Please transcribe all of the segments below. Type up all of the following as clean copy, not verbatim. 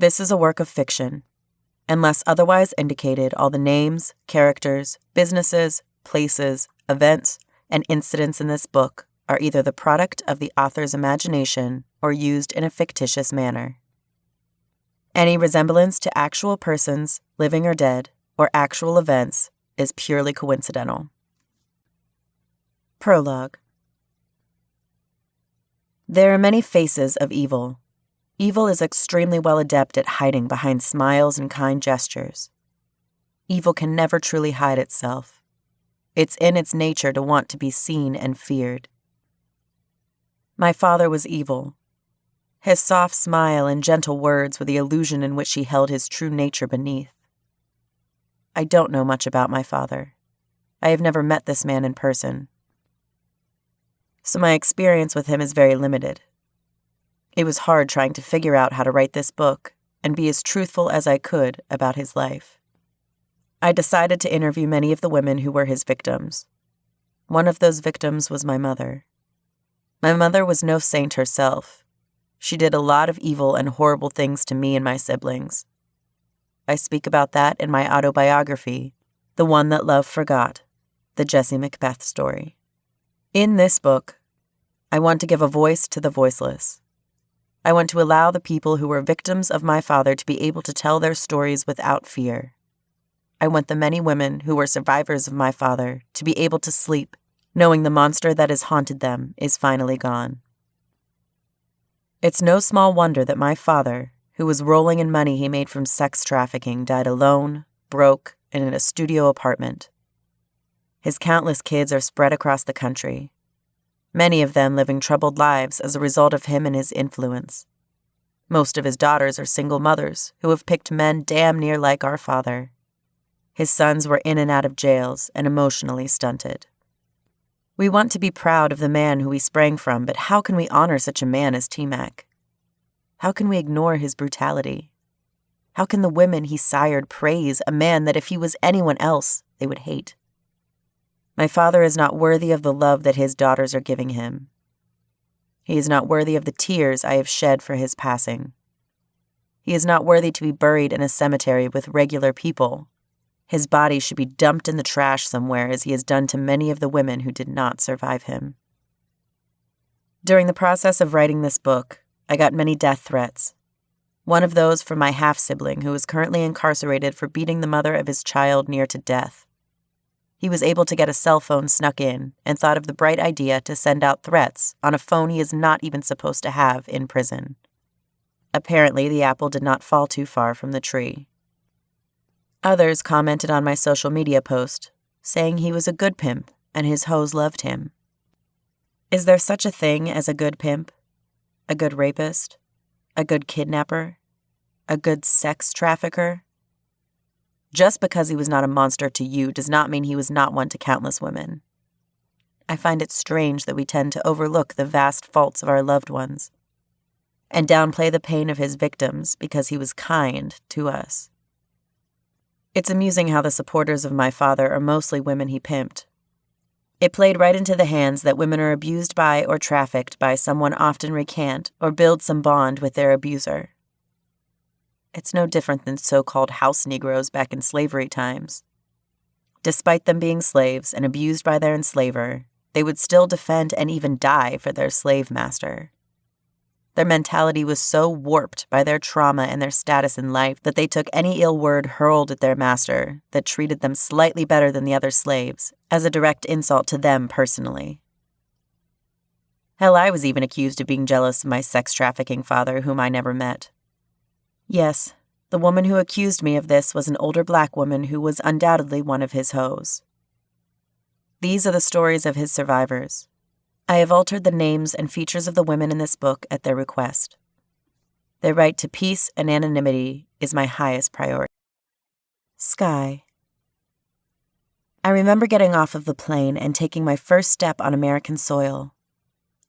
This is a work of fiction. Unless otherwise indicated, all the names, characters, businesses, places, events, and incidents in this book are either the product of the author's imagination or used in a fictitious manner. Any resemblance to actual persons, living or dead, or actual events is purely coincidental. Prologue. There are many faces of evil. Evil is extremely well adept at hiding behind smiles and kind gestures. Evil can never truly hide itself. It's in its nature to want to be seen and feared. My father was evil. His soft smile and gentle words were the illusion in which he held his true nature beneath. I don't know much about my father. I have never met this man in person. So my experience with him is very limited. It was hard trying to figure out how to write this book and be as truthful as I could about his life. I decided to interview many of the women who were his victims. One of those victims was my mother. My mother was no saint herself. She did a lot of evil and horrible things to me and my siblings. I speak about that in my autobiography, The One That Love Forgot, the Jessie MacBeth story. In this book, I want to give a voice to the voiceless. I want to allow the people who were victims of my father to be able to tell their stories without fear. I want the many women who were survivors of my father to be able to sleep, knowing the monster that has haunted them is finally gone. It's no small wonder that my father, who was rolling in money he made from sex trafficking, died alone, broke, and in a studio apartment. His countless kids are spread across the country, many of them living troubled lives as a result of him and his influence. Most of his daughters are single mothers who have picked men damn near like our father. His sons were in and out of jails and emotionally stunted. We want to be proud of the man who we sprang from, but how can we honor such a man as Tmac? How can we ignore his brutality? How can the women he sired praise a man that if he was anyone else, they would hate? My father is not worthy of the love that his daughters are giving him. He is not worthy of the tears I have shed for his passing. He is not worthy to be buried in a cemetery with regular people. His body should be dumped in the trash somewhere, as he has done to many of the women who did not survive him. During the process of writing this book, I got many death threats. One of those from my half-sibling who is currently incarcerated for beating the mother of his child near to death. He was able to get a cell phone snuck in and thought of the bright idea to send out threats on a phone he is not even supposed to have in prison. Apparently, the apple did not fall too far from the tree. Others commented on my social media post, saying he was a good pimp and his hoes loved him. Is there such a thing as a good pimp? A good rapist? A good kidnapper? A good sex trafficker? Just because he was not a monster to you does not mean he was not one to countless women. I find it strange that we tend to overlook the vast faults of our loved ones and downplay the pain of his victims because he was kind to us. It's amusing how the supporters of my father are mostly women he pimped. It played right into the hands that women are abused by or trafficked by someone often recant or build some bond with their abuser. It's no different than so-called house Negroes back in slavery times. Despite them being slaves and abused by their enslaver, they would still defend and even die for their slave master. Their mentality was so warped by their trauma and their status in life that they took any ill word hurled at their master that treated them slightly better than the other slaves as a direct insult to them personally. Hell, I was even accused of being jealous of my sex trafficking father, whom I never met. Yes, the woman who accused me of this was an older black woman who was undoubtedly one of his hoes. These are the stories of his survivors. I have altered the names and features of the women in this book at their request. Their right to peace and anonymity is my highest priority. Sky. I remember getting off of the plane and taking my first step on American soil.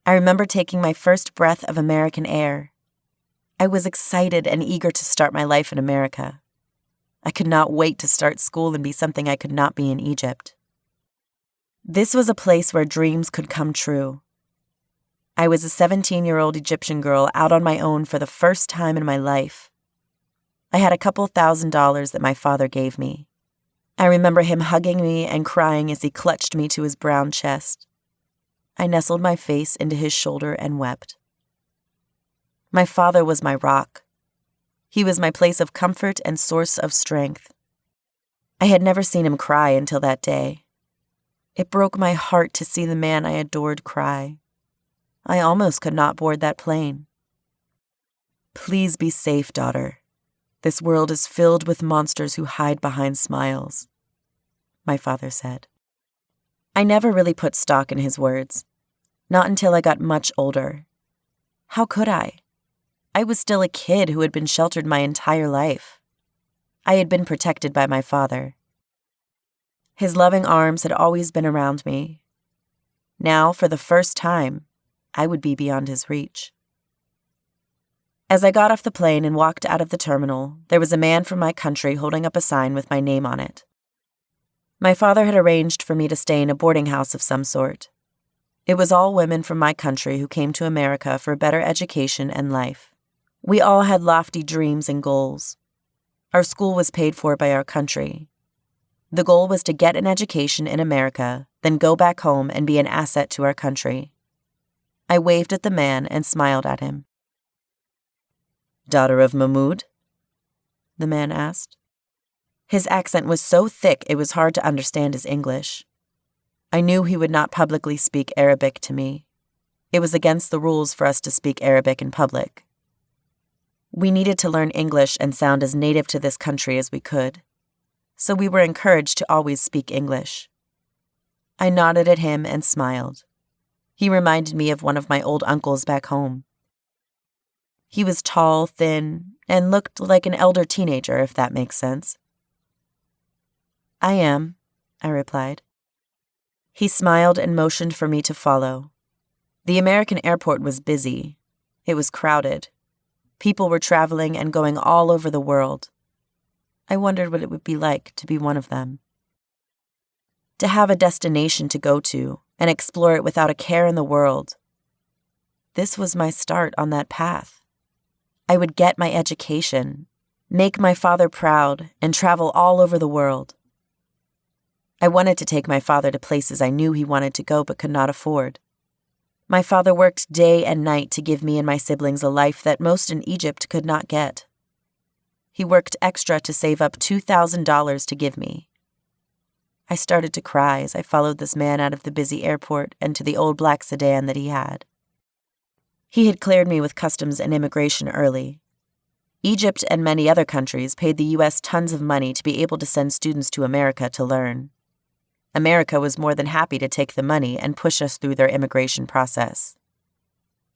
I remember taking my first breath of American air. I was excited and eager to start my life in America. I could not wait to start school and be something I could not be in Egypt. This was a place where dreams could come true. I was a 17-year-old Egyptian girl out on my own for the first time in my life. I had a couple $1,000s that my father gave me. I remember him hugging me and crying as he clutched me to his brown chest. I nestled my face into his shoulder and wept. My father was my rock. He was my place of comfort and source of strength. I had never seen him cry until that day. It broke my heart to see the man I adored cry. I almost could not board that plane. "Please be safe, daughter. This world is filled with monsters who hide behind smiles," my father said. I never really put stock in his words, not until I got much older. How could I? I was still a kid who had been sheltered my entire life. I had been protected by my father. His loving arms had always been around me. Now, for the first time, I would be beyond his reach. As I got off the plane and walked out of the terminal, there was a man from my country holding up a sign with my name on it. My father had arranged for me to stay in a boarding house of some sort. It was all women from my country who came to America for a better education and life. We all had lofty dreams and goals. Our school was paid for by our country. The goal was to get an education in America, then go back home and be an asset to our country. I waved at the man and smiled at him. "Daughter of Mahmoud?" the man asked. His accent was so thick it was hard to understand his English. I knew he would not publicly speak Arabic to me. It was against the rules for us to speak Arabic in public. We needed to learn English and sound as native to this country as we could, so we were encouraged to always speak English. I nodded at him and smiled. He reminded me of one of my old uncles back home. He was tall, thin, and looked like an elder teenager, if that makes sense. "I am," I replied. He smiled and motioned for me to follow. The American airport was busy. It was crowded. People were traveling and going all over the world. I wondered what it would be like to be one of them. To have a destination to go to and explore it without a care in the world. This was my start on that path. I would get my education, make my father proud, and travel all over the world. I wanted to take my father to places I knew he wanted to go but could not afford. My father worked day and night to give me and my siblings a life that most in Egypt could not get. He worked extra to save up $2,000 to give me. I started to cry as I followed this man out of the busy airport and to the old black sedan that he had. He had cleared me with customs and immigration early. Egypt and many other countries paid the U.S. tons of money to be able to send students to America to learn. America was more than happy to take the money and push us through their immigration process.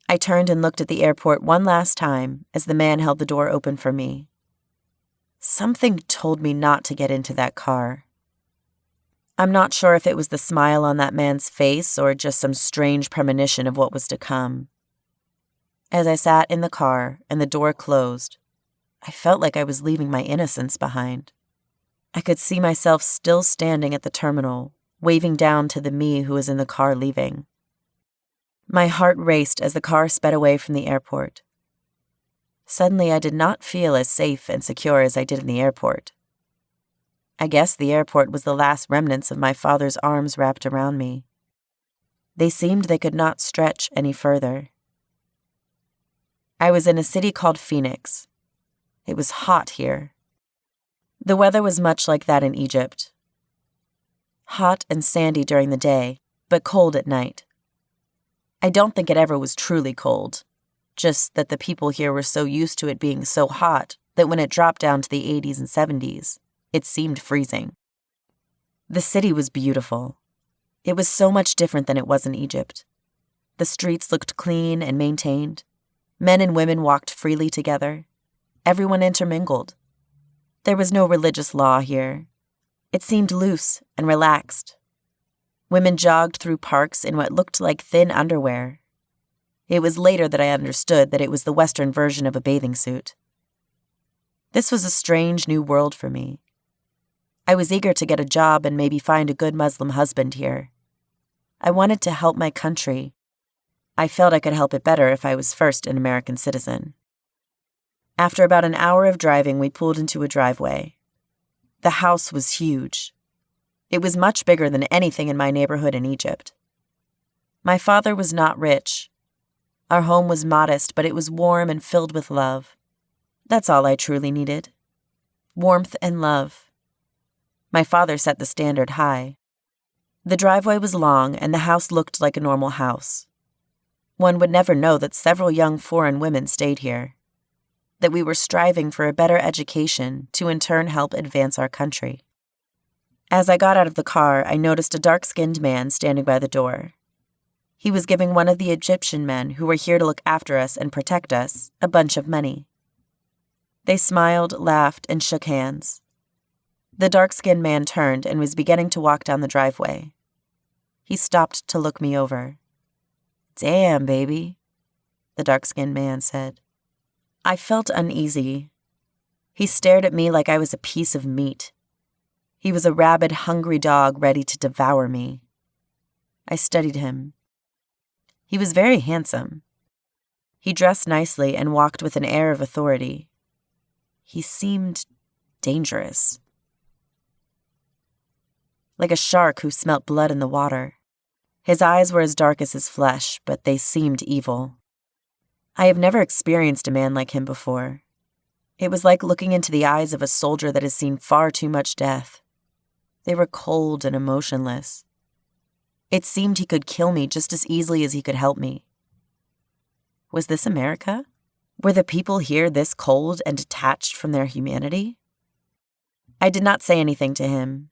I turned and looked at the airport one last time as the man held the door open for me. Something told me not to get into that car. I'm not sure if it was the smile on that man's face or just some strange premonition of what was to come. As I sat in the car and the door closed, I felt like I was leaving my innocence behind. I could see myself still standing at the terminal, waving down to the me who was in the car leaving. My heart raced as the car sped away from the airport. Suddenly, I did not feel as safe and secure as I did in the airport. I guess the airport was the last remnants of my father's arms wrapped around me. They seemed they could not stretch any further. I was in a city called Phoenix. It was hot here. The weather was much like that in Egypt. Hot and sandy during the day, but cold at night. I don't think it ever was truly cold, just that the people here were so used to it being so hot that when it dropped down to the 80s and 70s, it seemed freezing. The city was beautiful. It was so much different than it was in Egypt. The streets looked clean and maintained. Men and women walked freely together. Everyone intermingled. There was no religious law here. It seemed loose and relaxed. Women jogged through parks in what looked like thin underwear. It was later that I understood that it was the Western version of a bathing suit. This was a strange new world for me. I was eager to get a job and maybe find a good Muslim husband here. I wanted to help my country. I felt I could help it better if I was first an American citizen. After about an hour of driving, we pulled into a driveway. The house was huge. It was much bigger than anything in my neighborhood in Egypt. My father was not rich. Our home was modest, but it was warm and filled with love. That's all I truly needed. Warmth and love. My father set the standard high. The driveway was long, and the house looked like a normal house. One would never know that several young foreign women stayed here, that we were striving for a better education to in turn help advance our country. As I got out of the car, I noticed a dark-skinned man standing by the door. He was giving one of the Egyptian men who were here to look after us and protect us a bunch of money. They smiled, laughed, and shook hands. The dark-skinned man turned and was beginning to walk down the driveway. He stopped to look me over. "Damn, baby," the dark-skinned man said. I felt uneasy. He stared at me like I was a piece of meat. He was a rabid, hungry dog ready to devour me. I studied him. He was very handsome. He dressed nicely and walked with an air of authority. He seemed dangerous. Like a shark who smelt blood in the water. His eyes were as dark as his flesh, but they seemed evil. I have never experienced a man like him before. It was like looking into the eyes of a soldier that has seen far too much death. They were cold and emotionless. It seemed he could kill me just as easily as he could help me. Was this America? Were the people here this cold and detached from their humanity? I did not say anything to him.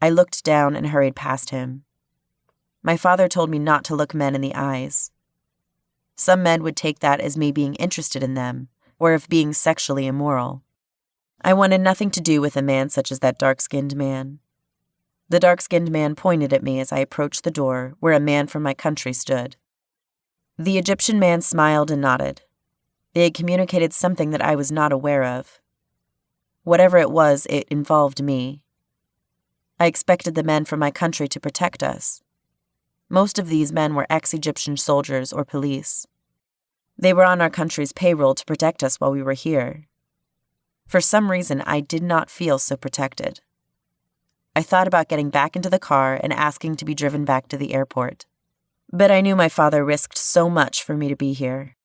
I looked down and hurried past him. My father told me not to look men in the eyes. Some men would take that as me being interested in them, or of being sexually immoral. I wanted nothing to do with a man such as that dark-skinned man. The dark-skinned man pointed at me as I approached the door where a man from my country stood. The Egyptian man smiled and nodded. They had communicated something that I was not aware of. Whatever it was, it involved me. I expected the men from my country to protect us. Most of these men were ex-Egyptian soldiers or police. They were on our country's payroll to protect us while we were here. For some reason, I did not feel so protected. I thought about getting back into the car and asking to be driven back to the airport. But I knew my father risked so much for me to be here.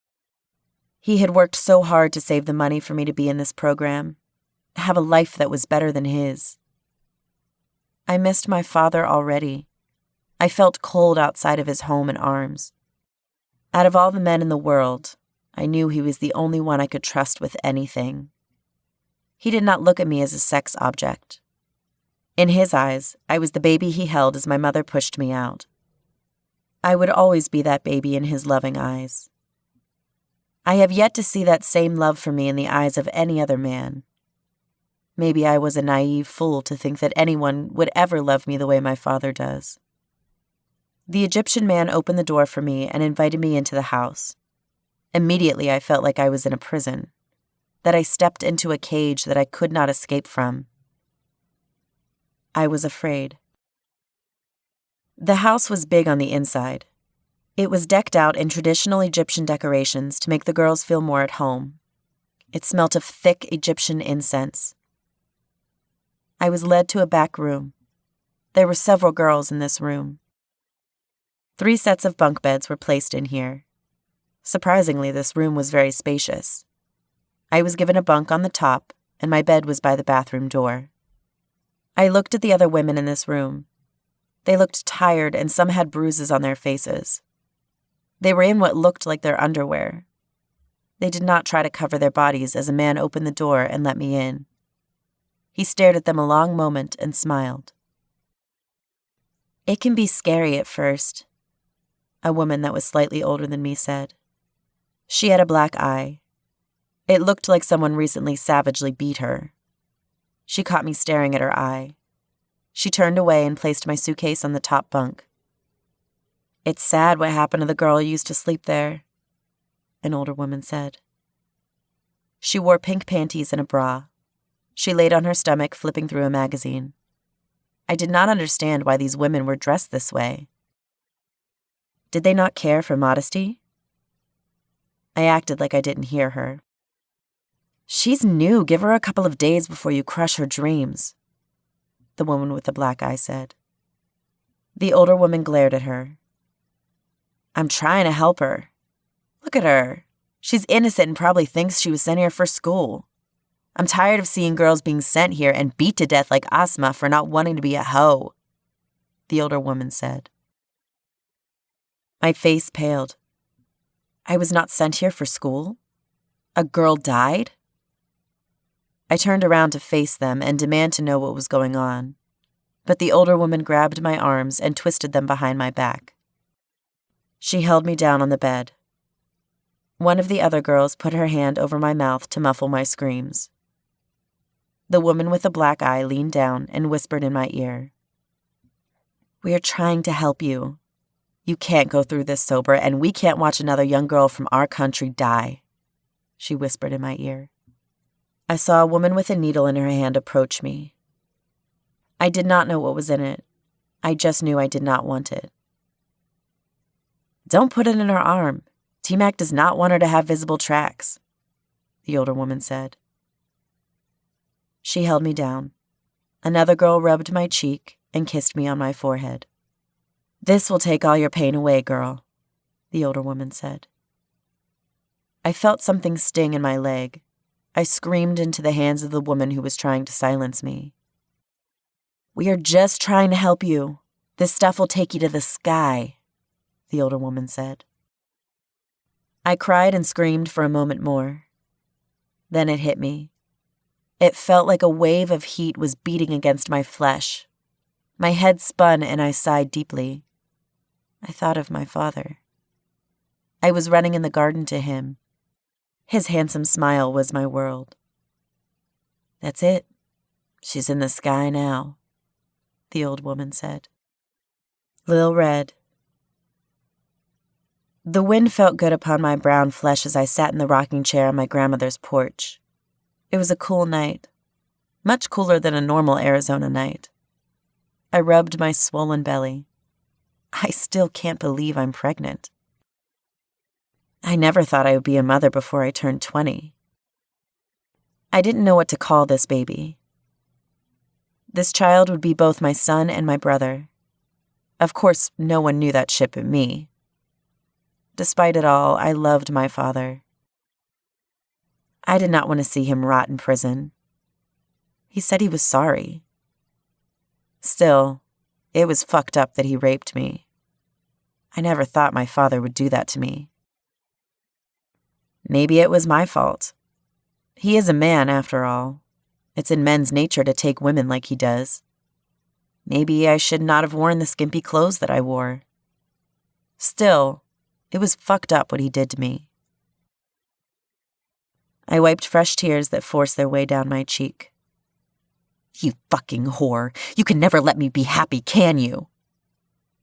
He had worked so hard to save the money for me to be in this program, have a life that was better than his. I missed my father already. I felt cold outside of his home and arms. Out of all the men in the world, I knew he was the only one I could trust with anything. He did not look at me as a sex object. In his eyes, I was the baby he held as my mother pushed me out. I would always be that baby in his loving eyes. I have yet to see that same love for me in the eyes of any other man. Maybe I was a naive fool to think that anyone would ever love me the way my father does. The Egyptian man opened the door for me and invited me into the house. Immediately, I felt like I was in a prison, that I stepped into a cage that I could not escape from. I was afraid. The house was big on the inside. It was decked out in traditional Egyptian decorations to make the girls feel more at home. It smelt of thick Egyptian incense. I was led to a back room. There were several girls in this room. 3 sets of bunk beds were placed in here. Surprisingly, this room was very spacious. I was given a bunk on the top, and my bed was by the bathroom door. I looked at the other women in this room. They looked tired, and some had bruises on their faces. They were in what looked like their underwear. They did not try to cover their bodies as a man opened the door and let me in. He stared at them a long moment and smiled. "It can be scary at first," a woman that was slightly older than me said. She had a black eye. It looked like someone recently savagely beat her. She caught me staring at her eye. She turned away and placed my suitcase on the top bunk. "It's sad what happened to the girl who used to sleep there," an older woman said. She wore pink panties and a bra. She laid on her stomach, flipping through a magazine. I did not understand why these women were dressed this way. Did they not care for modesty? I acted like I didn't hear her. She's new. Give her a couple of days before you crush her dreams, the woman with the black eye said. The older woman glared at her. I'm trying to help her. Look at her. She's innocent and probably thinks she was sent here for school. I'm tired of seeing girls being sent here and beat to death like Asma for not wanting to be a hoe, the older woman said. My face paled. I was not sent here for school? A girl died? I turned around to face them and demand to know what was going on, but the older woman grabbed my arms and twisted them behind my back. She held me down on the bed. One of the other girls put her hand over my mouth to muffle my screams. The woman with the black eye leaned down and whispered in my ear. We are trying to help you. You can't go through this sober, and we can't watch another young girl from our country die, she whispered in my ear. I saw a woman with a needle in her hand approach me. I did not know what was in it. I just knew I did not want it. Don't put it in her arm. Tmac does not want her to have visible tracks, the older woman said. She held me down. Another girl rubbed my cheek and kissed me on my forehead. This will take all your pain away, girl, the older woman said. I felt something sting in my leg. I screamed into the hands of the woman who was trying to silence me. We are just trying to help you. This stuff will take you to the sky, the older woman said. I cried and screamed for a moment more. Then it hit me. It felt like a wave of heat was beating against my flesh. My head spun and I sighed deeply. I thought of my father. I was running in the garden to him. His handsome smile was my world. That's it. She's in the sky now, the old woman said. Lil Red. The wind felt good upon my brown flesh as I sat in the rocking chair on my grandmother's porch. It was a cool night, much cooler than a normal Arizona night. I rubbed my swollen belly. I still can't believe I'm pregnant. I never thought I would be a mother before I turned 20. I didn't know what to call this baby. This child would be both my son and my brother. Of course, no one knew that shit but me. Despite it all, I loved my father. I did not want to see him rot in prison. He said he was sorry. Still, it was fucked up that he raped me. I never thought my father would do that to me. Maybe it was my fault. He is a man, after all. It's in men's nature to take women like he does. Maybe I should not have worn the skimpy clothes that I wore. Still, it was fucked up what he did to me. I wiped fresh tears that forced their way down my cheek. You fucking whore. You can never let me be happy, can you?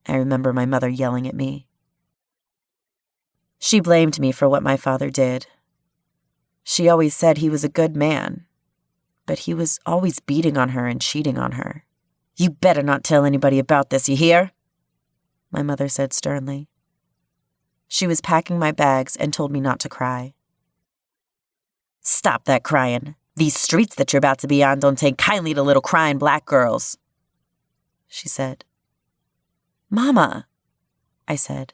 I remember my mother yelling at me. She blamed me for what my father did. She always said he was a good man, but he was always beating on her and cheating on her. You better not tell anybody about this, you hear? My mother said sternly. She was packing my bags and told me not to cry. Stop that crying. These streets that you're about to be on don't take kindly to little crying black girls, she said. Mama, I said.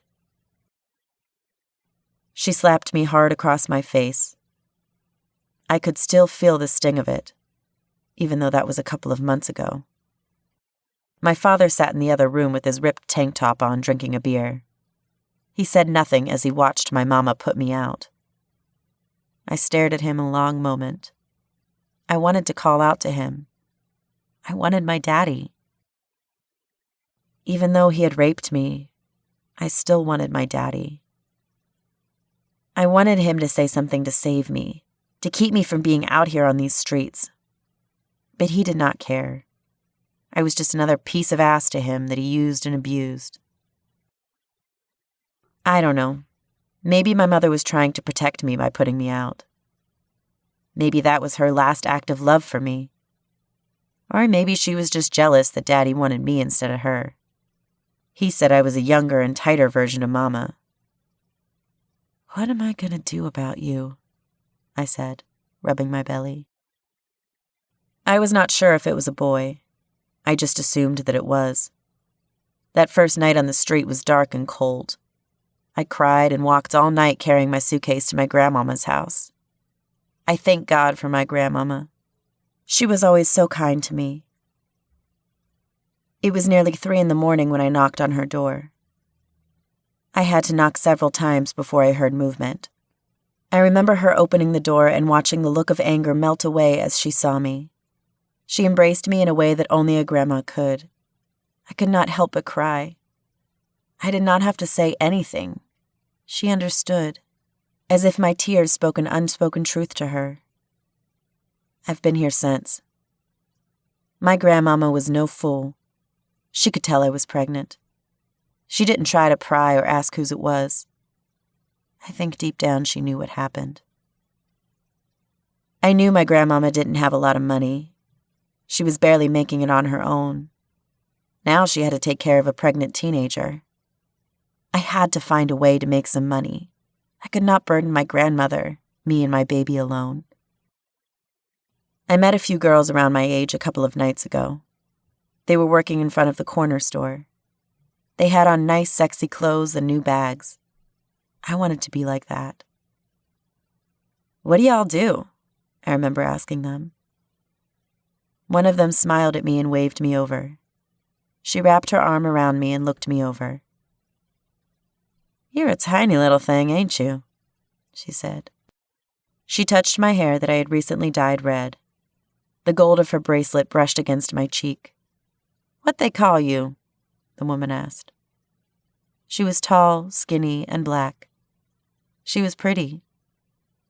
She slapped me hard across my face. I could still feel the sting of it, even though that was a couple of months ago. My father sat in the other room with his ripped tank top on, drinking a beer. He said nothing as he watched my mama put me out. I stared at him a long moment. I wanted to call out to him. I wanted my daddy. Even though he had raped me, I still wanted my daddy. I wanted him to say something to save me, to keep me from being out here on these streets. But he did not care. I was just another piece of ass to him that he used and abused. I don't know. Maybe my mother was trying to protect me by putting me out. Maybe that was her last act of love for me. Or maybe she was just jealous that Daddy wanted me instead of her. He said I was a younger and tighter version of Mama. What am I going to do about you? I said. rubbing my belly. I was not sure if it was a boy. I just assumed that it was. That first night on the street was dark and cold. I cried and walked all night carrying my suitcase to my grandmama's house. I thank God for my grandmama. She was always so kind to me. It was nearly 3 a.m. when I knocked on her door. I had to knock several times before I heard movement. I remember her opening the door and watching the look of anger melt away as she saw me. She embraced me in a way that only a grandma could. I could not help but cry. I did not have to say anything. She understood, as if my tears spoke an unspoken truth to her. I've been here since. My grandmama was no fool. She could tell I was pregnant. She didn't try to pry or ask whose it was. I think deep down she knew what happened. I knew my grandmama didn't have a lot of money. She was barely making it on her own. Now she had to take care of a pregnant teenager. I had to find a way to make some money. I could not burden my grandmother, me and my baby alone. I met a few girls around my age a couple of nights ago. They were working in front of the corner store. They had on nice, sexy clothes and new bags. I wanted to be like that. "What do y'all do?" I remember asking them. One of them smiled at me and waved me over. She wrapped her arm around me and looked me over. "You're a tiny little thing, ain't you?" she said. She touched my hair that I had recently dyed red. The gold of her bracelet brushed against my cheek. "What they call you?" the woman asked. She was tall, skinny, and black. She was pretty.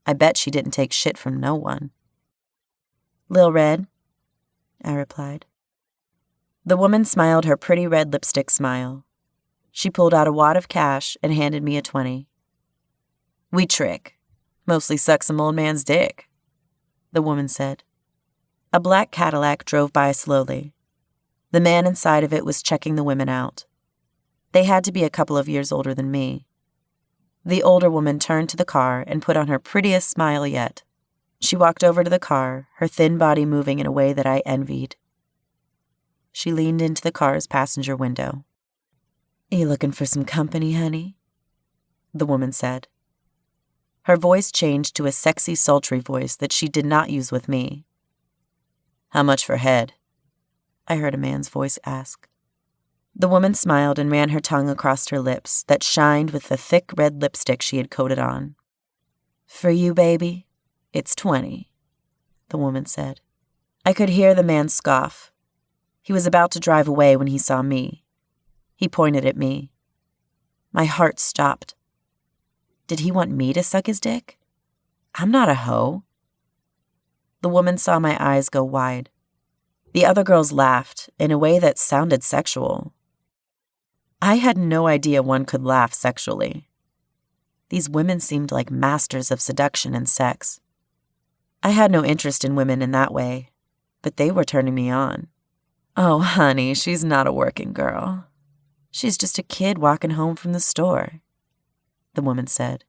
I bet she didn't take shit from no one. "Lil Red," I replied. The woman smiled her pretty red lipstick smile. She pulled out a wad of cash and handed me a 20. "We trick. Mostly suck some old man's dick," the woman said. A black Cadillac drove by slowly. The man inside of it was checking the women out. They had to be a couple of years older than me. The older woman turned to the car and put on her prettiest smile yet. She walked over to the car, her thin body moving in a way that I envied. She leaned into the car's passenger window. "You looking for some company, honey?" the woman said. Her voice changed to a sexy, sultry voice that she did not use with me. "How much for head?" I heard a man's voice ask. The woman smiled and ran her tongue across her lips that shined with the thick red lipstick she had coated on. "For you, baby, it's 20, the woman said. I could hear the man scoff. He was about to drive away when he saw me. He pointed at me. My heart stopped. Did he want me to suck his dick? I'm not a hoe. The woman saw my eyes go wide. The other girls laughed in a way that sounded sexual. I had no idea one could laugh sexually. These women seemed like masters of seduction and sex. I had no interest in women in that way, but they were turning me on. "Oh, honey, she's not a working girl. She's just a kid walking home from the store," the woman said.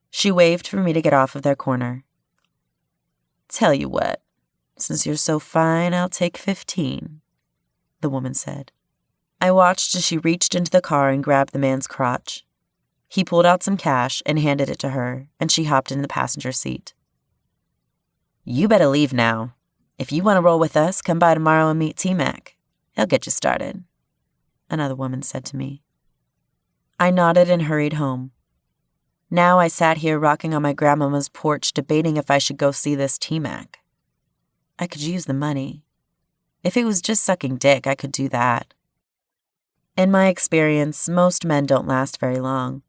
She waved for me to get off of their corner. "Tell you what, since you're so fine, I'll take 15, the woman said. I watched as she reached into the car and grabbed the man's crotch. He pulled out some cash and handed it to her, and she hopped in the passenger seat. "You better leave now. If you want to roll with us, come by tomorrow and meet Tmac. He'll get you started," another woman said to me. I nodded and hurried home. Now I sat here rocking on my grandmama's porch debating if I should go see this Tmac. I could use the money. If it was just sucking dick, I could do that. In my experience, most men don't last very long.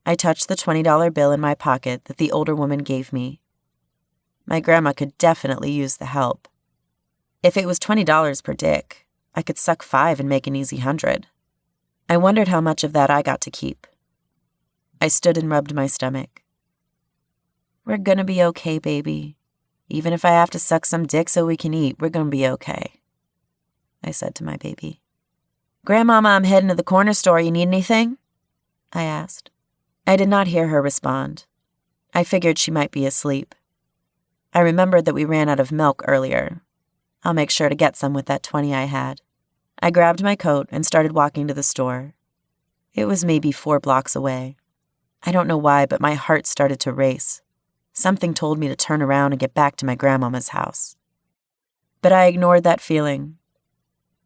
I touched the $20 bill in my pocket that the older woman gave me. My grandma could definitely use the help. If it was $20 per dick, I could suck 5 and make an easy 100. I wondered how much of that I got to keep. I stood and rubbed my stomach. "We're gonna be okay, baby. Even if I have to suck some dick so we can eat, we're gonna be okay," I said to my baby. "Grandmama, I'm heading to the corner store. You need anything?" I asked. I did not hear her respond. I figured she might be asleep. I remembered that we ran out of milk earlier. I'll make sure to get some with that 20 I had. I grabbed my coat and started walking to the store. It was maybe 4 blocks away. I don't know why, but my heart started to race. Something told me to turn around and get back to my grandmama's house. But I ignored that feeling.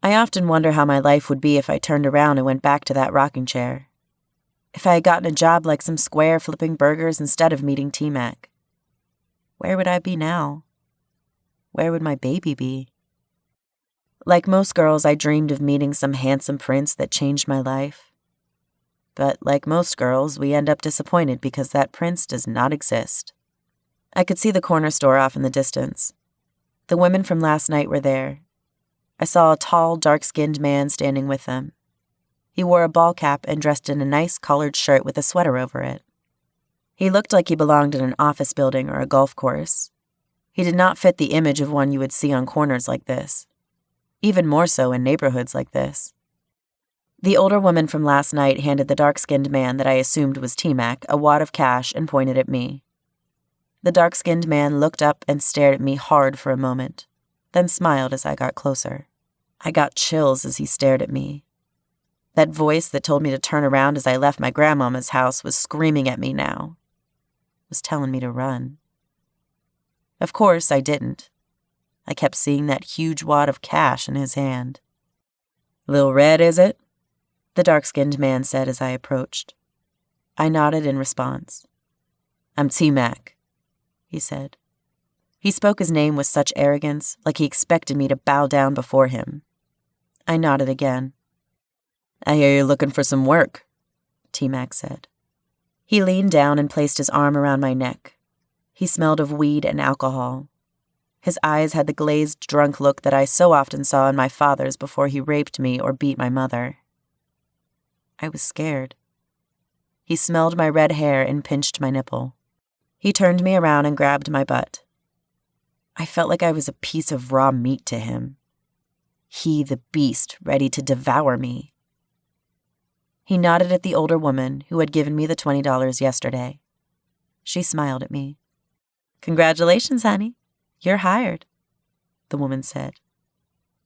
I often wonder how my life would be if I turned around and went back to that rocking chair. If I had gotten a job like some square flipping burgers instead of meeting Tmac. Where would I be now? Where would my baby be? Like most girls, I dreamed of meeting some handsome prince that changed my life. But like most girls, we end up disappointed because that prince does not exist. I could see the corner store off in the distance. The women from last night were there. I saw a tall, dark-skinned man standing with them. He wore a ball cap and dressed in a nice collared shirt with a sweater over it. He looked like he belonged in an office building or a golf course. He did not fit the image of one you would see on corners like this. Even more so in neighborhoods like this. The older woman from last night handed the dark-skinned man that I assumed was Tmac a wad of cash and pointed at me. The dark-skinned man looked up and stared at me hard for a moment, then smiled as I got closer. I got chills as he stared at me. That voice that told me to turn around as I left my grandmama's house was screaming at me now. Was telling me to run. Of course, I didn't. I kept seeing that huge wad of cash in his hand. "Lil Red, is it?" the dark-skinned man said as I approached. I nodded in response. "I'm Tmac," he said. He spoke his name with such arrogance, like he expected me to bow down before him. I nodded again. "I hear you're looking for some work," Tmac said. He leaned down and placed his arm around my neck. He smelled of weed and alcohol. His eyes had the glazed, drunk look that I so often saw in my father's before he raped me or beat my mother. I was scared. He smelled my red hair and pinched my nipple. He turned me around and grabbed my butt. I felt like I was a piece of raw meat to him. He, the beast, ready to devour me. He nodded at the older woman who had given me the $20 yesterday. She smiled at me. "Congratulations, honey. You're hired," the woman said.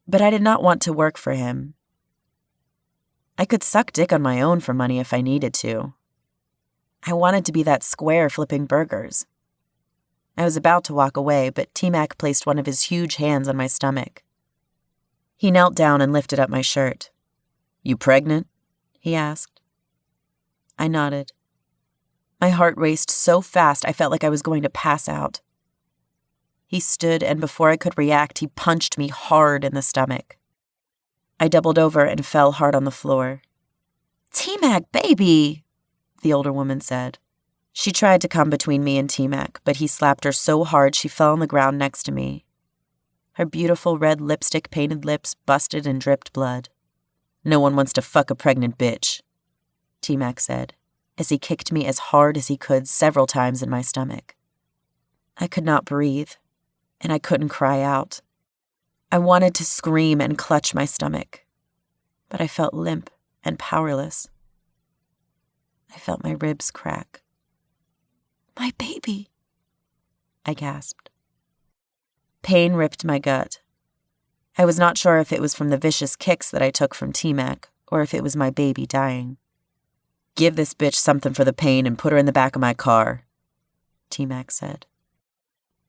But I did not want to work for him. I could suck dick on my own for money if I needed to. I wanted to be that square flipping burgers. I was about to walk away, but Tmac placed one of his huge hands on my stomach. He knelt down and lifted up my shirt. "You pregnant?" he asked. I nodded. My heart raced so fast I felt like I was going to pass out. He stood, and before I could react, he punched me hard in the stomach. I doubled over and fell hard on the floor. "Tmac, baby," the older woman said. She tried to come between me and Tmac, but he slapped her so hard she fell on the ground next to me. Her beautiful red lipstick-painted lips busted and dripped blood. "No one wants to fuck a pregnant bitch," Tmac said, as he kicked me as hard as he could several times in my stomach. I could not breathe, and I couldn't cry out. I wanted to scream and clutch my stomach, but I felt limp and powerless. I felt my ribs crack. "My baby," I gasped. Pain ripped my gut. I was not sure if it was from the vicious kicks that I took from Tmac or if it was my baby dying. "Give this bitch something for the pain and put her in the back of my car," Tmac said.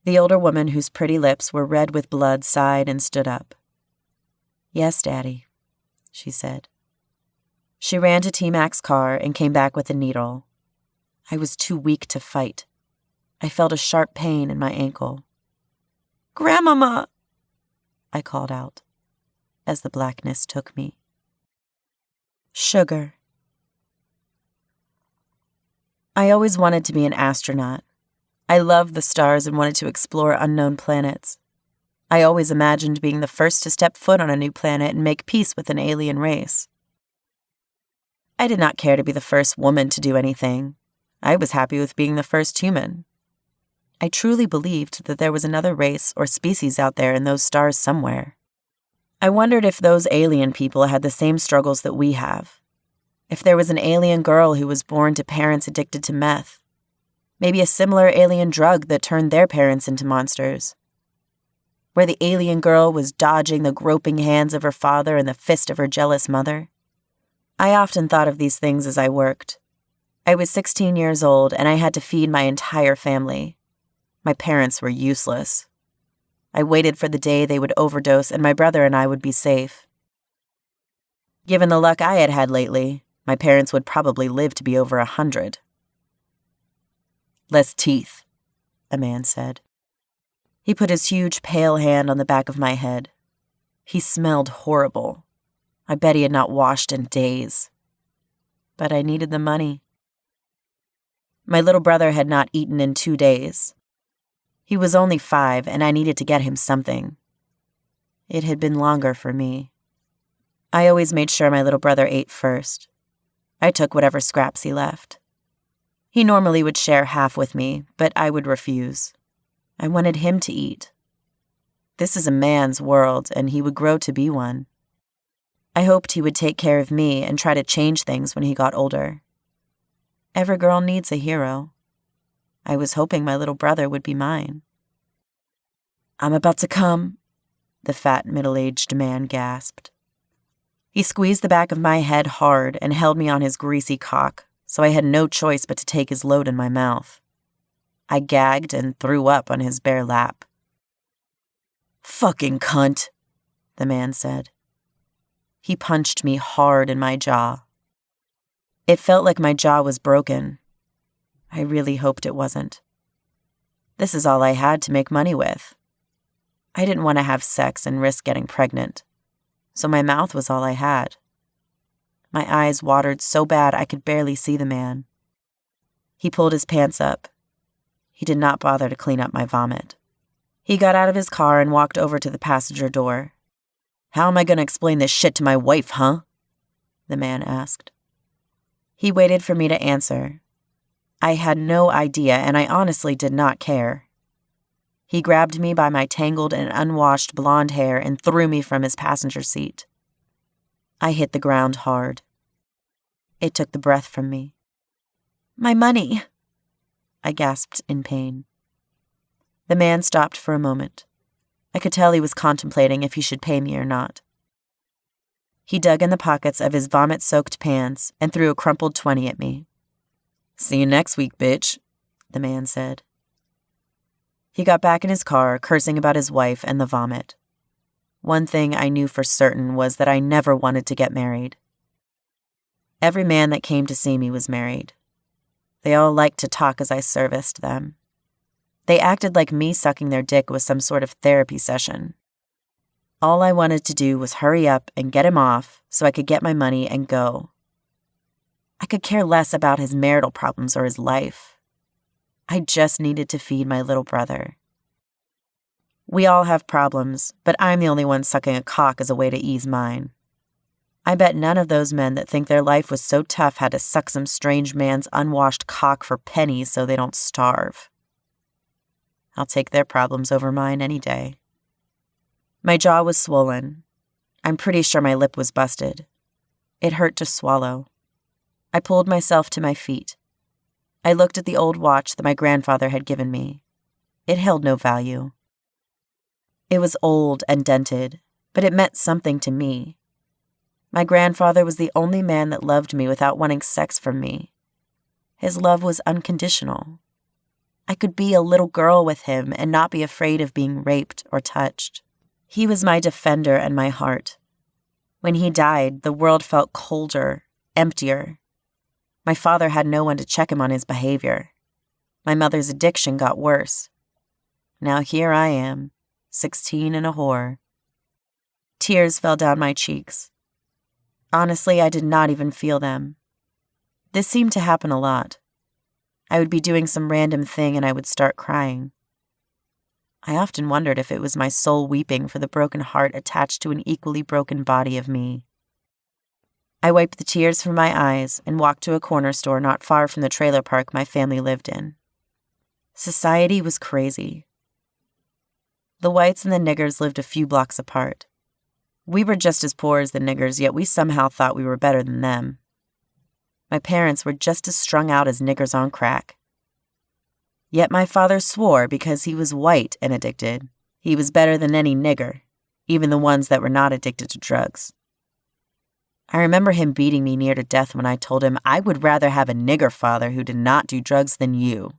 The older woman, whose pretty lips were red with blood, sighed and stood up. "Yes, Daddy," she said. She ran to Tmac's car and came back with a needle. I was too weak to fight. I felt a sharp pain in my ankle. "Grandmama!" I called out, as the blackness took me. Sugar. I always wanted to be an astronaut. I loved the stars and wanted to explore unknown planets. I always imagined being the first to step foot on a new planet and make peace with an alien race. I did not care to be the first woman to do anything. I was happy with being the first human. I truly believed that there was another race or species out there in those stars somewhere. I wondered if those alien people had the same struggles that we have. If there was an alien girl who was born to parents addicted to meth. Maybe a similar alien drug that turned their parents into monsters. Where the alien girl was dodging the groping hands of her father and the fist of her jealous mother. I often thought of these things as I worked. I was 16 years old and I had to feed my entire family. My parents were useless. I waited for the day they would overdose and my brother and I would be safe. Given the luck I had had lately, my parents would probably live to be over 100. "Less teeth," a man said. He put his huge, pale hand on the back of my head. He smelled horrible. I bet he had not washed in days. But I needed the money. My little brother had not eaten in 2 days. He was only 5, and I needed to get him something. It had been longer for me. I always made sure my little brother ate first. I took whatever scraps he left. He normally would share half with me, but I would refuse. I wanted him to eat. This is a man's world, and he would grow to be one. I hoped he would take care of me and try to change things when he got older. Every girl needs a hero. I was hoping my little brother would be mine. "I'm about to come," the fat, middle-aged man gasped. He squeezed the back of my head hard and held me on his greasy cock, so I had no choice but to take his load in my mouth. I gagged and threw up on his bare lap. "Fucking cunt," the man said. He punched me hard in my jaw. It felt like my jaw was broken. I really hoped it wasn't. This is all I had to make money with. I didn't want to have sex and risk getting pregnant, so my mouth was all I had. My eyes watered so bad I could barely see the man. He pulled his pants up. He did not bother to clean up my vomit. He got out of his car and walked over to the passenger door. "How am I going to explain this shit to my wife, huh?" the man asked. He waited for me to answer. I had no idea, and I honestly did not care. He grabbed me by my tangled and unwashed blonde hair and threw me from his passenger seat. I hit the ground hard. It took the breath from me. "My money," I gasped in pain. The man stopped for a moment. I could tell he was contemplating if he should pay me or not. He dug in the pockets of his vomit-soaked pants and threw a crumpled 20 at me. "See you next week, bitch," the man said. He got back in his car, cursing about his wife and the vomit. One thing I knew for certain was that I never wanted to get married. Every man that came to see me was married. They all liked to talk as I serviced them. They acted like me sucking their dick was some sort of therapy session. All I wanted to do was hurry up and get him off so I could get my money and go. I could care less about his marital problems or his life. I just needed to feed my little brother. We all have problems, but I'm the only one sucking a cock as a way to ease mine. I bet none of those men that think their life was so tough had to suck some strange man's unwashed cock for pennies so they don't starve. I'll take their problems over mine any day. My jaw was swollen. I'm pretty sure my lip was busted. It hurt to swallow. I pulled myself to my feet. I looked at the old watch that my grandfather had given me. It held no value. It was old and dented, but it meant something to me. My grandfather was the only man that loved me without wanting sex from me. His love was unconditional. I could be a little girl with him and not be afraid of being raped or touched. He was my defender and my heart. When he died, the world felt colder, emptier. My father had no one to check him on his behavior. My mother's addiction got worse. Now here I am, 16 and a whore. Tears fell down my cheeks. Honestly, I did not even feel them. This seemed to happen a lot. I would be doing some random thing and I would start crying. I often wondered if it was my soul weeping for the broken heart attached to an equally broken body of me. I wiped the tears from my eyes and walked to a corner store not far from the trailer park my family lived in. Society was crazy. The whites and the niggers lived a few blocks apart. We were just as poor as the niggers, yet we somehow thought we were better than them. My parents were just as strung out as niggers on crack. Yet my father swore because he was white and addicted, he was better than any nigger, even the ones that were not addicted to drugs. I remember him beating me near to death when I told him I would rather have a nigger father who did not do drugs than you.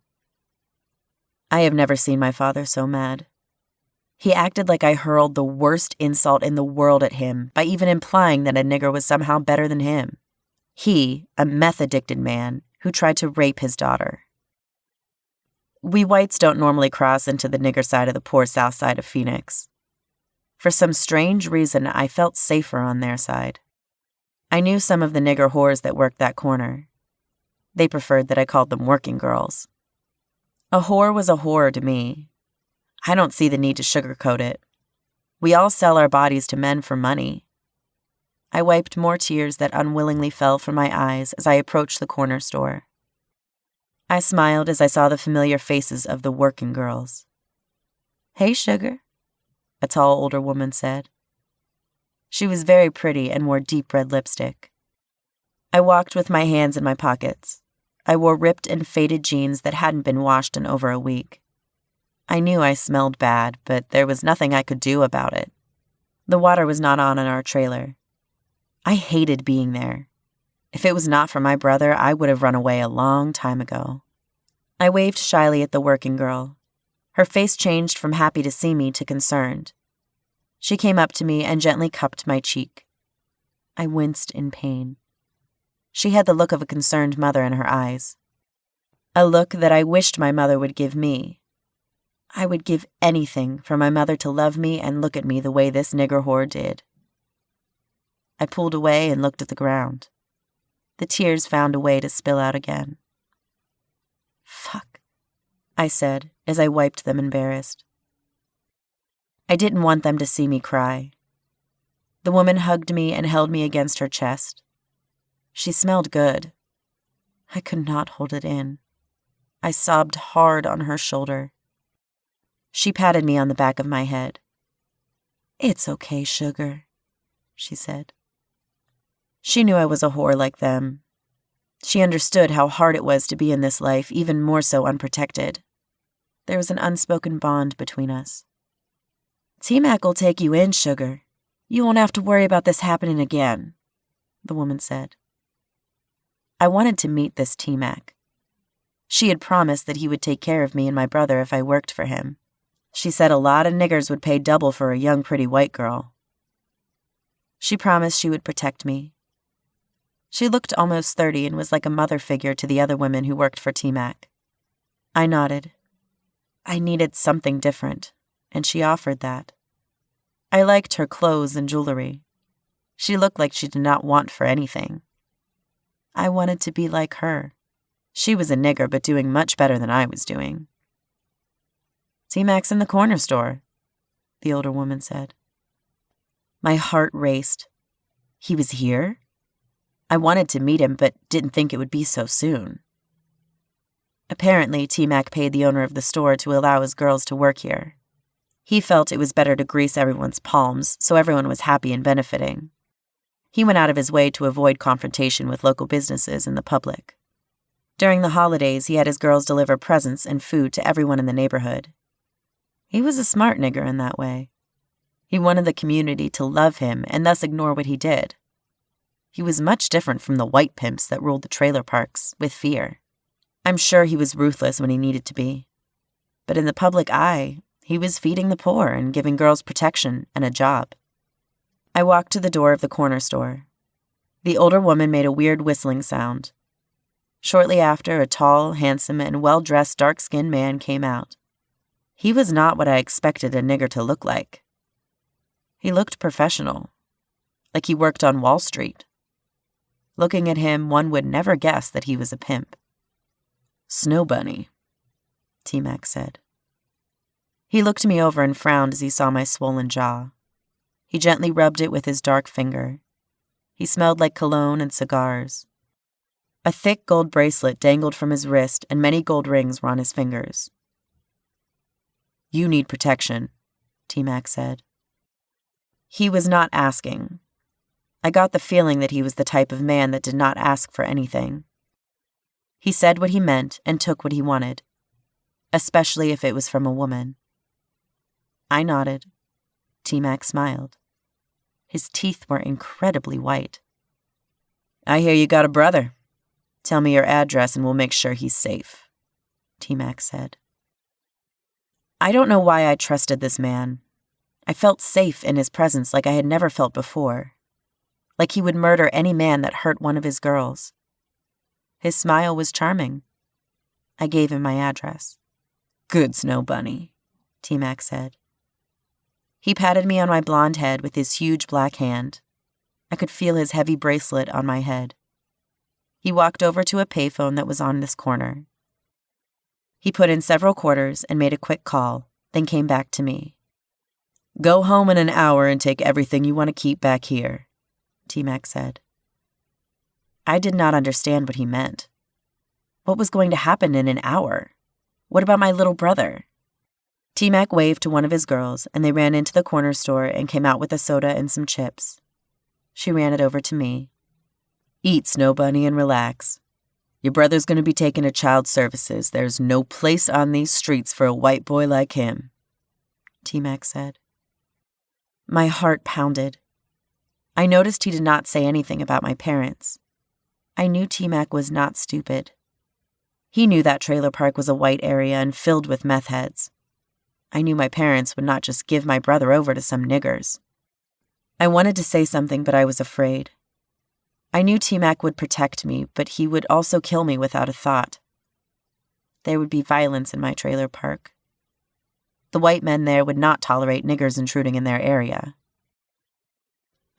I have never seen my father so mad. He acted like I hurled the worst insult in the world at him by even implying that a nigger was somehow better than him. He, a meth-addicted man, who tried to rape his daughter. We whites don't normally cross into the nigger side of the poor south side of Phoenix. For some strange reason, I felt safer on their side. I knew some of the nigger whores that worked that corner. They preferred that I called them working girls. A whore was a whore to me. I don't see the need to sugarcoat it. We all sell our bodies to men for money. I wiped more tears that unwillingly fell from my eyes as I approached the corner store. I smiled as I saw the familiar faces of the working girls. "Hey, sugar," a tall older woman said. She was very pretty and wore deep red lipstick. I walked with my hands in my pockets. I wore ripped and faded jeans that hadn't been washed in over a week. I knew I smelled bad, but there was nothing I could do about it. The water was not on in our trailer. I hated being there. If it was not for my brother, I would have run away a long time ago. I waved shyly at the working girl. Her face changed from happy to see me to concerned. She came up to me and gently cupped my cheek. I winced in pain. She had the look of a concerned mother in her eyes. A look that I wished my mother would give me. I would give anything for my mother to love me and look at me the way this nigger whore did. I pulled away and looked at the ground. The tears found a way to spill out again. "Fuck," I said as I wiped them embarrassed. I didn't want them to see me cry. The woman hugged me and held me against her chest. She smelled good. I could not hold it in. I sobbed hard on her shoulder. She patted me on the back of my head. "It's okay, sugar," she said. She knew I was a whore like them. She understood how hard it was to be in this life, even more so unprotected. There was an unspoken bond between us. "Tmac will take you in, sugar. You won't have to worry about this happening again," the woman said. I wanted to meet this Tmac. She had promised that he would take care of me and my brother if I worked for him. She said a lot of niggers would pay double for a young, pretty white girl. She promised she would protect me. She looked almost 30 and was like a mother figure to the other women who worked for Tmac. I nodded. I needed something different, and she offered that. I liked her clothes and jewelry. She looked like she did not want for anything. I wanted to be like her. She was a nigger, but doing much better than I was doing. "Tmac's in the corner store," the older woman said. My heart raced. He was here? I wanted to meet him, but didn't think it would be so soon. Apparently, Tmac paid the owner of the store to allow his girls to work here. He felt it was better to grease everyone's palms, so everyone was happy and benefiting. He went out of his way to avoid confrontation with local businesses and the public. During the holidays, he had his girls deliver presents and food to everyone in the neighborhood. He was a smart nigger in that way. He wanted the community to love him and thus ignore what he did. He was much different from the white pimps that ruled the trailer parks, with fear. I'm sure he was ruthless when he needed to be. But in the public eye, he was feeding the poor and giving girls protection and a job. I walked to the door of the corner store. The older woman made a weird whistling sound. Shortly after, a tall, handsome, and well-dressed dark-skinned man came out. He was not what I expected a nigger to look like. He looked professional, like he worked on Wall Street. Looking at him, one would never guess that he was a pimp. "Snow Bunny," Tmac said. He looked me over and frowned as he saw my swollen jaw. He gently rubbed it with his dark finger. He smelled like cologne and cigars. A thick gold bracelet dangled from his wrist, and many gold rings were on his fingers. "You need protection," Tmac said. He was not asking. I got the feeling that he was the type of man that did not ask for anything. He said what he meant and took what he wanted. especially if it was from a woman. I nodded. Tmac smiled. His teeth were incredibly white. I hear you got a brother. Tell me your address and we'll make sure he's safe, Tmac said. I don't know why I trusted this man. I felt safe in his presence like I had never felt before. Like he would murder any man that hurt one of his girls. His smile was charming. I gave him my address. Good Snow Bunny, Tmac said. He patted me on my blonde head with his huge black hand. I could feel his heavy bracelet on my head. He walked over to a payphone that was on this corner. He put in several quarters and made a quick call, then came back to me. Go home in an hour and take everything you want to keep back here, Tmac said. I did not understand what he meant. What was going to happen in an hour? What about my little brother? Tmac waved to one of his girls, and they ran into the corner store and came out with a soda and some chips. She ran it over to me. Eat, Snow Bunny, and relax. Your brother's going to be taken to child services. There's no place on these streets for a white boy like him, Tmac said. My heart pounded. I noticed he did not say anything about my parents. I knew Tmac was not stupid. He knew that trailer park was a white area and filled with meth heads. I knew my parents would not just give my brother over to some niggers. I wanted to say something, but I was afraid. I knew Tmac would protect me, but he would also kill me without a thought. There would be violence in my trailer park. The white men there would not tolerate niggers intruding in their area.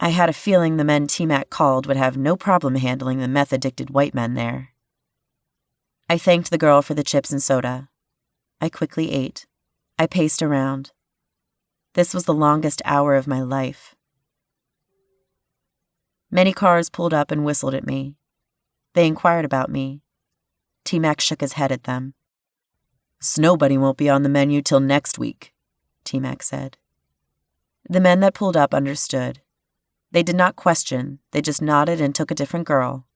I had a feeling the men Tmac called would have no problem handling the meth-addicted white men there. I thanked the girl for the chips and soda. I quickly ate. I paced around. This was the longest hour of my life. Many cars pulled up and whistled at me. They inquired about me. Tmac shook his head at them. Snow Bunny won't be on the menu till next week, Tmac said. The men that pulled up understood. They did not question, they just nodded and took a different girl.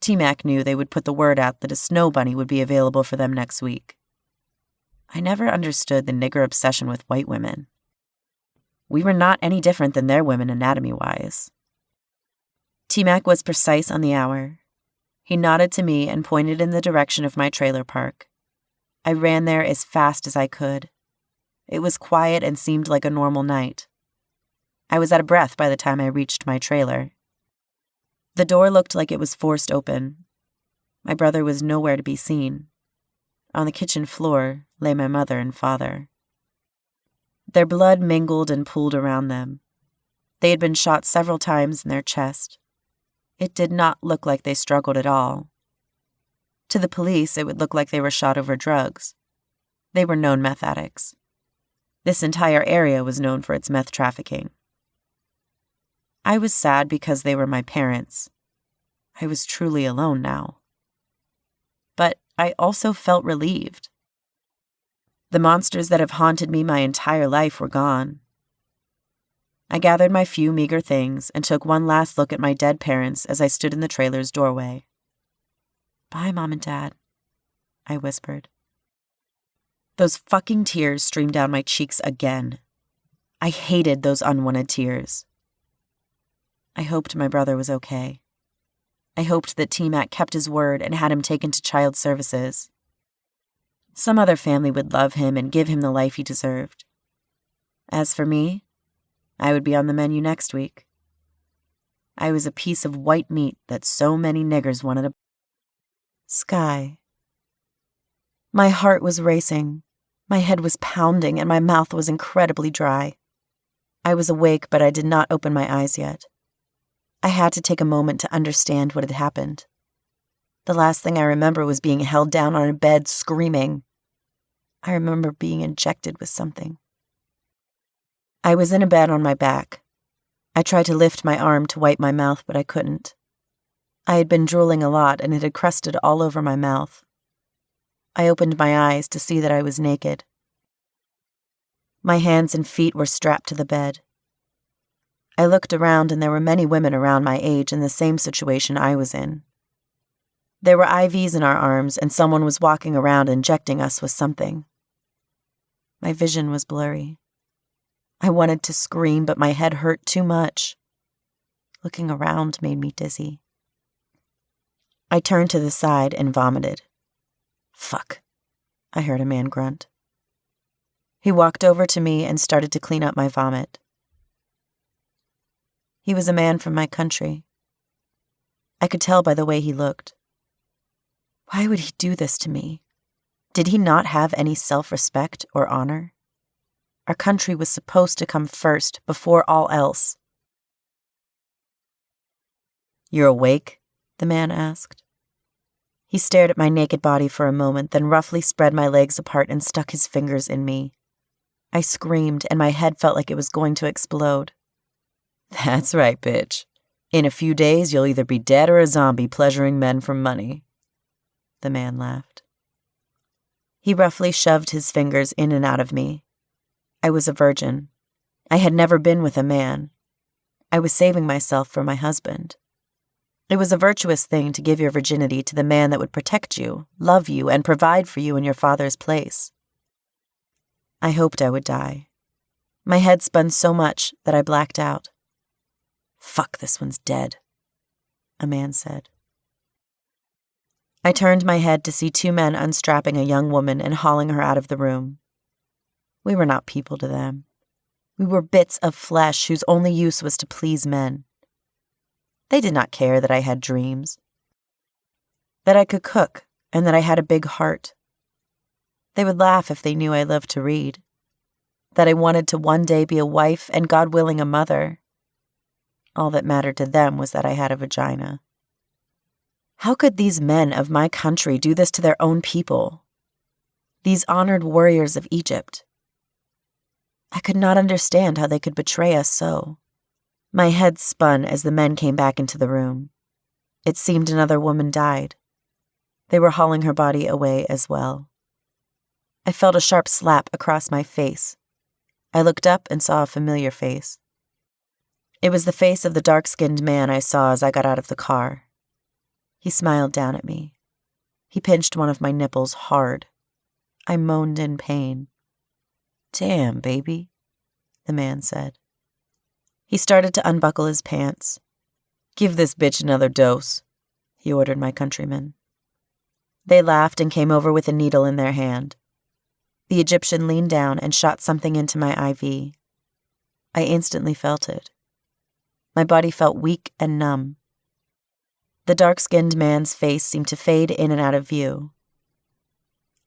Tmac knew they would put the word out that a Snow Bunny would be available for them next week. I never understood the nigger obsession with white women. We were not any different than their women anatomy-wise. Tmac was precise on the hour. He nodded to me and pointed in the direction of my trailer park. I ran there as fast as I could. It was quiet and seemed like a normal night. I was out of breath by the time I reached my trailer. The door looked like it was forced open. My brother was nowhere to be seen. On the kitchen floor lay my mother and father. Their blood mingled and pooled around them. They had been shot several times in their chest. It did not look like they struggled at all. To the police, it would look like they were shot over drugs. They were known meth addicts. This entire area was known for its meth trafficking. I was sad because they were my parents. I was truly alone now. But I also felt relieved. The monsters that have haunted me my entire life were gone. I gathered my few meager things and took one last look at my dead parents as I stood in the trailer's doorway. Bye, Mom and Dad, I whispered. Those fucking tears streamed down my cheeks again. I hated those unwanted tears. I hoped my brother was okay. I hoped that Tmac kept his word and had him taken to child services. Some other family would love him and give him the life he deserved. As for me, I would be on the menu next week. I was a piece of white meat that so many niggers wanted to... Sky. My heart was racing. My head was pounding and my mouth was incredibly dry. I was awake, but I did not open my eyes yet. I had to take a moment to understand what had happened. The last thing I remember was being held down on a bed screaming. I remember being injected with something. I was in a bed on my back. I tried to lift my arm to wipe my mouth, but I couldn't. I had been drooling a lot and it had crusted all over my mouth. I opened my eyes to see that I was naked. My hands and feet were strapped to the bed. I looked around and there were many women around my age in the same situation I was in. There were IVs in our arms, and someone was walking around injecting us with something. My vision was blurry. I wanted to scream, but my head hurt too much. Looking around made me dizzy. I turned to the side and vomited. "Fuck," I heard a man grunt. He walked over to me and started to clean up my vomit. He was a man from my country. I could tell by the way he looked. Why would he do this to me? Did he not have any self-respect or honor? Our country was supposed to come first, before all else. "You're awake?" the man asked. He stared at my naked body for a moment, then roughly spread my legs apart and stuck his fingers in me. I screamed, and my head felt like it was going to explode. "That's right, bitch. In a few days, you'll either be dead or a zombie pleasuring men for money." The man laughed. He roughly shoved his fingers in and out of me. I was a virgin. I had never been with a man. I was saving myself for my husband. It was a virtuous thing to give your virginity to the man that would protect you, love you, and provide for you in your father's place. I hoped I would die. My head spun so much that I blacked out. "Fuck, this one's dead," a man said. I turned my head to see two men unstrapping a young woman and hauling her out of the room. We were not people to them. We were bits of flesh whose only use was to please men. They did not care that I had dreams, that I could cook, and that I had a big heart. They would laugh if they knew I loved to read, that I wanted to one day be a wife and, God willing, a mother. All that mattered to them was that I had a vagina. How could these men of my country do this to their own people? These honored warriors of Egypt. I could not understand how they could betray us so. My head spun as the men came back into the room. It seemed another woman died. They were hauling her body away as well. I felt a sharp slap across my face. I looked up and saw a familiar face. It was the face of the dark-skinned man I saw as I got out of the car. He smiled down at me. He pinched one of my nipples hard. I moaned in pain. "Damn, baby," the man said. He started to unbuckle his pants. "Give this bitch another dose," he ordered my countrymen. They laughed and came over with a needle in their hand. The Egyptian leaned down and shot something into my IV. I instantly felt it. My body felt weak and numb. The dark-skinned man's face seemed to fade in and out of view.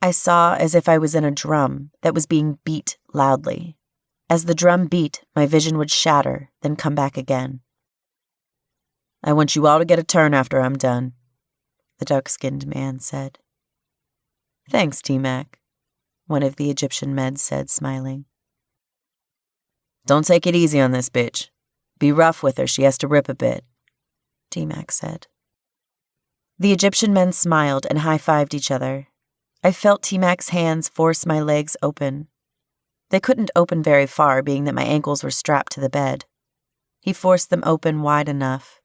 I saw as if I was in a drum that was being beat loudly. As the drum beat, my vision would shatter, then come back again. "I want you all to get a turn after I'm done," the dark-skinned man said. "Thanks, Tmac," one of the Egyptian meds said, smiling. "Don't take it easy on this bitch. Be rough with her, she has to rip a bit," Tmac said. The Egyptian men smiled and high-fived each other. I felt Tmac's hands force my legs open. They couldn't open very far, being that my ankles were strapped to the bed. He forced them open wide enough.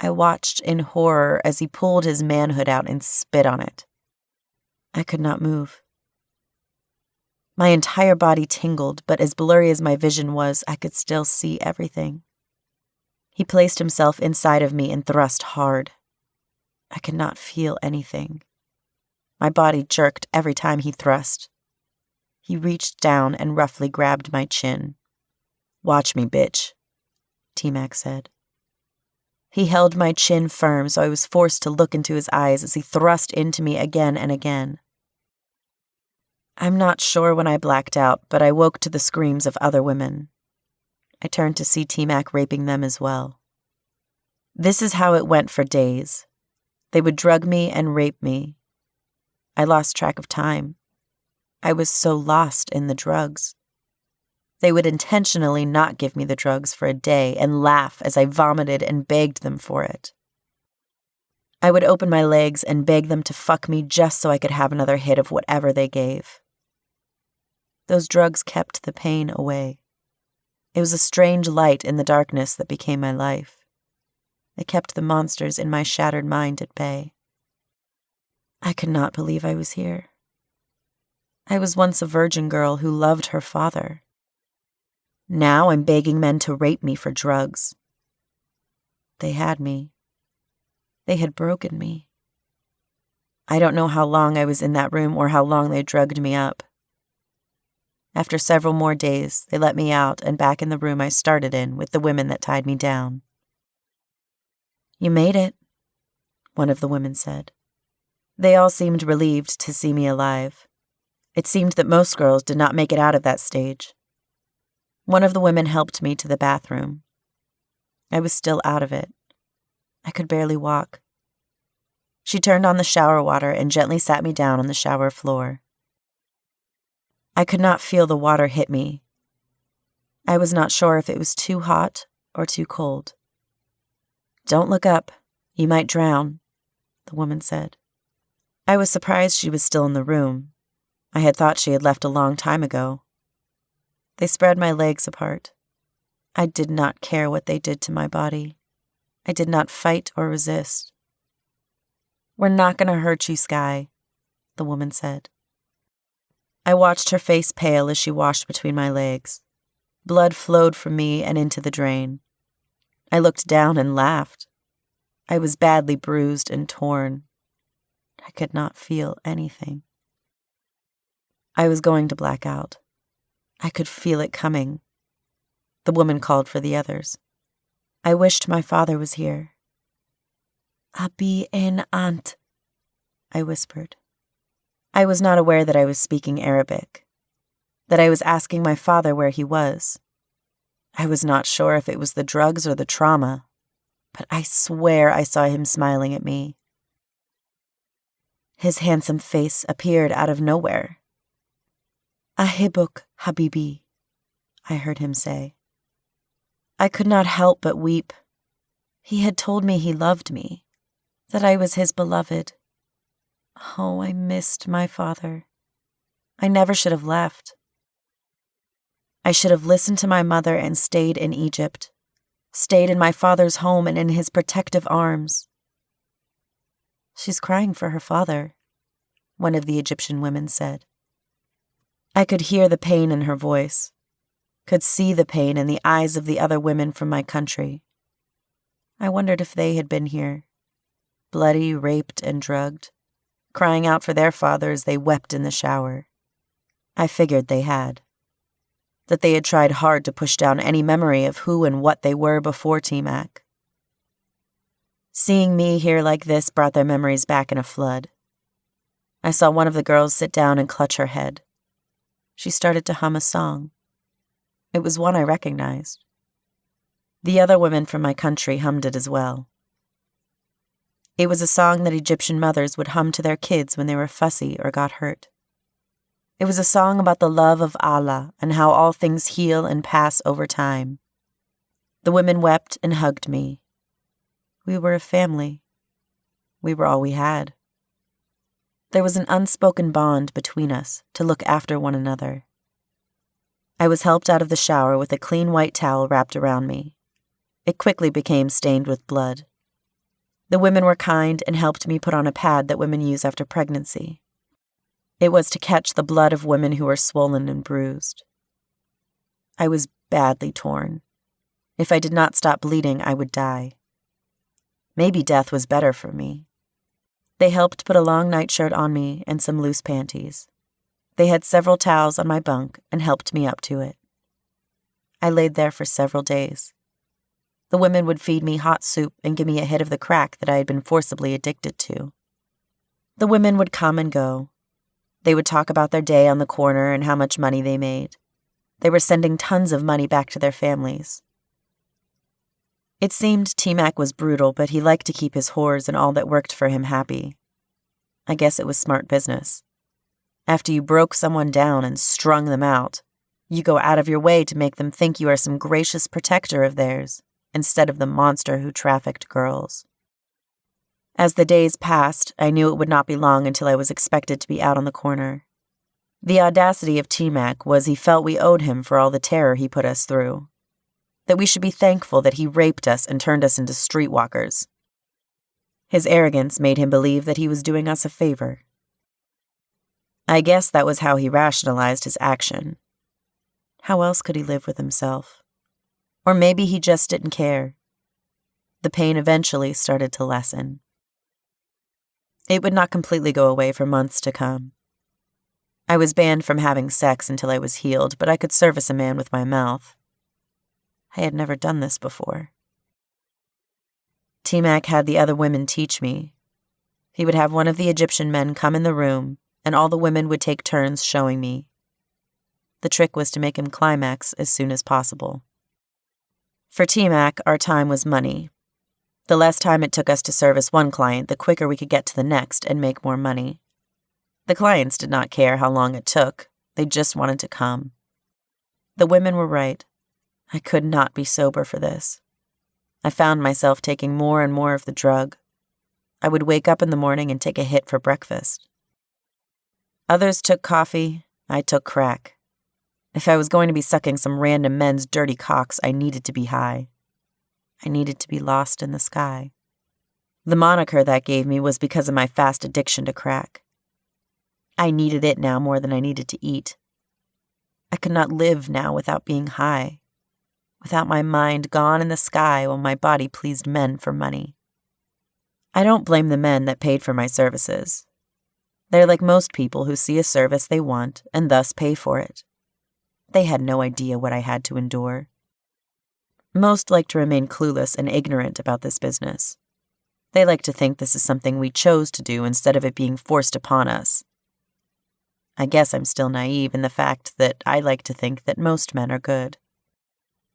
I watched in horror as he pulled his manhood out and spit on it. I could not move. My entire body tingled, but as blurry as my vision was, I could still see everything. He placed himself inside of me and thrust hard. I could not feel anything. My body jerked every time he thrust. He reached down and roughly grabbed my chin. "Watch me, bitch," Tmac said. He held my chin firm, so I was forced to look into his eyes as he thrust into me again and again. I'm not sure when I blacked out, but I woke to the screams of other women. I turned to see Tmac raping them as well. This is how it went for days. They would drug me and rape me. I lost track of time. I was so lost in the drugs. They would intentionally not give me the drugs for a day and laugh as I vomited and begged them for it. I would open my legs and beg them to fuck me just so I could have another hit of whatever they gave. Those drugs kept the pain away. It was a strange light in the darkness that became my life. It kept the monsters in my shattered mind at bay. I could not believe I was here. I was once a virgin girl who loved her father. Now I'm begging men to rape me for drugs. They had me. They had broken me. I don't know how long I was in that room or how long they drugged me up. After several more days, they let me out and back in the room I started in with the women that tied me down. "You made it," one of the women said. They all seemed relieved to see me alive. It seemed that most girls did not make it out of that stage. One of the women helped me to the bathroom. I was still out of it. I could barely walk. She turned on the shower water and gently sat me down on the shower floor. I could not feel the water hit me. I was not sure if it was too hot or too cold. "Don't look up. You might drown," the woman said. I was surprised she was still in the room. I had thought she had left a long time ago. They spread my legs apart. I did not care what they did to my body. I did not fight or resist. "We're not going to hurt you, Sky," the woman said. I watched her face pale as she washed between my legs. Blood flowed from me and into the drain. I looked down and laughed. I was badly bruised and torn. I could not feel anything. I was going to black out. I could feel it coming. The woman called for the others. I wished my father was here. "Abi en ant," I whispered. I was not aware that I was speaking Arabic, that I was asking my father where he was. I was not sure if it was the drugs or the trauma, but I swear I saw him smiling at me. His handsome face appeared out of nowhere. "Ahibuk, Habibi," I heard him say. I could not help but weep. He had told me he loved me, that I was his beloved. Oh, I missed my father. I never should have left. I should have listened to my mother and stayed in Egypt, stayed in my father's home and in his protective arms. "She's crying for her father," one of the Egyptian women said. I could hear the pain in her voice, could see the pain in the eyes of the other women from my country. I wondered if they had been here, bloody, raped, and drugged, crying out for their father as they wept in the shower. I figured they had. That they had tried hard to push down any memory of who and what they were before Tmac. Seeing me here like this brought their memories back in a flood. I saw one of the girls sit down and clutch her head. She started to hum a song. It was one I recognized. The other women from my country hummed it as well. It was a song that Egyptian mothers would hum to their kids when they were fussy or got hurt. It was a song about the love of Allah and how all things heal and pass over time. The women wept and hugged me. We were a family. We were all we had. There was an unspoken bond between us to look after one another. I was helped out of the shower with a clean white towel wrapped around me. It quickly became stained with blood. The women were kind and helped me put on a pad that women use after pregnancy. It was to catch the blood of women who were swollen and bruised. I was badly torn. If I did not stop bleeding, I would die. Maybe death was better for me. They helped put a long nightshirt on me and some loose panties. They had several towels on my bunk and helped me up to it. I laid there for several days. The women would feed me hot soup and give me a hit of the crack that I had been forcibly addicted to. The women would come and go. They would talk about their day on the corner and how much money they made. They were sending tons of money back to their families. It seemed Tmac was brutal, but he liked to keep his whores and all that worked for him happy. I guess it was smart business. After you broke someone down and strung them out, you go out of your way to make them think you are some gracious protector of theirs, instead of the monster who trafficked girls. As the days passed, I knew it would not be long until I was expected to be out on the corner. The audacity of Tmac was he felt we owed him for all the terror he put us through, that we should be thankful that he raped us and turned us into streetwalkers. His arrogance made him believe that he was doing us a favor. I guess that was how he rationalized his action. How else could he live with himself? Or maybe he just didn't care. The pain eventually started to lessen. It would not completely go away for months to come. I was banned from having sex until I was healed, but I could service a man with my mouth. I had never done this before. Tmac had the other women teach me. He would have one of the Egyptian men come in the room, and all the women would take turns showing me. The trick was to make him climax as soon as possible. For Tmac, our time was money. The less time it took us to service one client, the quicker we could get to the next and make more money. The clients did not care how long it took. They just wanted to come. The women were right. I could not be sober for this. I found myself taking more and more of the drug. I would wake up in the morning and take a hit for breakfast. Others took coffee. I took crack. If I was going to be sucking some random men's dirty cocks, I needed to be high. I needed to be lost in the sky. The moniker that gave me was because of my fast addiction to crack. I needed it now more than I needed to eat. I could not live now without being high, without my mind gone in the sky while my body pleased men for money. I don't blame the men that paid for my services. They're like most people who see a service they want and thus pay for it. They had no idea what I had to endure. Most like to remain clueless and ignorant about this business. They like to think this is something we chose to do instead of it being forced upon us. I guess I'm still naive in the fact that I like to think that most men are good.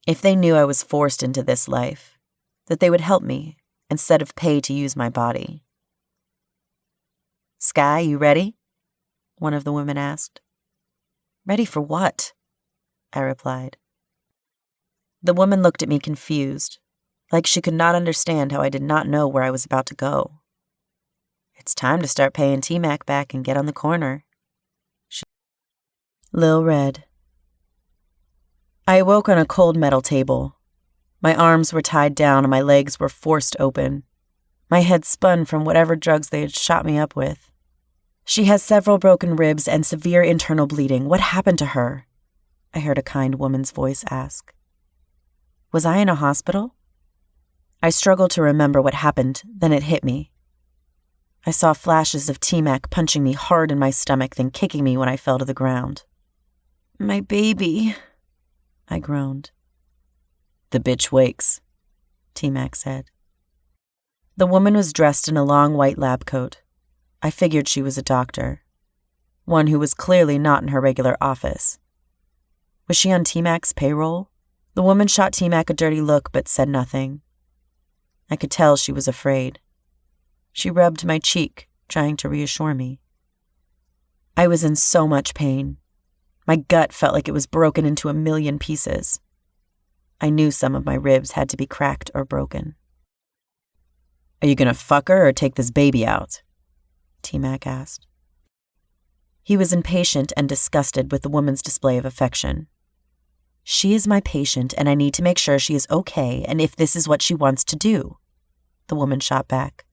If they knew I was forced into this life, that they would help me instead of pay to use my body. "Sky, you ready?" one of the women asked. "Ready for what?" I replied. The woman looked at me confused, like she could not understand how I did not know where I was about to go. "It's time to start paying Tmac back and get on the corner." Lil read. I awoke on a cold metal table. My arms were tied down and my legs were forced open. My head spun from whatever drugs they had shot me up with. "She has several broken ribs and severe internal bleeding. What happened to her?" I heard a kind woman's voice ask. Was I in a hospital? I struggled to remember what happened, then it hit me. I saw flashes of Tmac punching me hard in my stomach, then kicking me when I fell to the ground. "My baby," I groaned. "The bitch wakes," Tmac said. The woman was dressed in a long white lab coat. I figured she was a doctor, one who was clearly not in her regular office. Was she on Tmac's payroll? The woman shot Tmac a dirty look but said nothing. I could tell she was afraid. She rubbed my cheek, trying to reassure me. I was in so much pain. My gut felt like it was broken into a million pieces. I knew some of my ribs had to be cracked or broken. "Are you gonna fuck her or take this baby out?" Tmac asked. He was impatient and disgusted with the woman's display of affection. "She is my patient, and I need to make sure she is okay, and if this is what she wants to do," the woman shot back.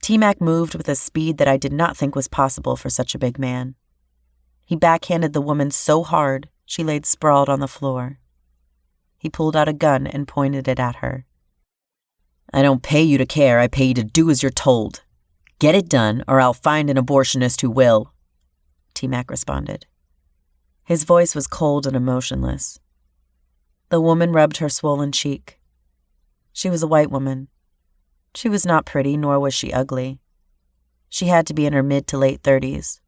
Tmac moved with a speed that I did not think was possible for such a big man. He backhanded the woman so hard, she laid sprawled on the floor. He pulled out a gun and pointed it at her. "I don't pay you to care, I pay you to do as you're told. Get it done, or I'll find an abortionist who will," Tmac responded. His voice was cold and emotionless. The woman rubbed her swollen cheek. She was a white woman. She was not pretty, nor was she ugly. She had to be in her mid to late 30s.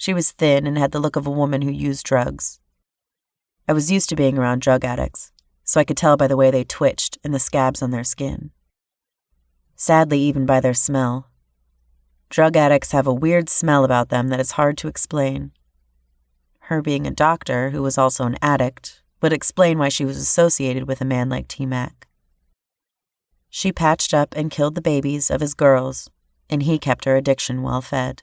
She was thin and had the look of a woman who used drugs. I was used to being around drug addicts, so I could tell by the way they twitched and the scabs on their skin. Sadly, even by their smell. Drug addicts have a weird smell about them that is hard to explain. Her being a doctor, who was also an addict, would explain why she was associated with a man like Tmac. She patched up and killed the babies of his girls, and he kept her addiction well fed.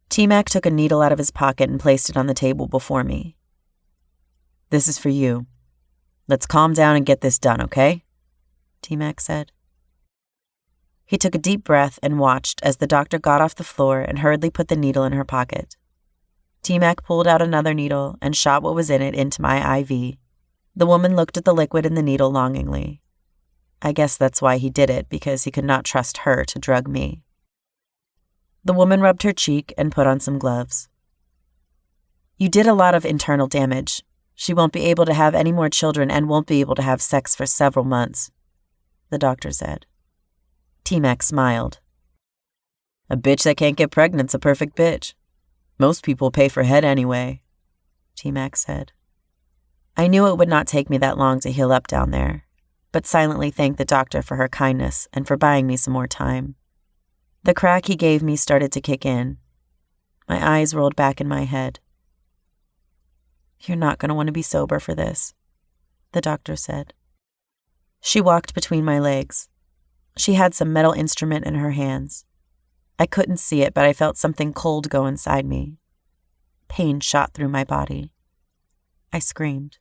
Tmac took a needle out of his pocket and placed it on the table before me. "This is for you. Let's calm down and get this done, okay?" Tmac said. He took a deep breath and watched as the doctor got off the floor and hurriedly put the needle in her pocket. Tmac pulled out another needle and shot what was in it into my IV. The woman looked at the liquid in the needle longingly. I guess that's why he did it, because he could not trust her to drug me. The woman rubbed her cheek and put on some gloves. You did a lot of internal damage. She won't be able to have any more children and won't be able to have sex for several months, the doctor said. Tmac smiled. A bitch that can't get pregnant's a perfect bitch. Most people pay for head anyway, Tmac said. I knew it would not take me that long to heal up down there, but silently thanked the doctor for her kindness and for buying me some more time. The crack he gave me started to kick in. My eyes rolled back in my head. You're not going to want to be sober for this, the doctor said. She walked between my legs. She had some metal instrument in her hands. I couldn't see it, but I felt something cold go inside me. Pain shot through my body. I screamed.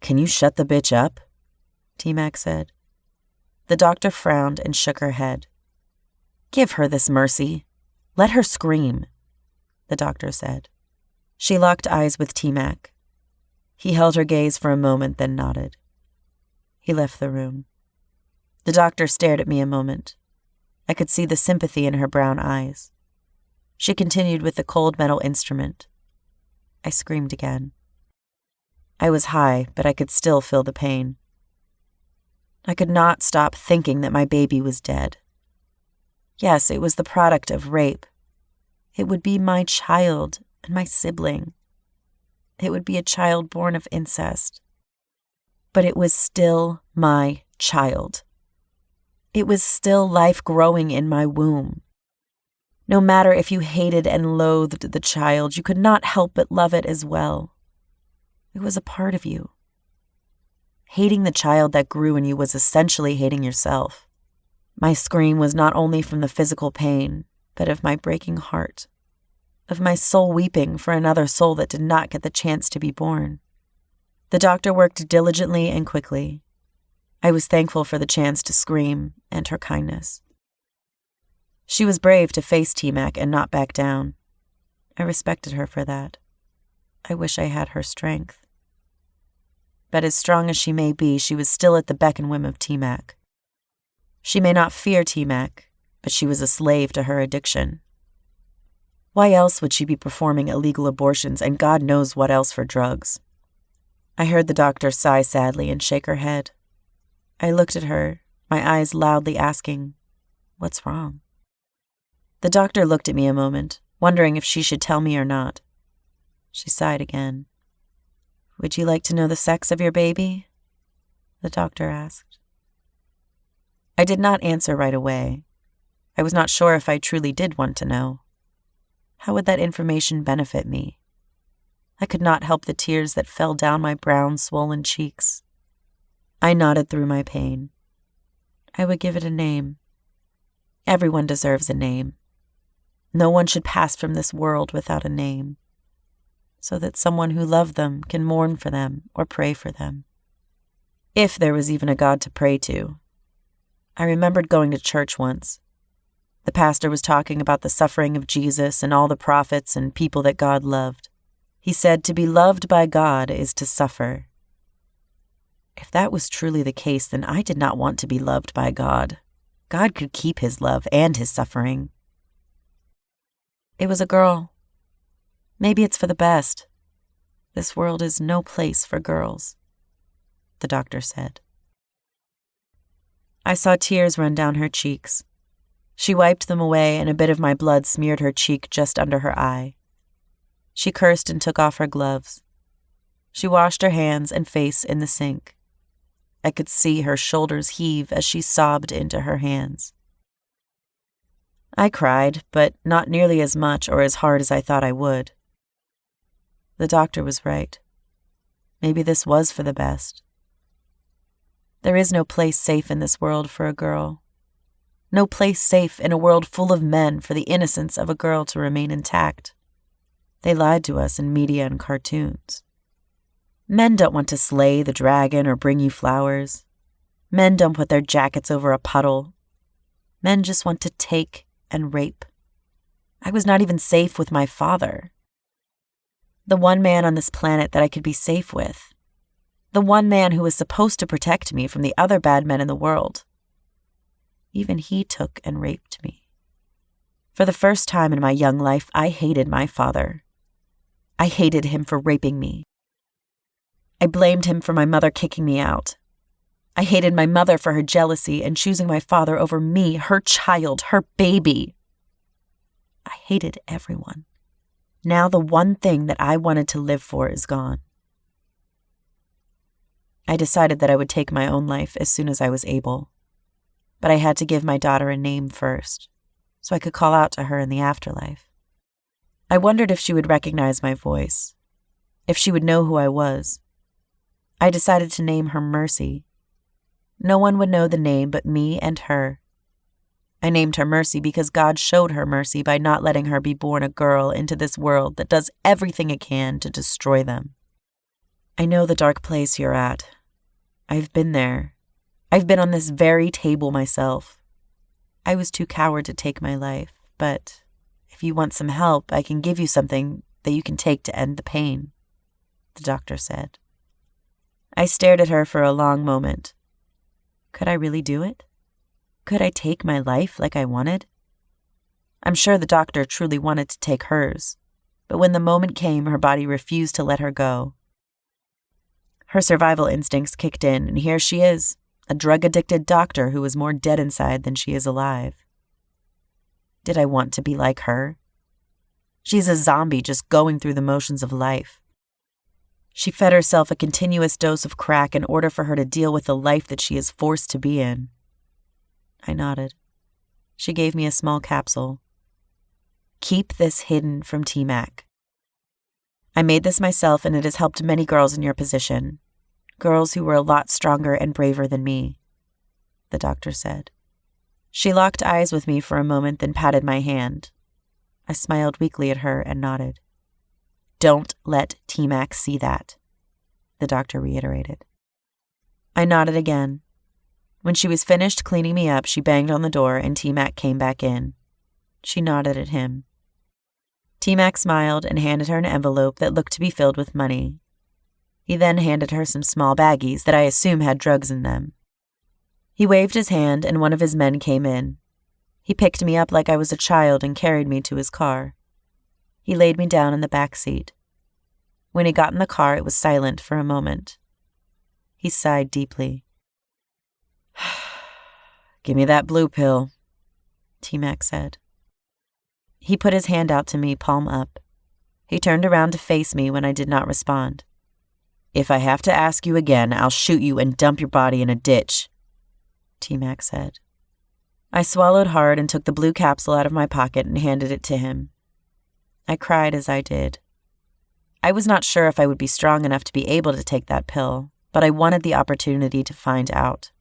Can you shut the bitch up? Tmac said. The doctor frowned and shook her head. Give her this mercy. Let her scream, the doctor said. She locked eyes with Tmac. He held her gaze for a moment, then nodded. He left the room. The doctor stared at me a moment. I could see the sympathy in her brown eyes. She continued with the cold metal instrument. I screamed again. I was high, but I could still feel the pain. I could not stop thinking that my baby was dead. Yes, it was the product of rape. It would be my child and my sibling. It would be a child born of incest. But it was still my child. It was still life growing in my womb. No matter if you hated and loathed the child, you could not help but love it as well. It was a part of you. Hating the child that grew in you was essentially hating yourself. My scream was not only from the physical pain, but of my breaking heart, of my soul weeping for another soul that did not get the chance to be born. The doctor worked diligently and quickly. I was thankful for the chance to scream and her kindness. She was brave to face Tmac and not back down. I respected her for that. I wish I had her strength. But as strong as she may be, she was still at the beck and whim of Tmac. She may not fear Tmac, but she was a slave to her addiction. Why else would she be performing illegal abortions and God knows what else for drugs? I heard the doctor sigh sadly and shake her head. I looked at her, my eyes loudly asking, "What's wrong?" The doctor looked at me a moment, wondering if she should tell me or not. She sighed again. "Would you like to know the sex of your baby?" the doctor asked. I did not answer right away. I was not sure if I truly did want to know. How would that information benefit me? I could not help the tears that fell down my brown, swollen cheeks. I nodded through my pain. I would give it a name. Everyone deserves a name. No one should pass from this world without a name, so that someone who loved them can mourn for them or pray for them. If there was even a God to pray to. I remembered going to church once. The pastor was talking about the suffering of Jesus and all the prophets and people that God loved. He said, to be loved by God is to suffer. If that was truly the case, then I did not want to be loved by God. God could keep his love and his suffering. It was a girl. Maybe it's for the best. This world is no place for girls, the doctor said. I saw tears run down her cheeks. She wiped them away, and a bit of my blood smeared her cheek just under her eye. She cursed and took off her gloves. She washed her hands and face in the sink. I could see her shoulders heave as she sobbed into her hands. I cried, but not nearly as much or as hard as I thought I would. The doctor was right. Maybe this was for the best. There is no place safe in this world for a girl. No place safe in a world full of men for the innocence of a girl to remain intact. They lied to us in media and cartoons. Men don't want to slay the dragon or bring you flowers. Men don't put their jackets over a puddle. Men just want to take and rape. I was not even safe with my father. The one man on this planet that I could be safe with. The one man who was supposed to protect me from the other bad men in the world. Even he took and raped me. For the first time in my young life, I hated my father. I hated him for raping me. I blamed him for my mother kicking me out. I hated my mother for her jealousy and choosing my father over me, her child, her baby. I hated everyone. Now the one thing that I wanted to live for is gone. I decided that I would take my own life as soon as I was able. But I had to give my daughter a name first, so I could call out to her in the afterlife. I wondered if she would recognize my voice, if she would know who I was. I decided to name her Mercy. No one would know the name but me and her. I named her Mercy because God showed her mercy by not letting her be born a girl into this world that does everything it can to destroy them. I know the dark place you're at. I've been there. I've been on this very table myself. I was too coward to take my life, but if you want some help, I can give you something that you can take to end the pain, the doctor said. I stared at her for a long moment. Could I really do it? Could I take my life like I wanted? I'm sure the doctor truly wanted to take hers, but when the moment came, her body refused to let her go. Her survival instincts kicked in, and here she is, a drug-addicted doctor who is more dead inside than she is alive. Did I want to be like her? She's a zombie just going through the motions of life. She fed herself a continuous dose of crack in order for her to deal with the life that she is forced to be in. I nodded. She gave me a small capsule. Keep this hidden from Tmac. I made this myself, and it has helped many girls in your position. Girls who were a lot stronger and braver than me, the doctor said. She locked eyes with me for a moment, then patted my hand. I smiled weakly at her and nodded. Don't let Tmac see that, the doctor reiterated. I nodded again. When she was finished cleaning me up, she banged on the door and Tmac came back in. She nodded at him. Tmac smiled and handed her an envelope that looked to be filled with money. He then handed her some small baggies that I assume had drugs in them. He waved his hand and one of his men came in. He picked me up like I was a child and carried me to his car. He laid me down in the back seat. When he got in the car, it was silent for a moment. He sighed deeply. Give me that blue pill, Tmac said. He put his hand out to me, palm up. He turned around to face me when I did not respond. If I have to ask you again, I'll shoot you and dump your body in a ditch, Tmac said. I swallowed hard and took the blue capsule out of my pocket and handed it to him. I cried as I did. I was not sure if I would be strong enough to be able to take that pill, but I wanted the opportunity to find out.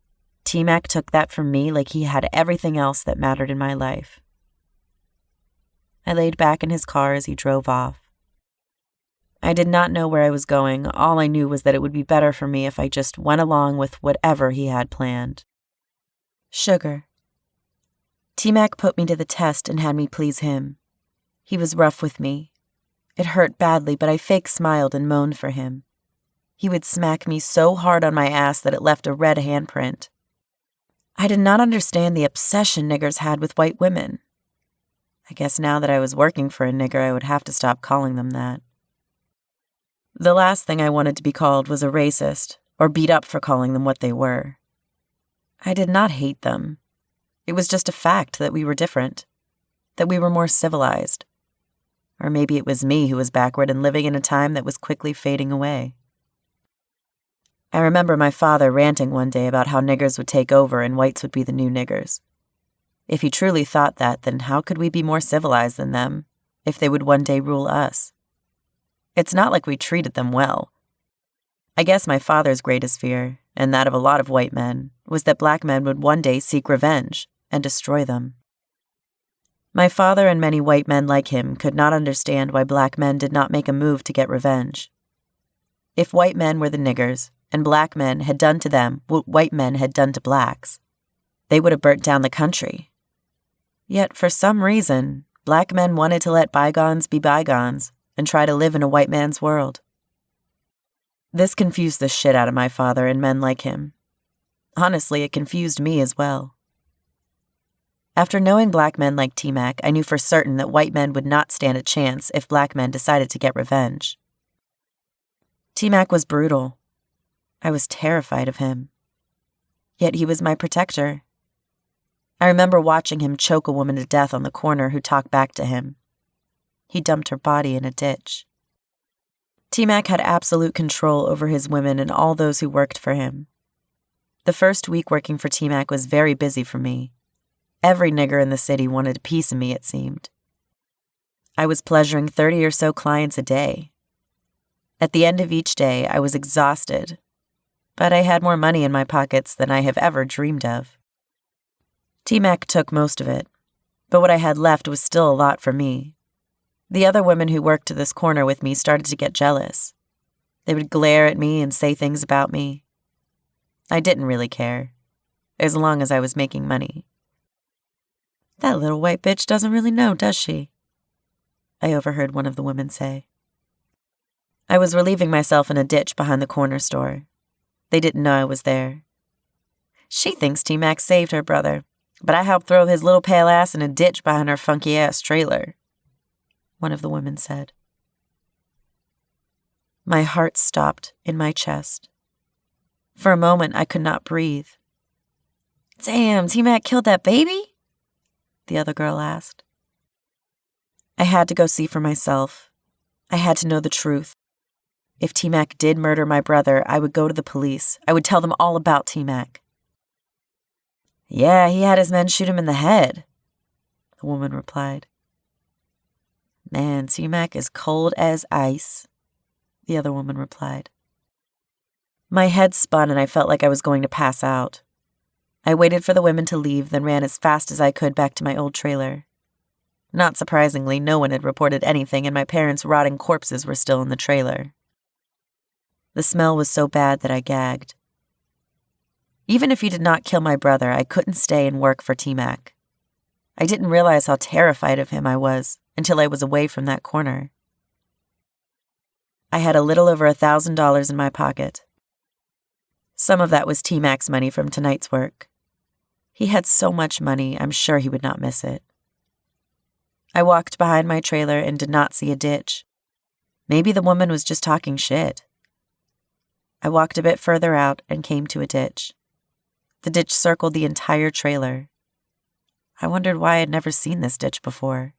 Tmac took that from me like he had everything else that mattered in my life. I laid back in his car as he drove off. I did not know where I was going. All I knew was that it would be better for me if I just went along with whatever he had planned. Sugar. Tmac put me to the test and had me please him. He was rough with me. It hurt badly, but I fake smiled and moaned for him. He would smack me so hard on my ass that it left a red handprint. I did not understand the obsession niggers had with white women. I guess now that I was working for a nigger, I would have to stop calling them that. The last thing I wanted to be called was a racist, or beat up for calling them what they were. I did not hate them. It was just a fact that we were different, that we were more civilized. Or maybe it was me who was backward and living in a time that was quickly fading away. I remember my father ranting one day about how niggers would take over and whites would be the new niggers. If he truly thought that, then how could we be more civilized than them, if they would one day rule us? It's not like we treated them well. I guess my father's greatest fear, and that of a lot of white men, was that black men would one day seek revenge and destroy them. My father and many white men like him could not understand why black men did not make a move to get revenge. If white men were the niggers, and black men had done to them what white men had done to blacks, they would have burnt down the country, Yet, for some reason, black men wanted to let bygones be bygones and try to live in a white man's world. This confused the shit out of my father and men like him. Honestly, it confused me as well. After knowing black men like Tmac, I knew for certain that white men would not stand a chance if black men decided to get revenge. Tmac was brutal. I was terrified of him. Yet he was my protector. I remember watching him choke a woman to death on the corner who talked back to him. He dumped her body in a ditch. Tmac had absolute control over his women and all those who worked for him. The first week working for Tmac was very busy for me. Every nigger in the city wanted a piece of me, it seemed. I was pleasuring 30 or so clients a day. At the end of each day, I was exhausted, but I had more money in my pockets than I have ever dreamed of. Tmac took most of it, but what I had left was still a lot for me. The other women who worked this corner with me started to get jealous. They would glare at me and say things about me. I didn't really care, as long as I was making money. "That little white bitch doesn't really know, does she?" I overheard one of the women say. I was relieving myself in a ditch behind the corner store. They didn't know I was there. "She thinks Tmac saved her brother, but I helped throw his little pale ass in a ditch behind her funky-ass trailer," one of the women said. My heart stopped in my chest. For a moment, I could not breathe. "Damn, Tmac killed that baby?" the other girl asked. I had to go see for myself. I had to know the truth. If Tmac did murder my brother, I would go to the police. I would tell them all about Tmac. "Yeah, he had his men shoot him in the head," the woman replied. "Man, Tmac is cold as ice," the other woman replied. My head spun and I felt like I was going to pass out. I waited for the women to leave, then ran as fast as I could back to my old trailer. Not surprisingly, no one had reported anything and my parents' rotting corpses were still in the trailer. The smell was so bad that I gagged. Even if he did not kill my brother, I couldn't stay and work for Tmac. I didn't realize how terrified of him I was until I was away from that corner. I had a little over $1,000 in my pocket. Some of that was Tmac's money from tonight's work. He had so much money, I'm sure he would not miss it. I walked behind my trailer and did not see a ditch. Maybe the woman was just talking shit. I walked a bit further out and came to a ditch. The ditch circled the entire trailer. I wondered why I had never seen this ditch before.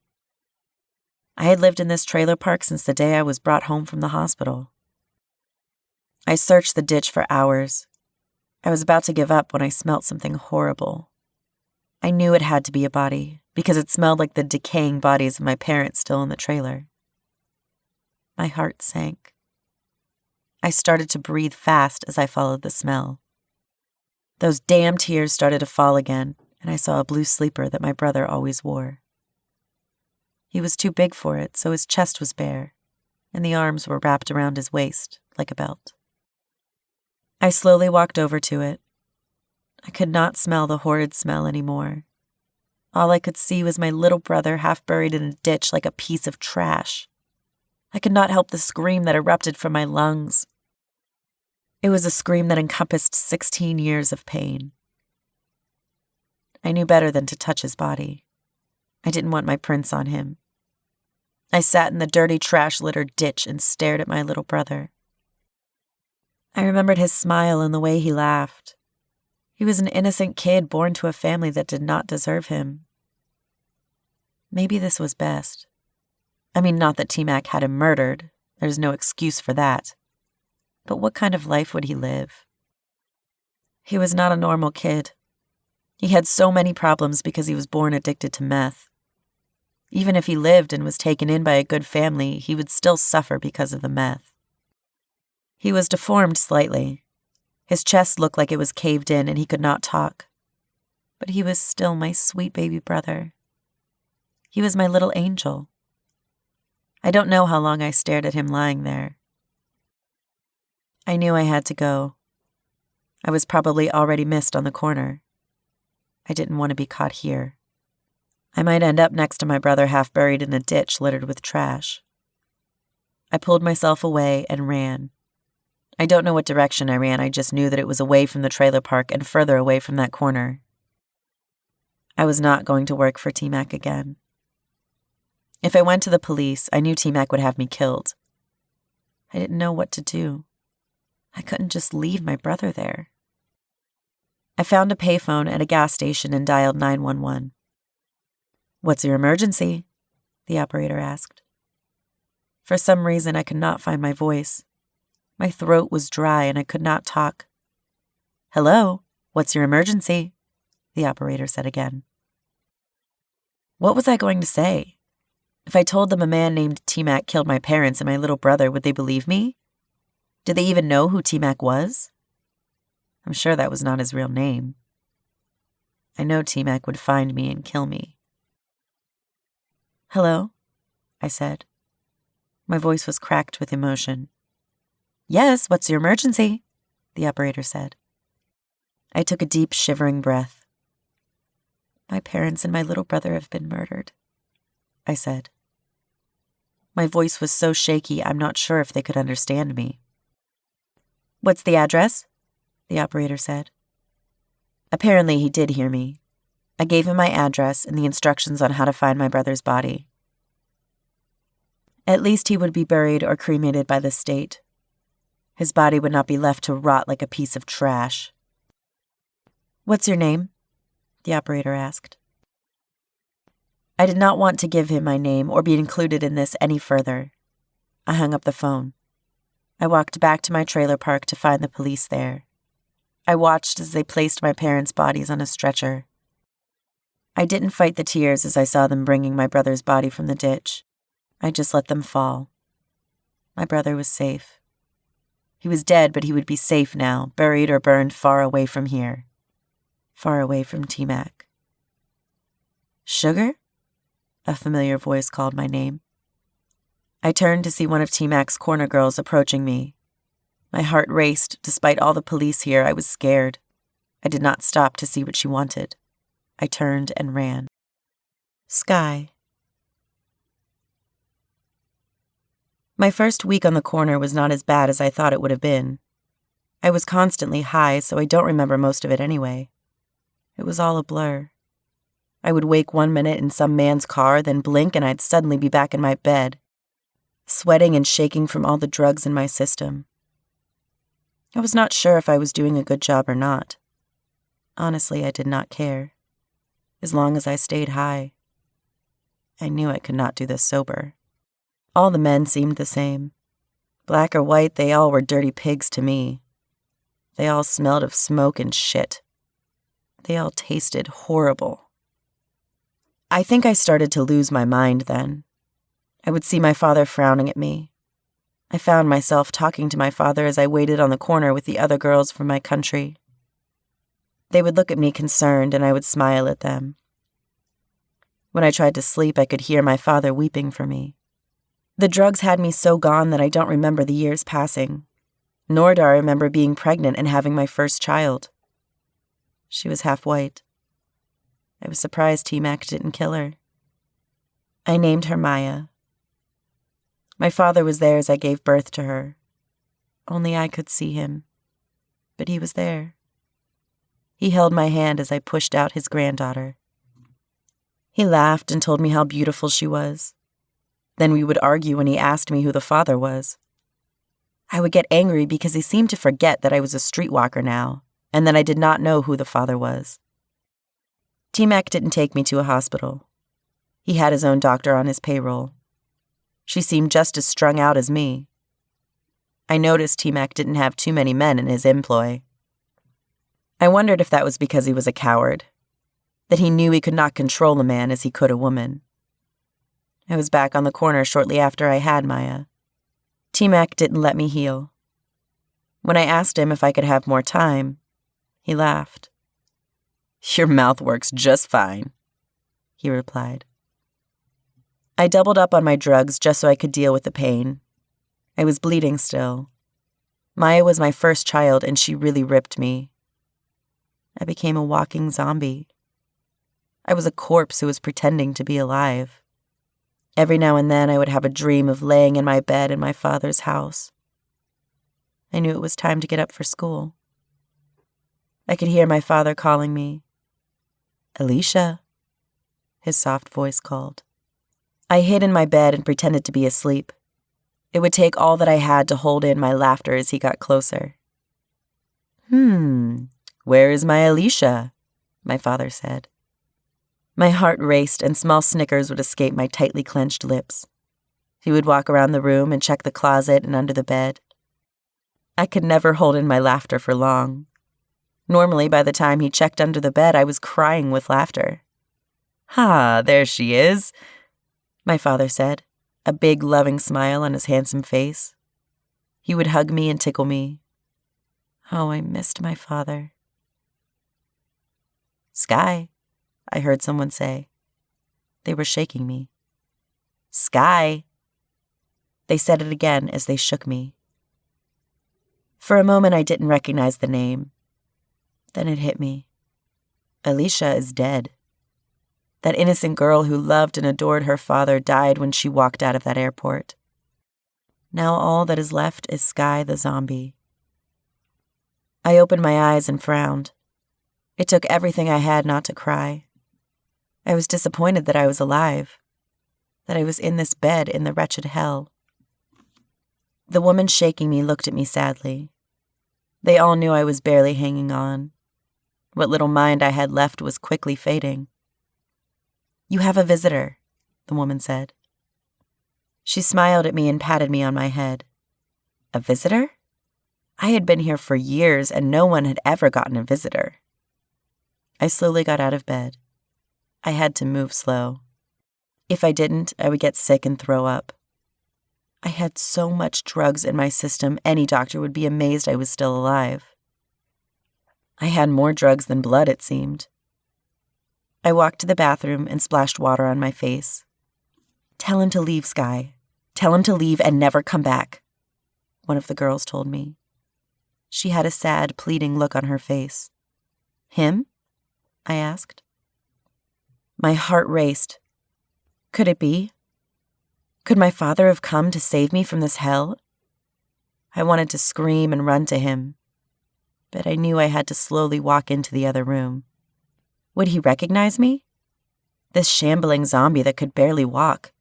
I had lived in this trailer park since the day I was brought home from the hospital. I searched the ditch for hours. I was about to give up when I smelt something horrible. I knew it had to be a body, because it smelled like the decaying bodies of my parents still in the trailer. My heart sank. I started to breathe fast as I followed the smell. Those damn tears started to fall again, and I saw a blue sleeper that my brother always wore. He was too big for it, so his chest was bare, and the arms were wrapped around his waist like a belt. I slowly walked over to it. I could not smell the horrid smell anymore. All I could see was my little brother half buried in a ditch like a piece of trash. I could not help the scream that erupted from my lungs. It was a scream that encompassed 16 years of pain. I knew better than to touch his body. I didn't want my prints on him. I sat in the dirty, trash-littered ditch and stared at my little brother. I remembered his smile and the way he laughed. He was an innocent kid born to a family that did not deserve him. Maybe this was best. I mean, not that Tmac had him murdered. There's no excuse for that. But what kind of life would he live? He was not a normal kid. He had so many problems because he was born addicted to meth. Even if he lived and was taken in by a good family, he would still suffer because of the meth. He was deformed slightly. His chest looked like it was caved in and he could not talk. But he was still my sweet baby brother. He was my little angel. I don't know how long I stared at him lying there. I knew I had to go. I was probably already missed on the corner. I didn't want to be caught here. I might end up next to my brother half buried in a ditch littered with trash. I pulled myself away and ran. I don't know what direction I ran, I just knew that it was away from the trailer park and further away from that corner. I was not going to work for Tmac again. If I went to the police, I knew Tmac would have me killed. I didn't know what to do. I couldn't just leave my brother there. I found a payphone at a gas station and dialed 911. "What's your emergency?" the operator asked. For some reason, I could not find my voice. My throat was dry and I could not talk. "Hello, what's your emergency?" the operator said again. What was I going to say? If I told them a man named Tmac killed my parents and my little brother, would they believe me? Did they even know who Tmac was? I'm sure that was not his real name. I know Tmac would find me and kill me. "Hello?" I said. My voice was cracked with emotion. "Yes, what's your emergency?" the operator said. I took a deep, shivering breath. "My parents and my little brother have been murdered," I said. My voice was so shaky, I'm not sure if they could understand me. "What's the address?" the operator said. Apparently, he did hear me. I gave him my address and the instructions on how to find my brother's body. At least he would be buried or cremated by the state. His body would not be left to rot like a piece of trash. "What's your name?" the operator asked. I did not want to give him my name or be included in this any further. I hung up the phone. I walked back to my trailer park to find the police there. I watched as they placed my parents' bodies on a stretcher. I didn't fight the tears as I saw them bringing my brother's body from the ditch. I just let them fall. My brother was safe. He was dead, but he would be safe now, buried or burned far away from here. Far away from Tmac. "Sugar?" A familiar voice called my name. I turned to see one of Tmac's corner girls approaching me. My heart raced. Despite all the police here, I was scared. I did not stop to see what she wanted. I turned and ran. Sky. My first week on the corner was not as bad as I thought it would have been. I was constantly high, so I don't remember most of it anyway. It was all a blur. I would wake 1 minute in some man's car, then blink and I'd suddenly be back in my bed, sweating and shaking from all the drugs in my system. I was not sure if I was doing a good job or not. Honestly, I did not care. As long as I stayed high. I knew I could not do this sober. All the men seemed the same. Black or white, they all were dirty pigs to me. They all smelled of smoke and shit. They all tasted horrible. I think I started to lose my mind then. I would see my father frowning at me. I found myself talking to my father as I waited on the corner with the other girls from my country. They would look at me concerned and I would smile at them. When I tried to sleep, I could hear my father weeping for me. The drugs had me so gone that I don't remember the years passing, nor do I remember being pregnant and having my first child. She was half white. I was surprised Tmac didn't kill her. I named her Maya. My father was there as I gave birth to her. Only I could see him. But he was there. He held my hand as I pushed out his granddaughter. He laughed and told me how beautiful she was. Then we would argue when he asked me who the father was. I would get angry because he seemed to forget that I was a streetwalker now, and that I did not know who the father was. Tmac didn't take me to a hospital. He had his own doctor on his payroll. She seemed just as strung out as me. I noticed Tmac didn't have too many men in his employ. I wondered if that was because he was a coward, that he knew he could not control a man as he could a woman. I was back on the corner shortly after I had Maya. Tmac didn't let me heal. When I asked him if I could have more time, he laughed. "Your mouth works just fine," he replied. I doubled up on my drugs just so I could deal with the pain. I was bleeding still. Maya was my first child and she really ripped me. I became a walking zombie. I was a corpse who was pretending to be alive. Every now and then I would have a dream of laying in my bed in my father's house. I knew it was time to get up for school. I could hear my father calling me. "Alicia," his soft voice called. I hid in my bed and pretended to be asleep. It would take all that I had to hold in my laughter as he got closer. Where is my Alicia?" my father said. My heart raced and small snickers would escape my tightly clenched lips. He would walk around the room and check the closet and under the bed. I could never hold in my laughter for long. Normally, by the time he checked under the bed, I was crying with laughter. "Ha, there she is," my father said, a big, loving smile on his handsome face. He would hug me and tickle me. Oh, I missed my father. "Sky," I heard someone say. They were shaking me. "Sky." They said it again as they shook me. For a moment, I didn't recognize the name. Then it hit me. Alicia is dead. That innocent girl who loved and adored her father died when she walked out of that airport. Now all that is left is Sky the zombie. I opened my eyes and frowned. It took everything I had not to cry. I was disappointed that I was alive, that I was in this bed in the wretched hell. The woman shaking me looked at me sadly. They all knew I was barely hanging on. What little mind I had left was quickly fading. "You have a visitor," the woman said. She smiled at me and patted me on my head. A visitor? I had been here for years and no one had ever gotten a visitor. I slowly got out of bed. I had to move slow. If I didn't, I would get sick and throw up. I had so much drugs in my system, any doctor would be amazed I was still alive. I had more drugs than blood, it seemed. I walked to the bathroom and splashed water on my face. "Tell him to leave, Sky. Tell him to leave and never come back," one of the girls told me. She had a sad, pleading look on her face. "Him?" I asked. My heart raced. Could it be? Could my father have come to save me from this hell? I wanted to scream and run to him, but I knew I had to slowly walk into the other room. Would he recognize me? This shambling zombie that could barely walk.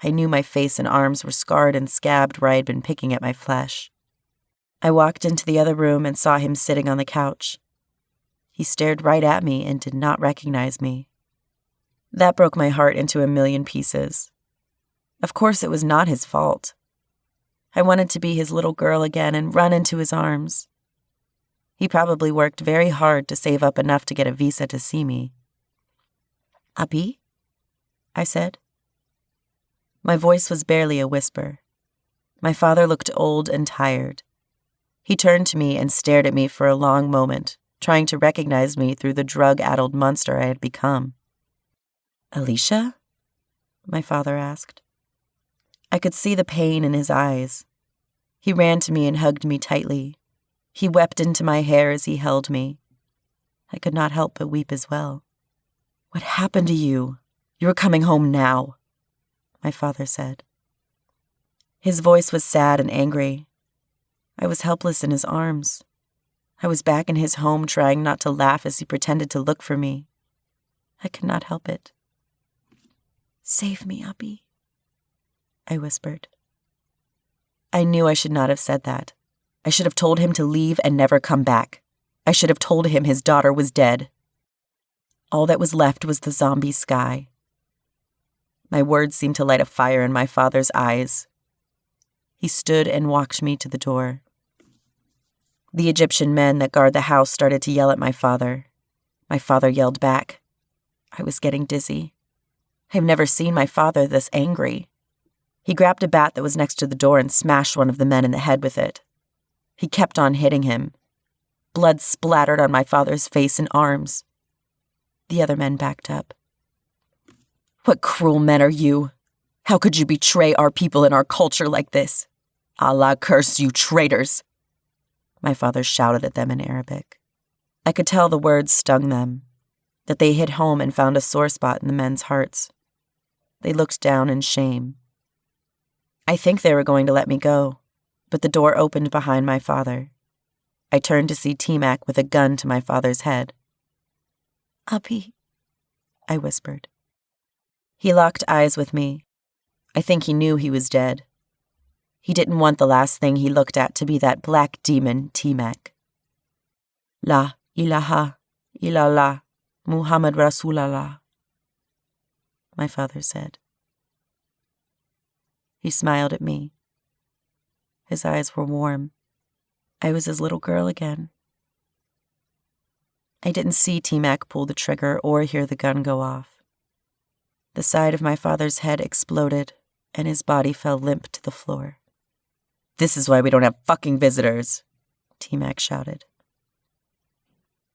I knew my face and arms were scarred and scabbed where I had been picking at my flesh. I walked into the other room and saw him sitting on the couch. He stared right at me and did not recognize me. That broke my heart into a million pieces. Of course it was not his fault. I wanted to be his little girl again and run into his arms. He probably worked very hard to save up enough to get a visa to see me. "Abi?" I said. My voice was barely a whisper. My father looked old and tired. He turned to me and stared at me for a long moment, trying to recognize me through the drug-addled monster I had become. "Alicia?" my father asked. I could see the pain in his eyes. He ran to me and hugged me tightly. He wept into my hair as he held me. I could not help but weep as well. "What happened to you? You are coming home now," my father said. His voice was sad and angry. I was helpless in his arms. I was back in his home trying not to laugh as he pretended to look for me. I could not help it. "Save me, Abi," I whispered. I knew I should not have said that. I should have told him to leave and never come back. I should have told him his daughter was dead. All that was left was the zombie Sky. My words seemed to light a fire in my father's eyes. He stood and walked me to the door. The Egyptian men that guard the house started to yell at my father. My father yelled back. I was getting dizzy. I've never seen my father this angry. He grabbed a bat that was next to the door and smashed one of the men in the head with it. He kept on hitting him. Blood splattered on my father's face and arms. The other men backed up. "What cruel men are you? How could you betray our people and our culture like this? Allah curse you, traitors!" My father shouted at them in Arabic. I could tell the words stung them. that they hit home and found a sore spot in the men's hearts. They looked down in shame. I think they were going to let me go, but the door opened behind my father. I turned to see Tmac with a gun to my father's head. "Abi," I whispered. He locked eyes with me. I think he knew he was dead. He didn't want the last thing he looked at to be that black demon, Tmac. La ilaha illallah Muhammad Rasulallah, my father said. He smiled at me. His eyes were warm. I was his little girl again. I didn't see Tmac pull the trigger or hear the gun go off. The side of my father's head exploded, and his body fell limp to the floor. "This is why we don't have fucking visitors," Tmac shouted.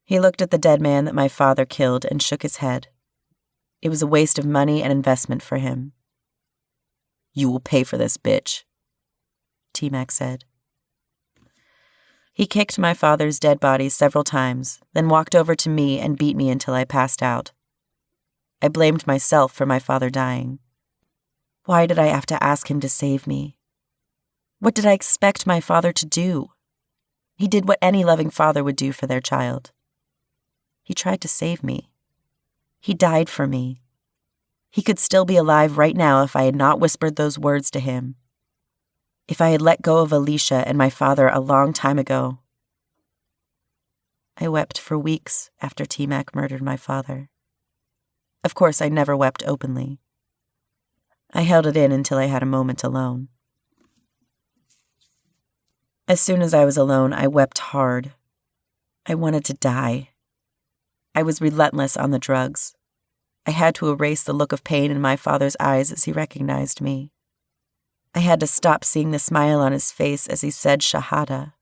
He looked at the dead man that my father killed and shook his head. It was a waste of money and investment for him. "You will pay for this, bitch," Tmac said. He kicked my father's dead body several times, then walked over to me and beat me until I passed out. I blamed myself for my father dying. Why did I have to ask him to save me? What did I expect my father to do? He did what any loving father would do for their child. He tried to save me. He died for me. He could still be alive right now if I had not whispered those words to him. If I had let go of Alicia and my father a long time ago. I wept for weeks after Tmac murdered my father. Of course, I never wept openly. I held it in until I had a moment alone. As soon as I was alone, I wept hard. I wanted to die. I was relentless on the drugs. I had to erase the look of pain in my father's eyes as he recognized me. I had to stop seeing the smile on his face as he said Shahada.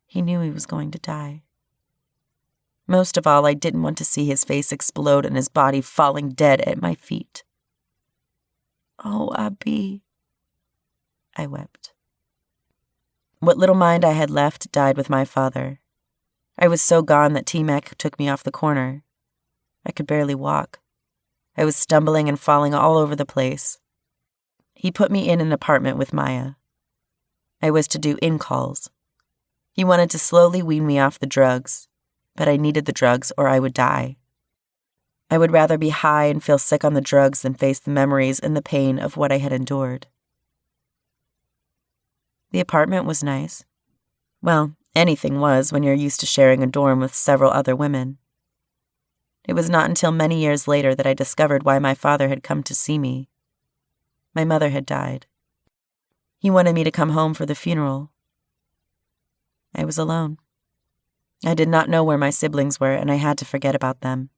He knew he was going to die. Most of all, I didn't want to see his face explode and his body falling dead at my feet. "Oh, Abi," I wept. What little mind I had left died with my father. I was so gone that Tmac took me off the corner. I could barely walk. I was stumbling and falling all over the place. He put me in an apartment with Maya. I was to do in-calls. He wanted to slowly wean me off the drugs, but I needed the drugs or I would die. I would rather be high and feel sick on the drugs than face the memories and the pain of what I had endured. The apartment was nice. Well, anything was when you're used to sharing a dorm with several other women. It was not until many years later that I discovered why my father had come to see me. My mother had died. He wanted me to come home for the funeral. I was alone. I did not know where my siblings were, and I had to forget about them.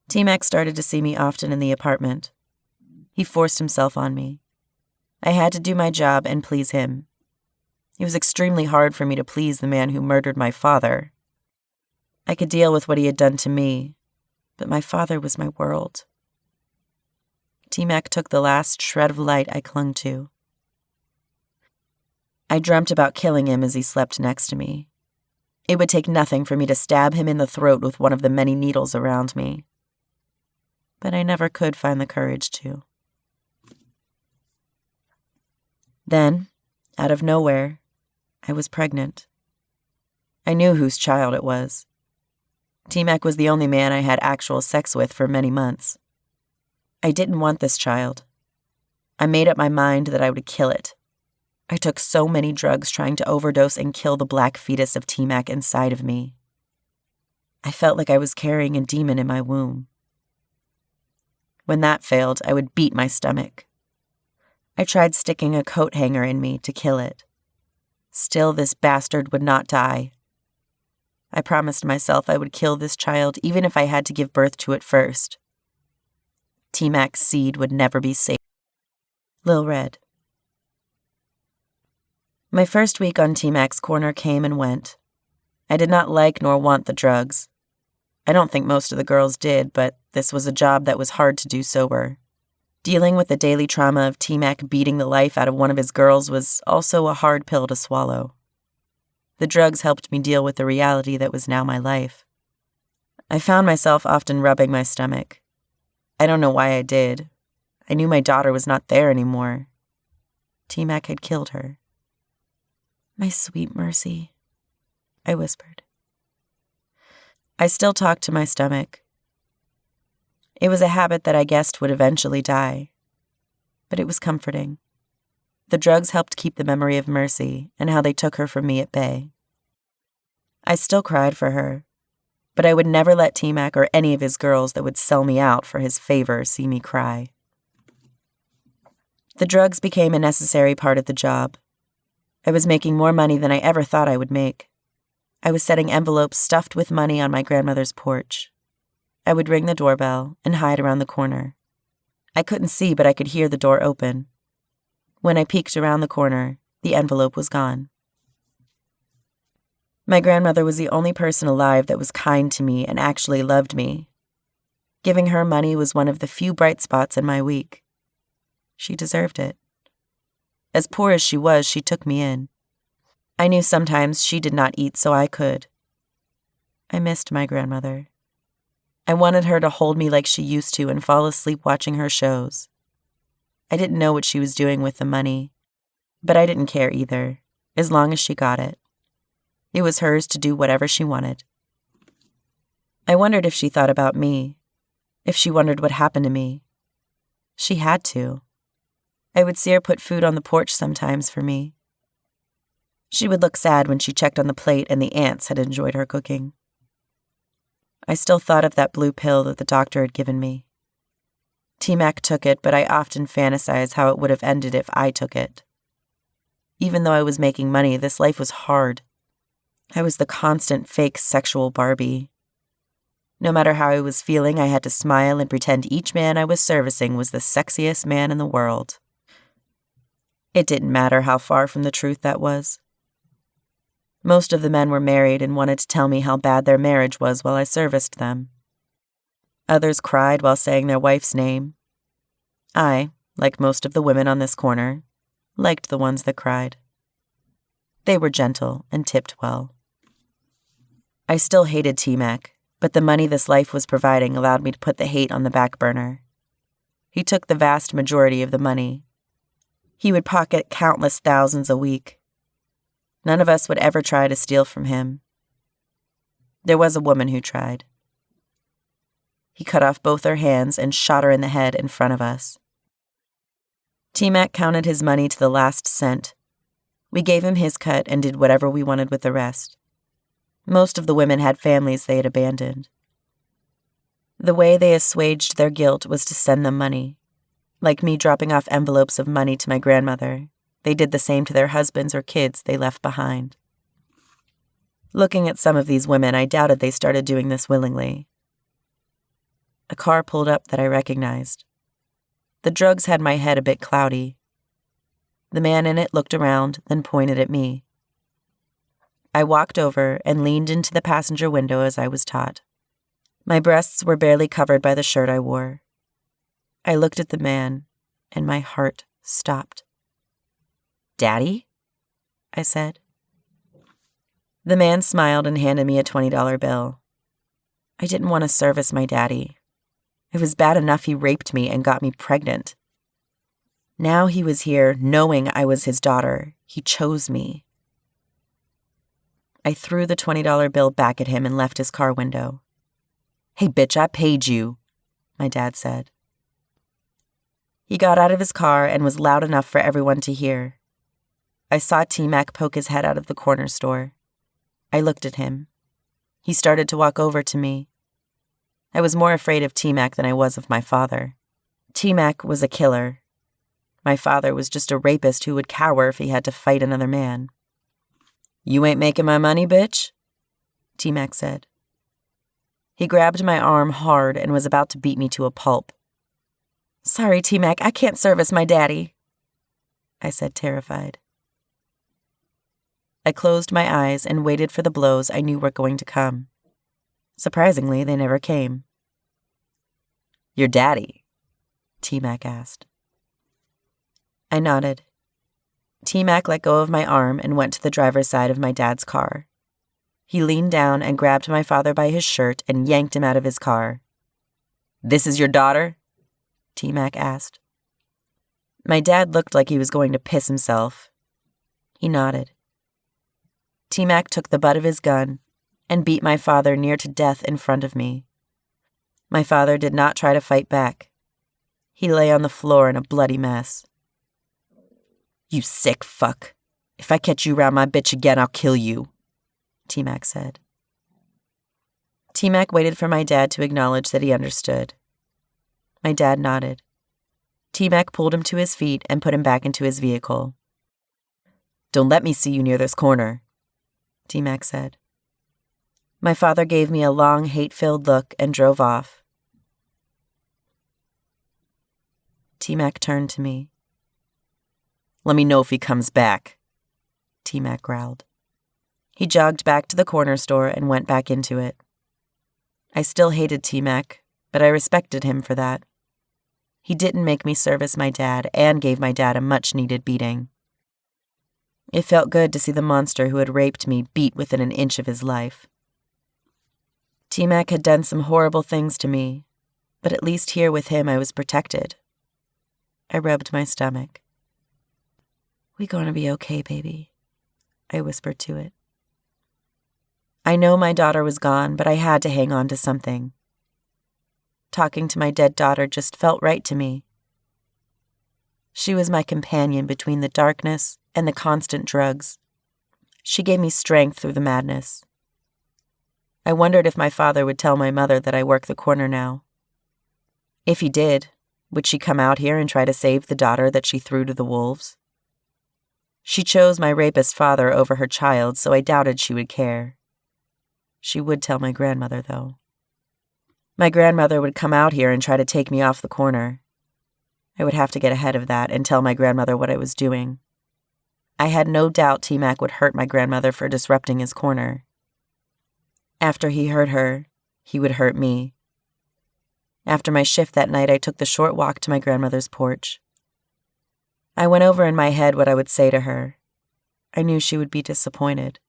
Tmac started to see me often in the apartment. He forced himself on me. I had to do my job and please him. It was extremely hard for me to please the man who murdered my father. I could deal with what he had done to me, but my father was my world. Tmac took the last shred of light I clung to. I dreamt about killing him as he slept next to me. It would take nothing for me to stab him in the throat with one of the many needles around me. But I never could find the courage to. Then, out of nowhere, I was pregnant. I knew whose child it was. Tmac was the only man I had actual sex with for many months. I didn't want this child. I made up my mind that I would kill it. I took so many drugs trying to overdose and kill the black fetus of Tmac inside of me. I felt like I was carrying a demon in my womb. When that failed, I would beat my stomach. I tried sticking a coat hanger in me to kill it. Still, this bastard would not die. I promised myself I would kill this child even if I had to give birth to it first. Tmac's seed would never be safe. Lil Red. My first week on Tmac's corner came and went. I did not like nor want the drugs. I don't think most of the girls did, but this was a job that was hard to do sober. Dealing with the daily trauma of Tmac beating the life out of one of his girls was also a hard pill to swallow. The drugs helped me deal with the reality that was now my life. I found myself often rubbing my stomach. I don't know why I did. I knew my daughter was not there anymore. Tmac had killed her. "My sweet Mercy," I whispered. I still talked to my stomach. It was a habit that I guessed would eventually die, but it was comforting. The drugs helped keep the memory of Mercy and how they took her from me at bay. I still cried for her, but I would never let Tmac or any of his girls that would sell me out for his favor see me cry. The drugs became a necessary part of the job. I was making more money than I ever thought I would make. I was setting envelopes stuffed with money on my grandmother's porch. I would ring the doorbell and hide around the corner. I couldn't see, but I could hear the door open. When I peeked around the corner, the envelope was gone. My grandmother was the only person alive that was kind to me and actually loved me. Giving her money was one of the few bright spots in my week. She deserved it. As poor as she was, she took me in. I knew sometimes she did not eat, so I could. I missed my grandmother. I wanted her to hold me like she used to and fall asleep watching her shows. I didn't know what she was doing with the money, but I didn't care either, as long as she got it. It was hers to do whatever she wanted. I wondered if she thought about me, if she wondered what happened to me. She had to. I would see her put food on the porch sometimes for me. She would look sad when she checked on the plate and the ants had enjoyed her cooking. I still thought of that blue pill that the doctor had given me. Tmac took it, but I often fantasize how it would have ended if I took it. Even though I was making money, this life was hard. I was the constant fake sexual Barbie. No matter how I was feeling, I had to smile and pretend each man I was servicing was the sexiest man in the world. It didn't matter how far from the truth that was. Most of the men were married and wanted to tell me how bad their marriage was while I serviced them. Others cried while saying their wife's name. I, like most of the women on this corner, liked the ones that cried. They were gentle and tipped well. I still hated Tmac, but the money this life was providing allowed me to put the hate on the back burner. He took the vast majority of the money. He would pocket countless thousands a week. None of us would ever try to steal from him. There was a woman who tried. He cut off both her hands and shot her in the head in front of us. Tmac counted his money to the last cent. We gave him his cut and did whatever we wanted with the rest. Most of the women had families they had abandoned. The way they assuaged their guilt was to send them money. Like me dropping off envelopes of money to my grandmother, they did the same to their husbands or kids they left behind. Looking at some of these women, I doubted they started doing this willingly. A car pulled up that I recognized. The drugs had my head a bit cloudy. The man in it looked around, then pointed at me. I walked over and leaned into the passenger window as I was taught. My breasts were barely covered by the shirt I wore. I looked at the man, and my heart stopped. "Daddy?" I said. The man smiled and handed me a $20 bill. I didn't want to service my daddy. It was bad enough he raped me and got me pregnant. Now he was here knowing I was his daughter. He chose me. I threw the $20 bill back at him and left his car window. "Hey, bitch, I paid you," my dad said. He got out of his car and was loud enough for everyone to hear. I saw Tmac poke his head out of the corner store. I looked at him. He started to walk over to me. I was more afraid of Tmac than I was of my father. Tmac was a killer. My father was just a rapist who would cower if he had to fight another man. "You ain't making my money, bitch?" Tmac said. He grabbed my arm hard and was about to beat me to a pulp. "Sorry, Tmac, I can't service my daddy," I said, terrified. I closed my eyes and waited for the blows I knew were going to come. Surprisingly, they never came. "Your daddy?" Tmac asked. I nodded. Tmac let go of my arm and went to the driver's side of my dad's car. He leaned down and grabbed my father by his shirt and yanked him out of his car. "This is your daughter?" Tmac asked. My dad looked like he was going to piss himself. He nodded. Tmac took the butt of his gun and beat my father near to death in front of me. My father did not try to fight back. He lay on the floor in a bloody mess. "You sick fuck. If I catch you around my bitch again, I'll kill you," Tmac said. Tmac waited for my dad to acknowledge that he understood. My dad nodded. Tmac pulled him to his feet and put him back into his vehicle. "Don't let me see you near this corner," Tmac said. My father gave me a long, hate-filled look and drove off. Tmac turned to me. "Let me know if he comes back," Tmac growled. He jogged back to the corner store and went back into it. I still hated Tmac, but I respected him for that. He didn't make me service my dad and gave my dad a much-needed beating. It felt good to see the monster who had raped me beat within an inch of his life. Tmac had done some horrible things to me, but at least here with him I was protected. I rubbed my stomach. "We gonna be okay, baby," I whispered to it. I know my daughter was gone, but I had to hang on to something. Talking to my dead daughter just felt right to me. She was my companion between the darkness and the constant drugs. She gave me strength through the madness. I wondered if my father would tell my mother that I work the corner now. If he did, would she come out here and try to save the daughter that she threw to the wolves? She chose my rapist father over her child, so I doubted she would care. She would tell my grandmother, though. My grandmother would come out here and try to take me off the corner. I would have to get ahead of that and tell my grandmother what I was doing. I had no doubt Tmac would hurt my grandmother for disrupting his corner. After he hurt her, he would hurt me. After my shift that night, I took the short walk to my grandmother's porch. I went over in my head what I would say to her. I knew she would be disappointed.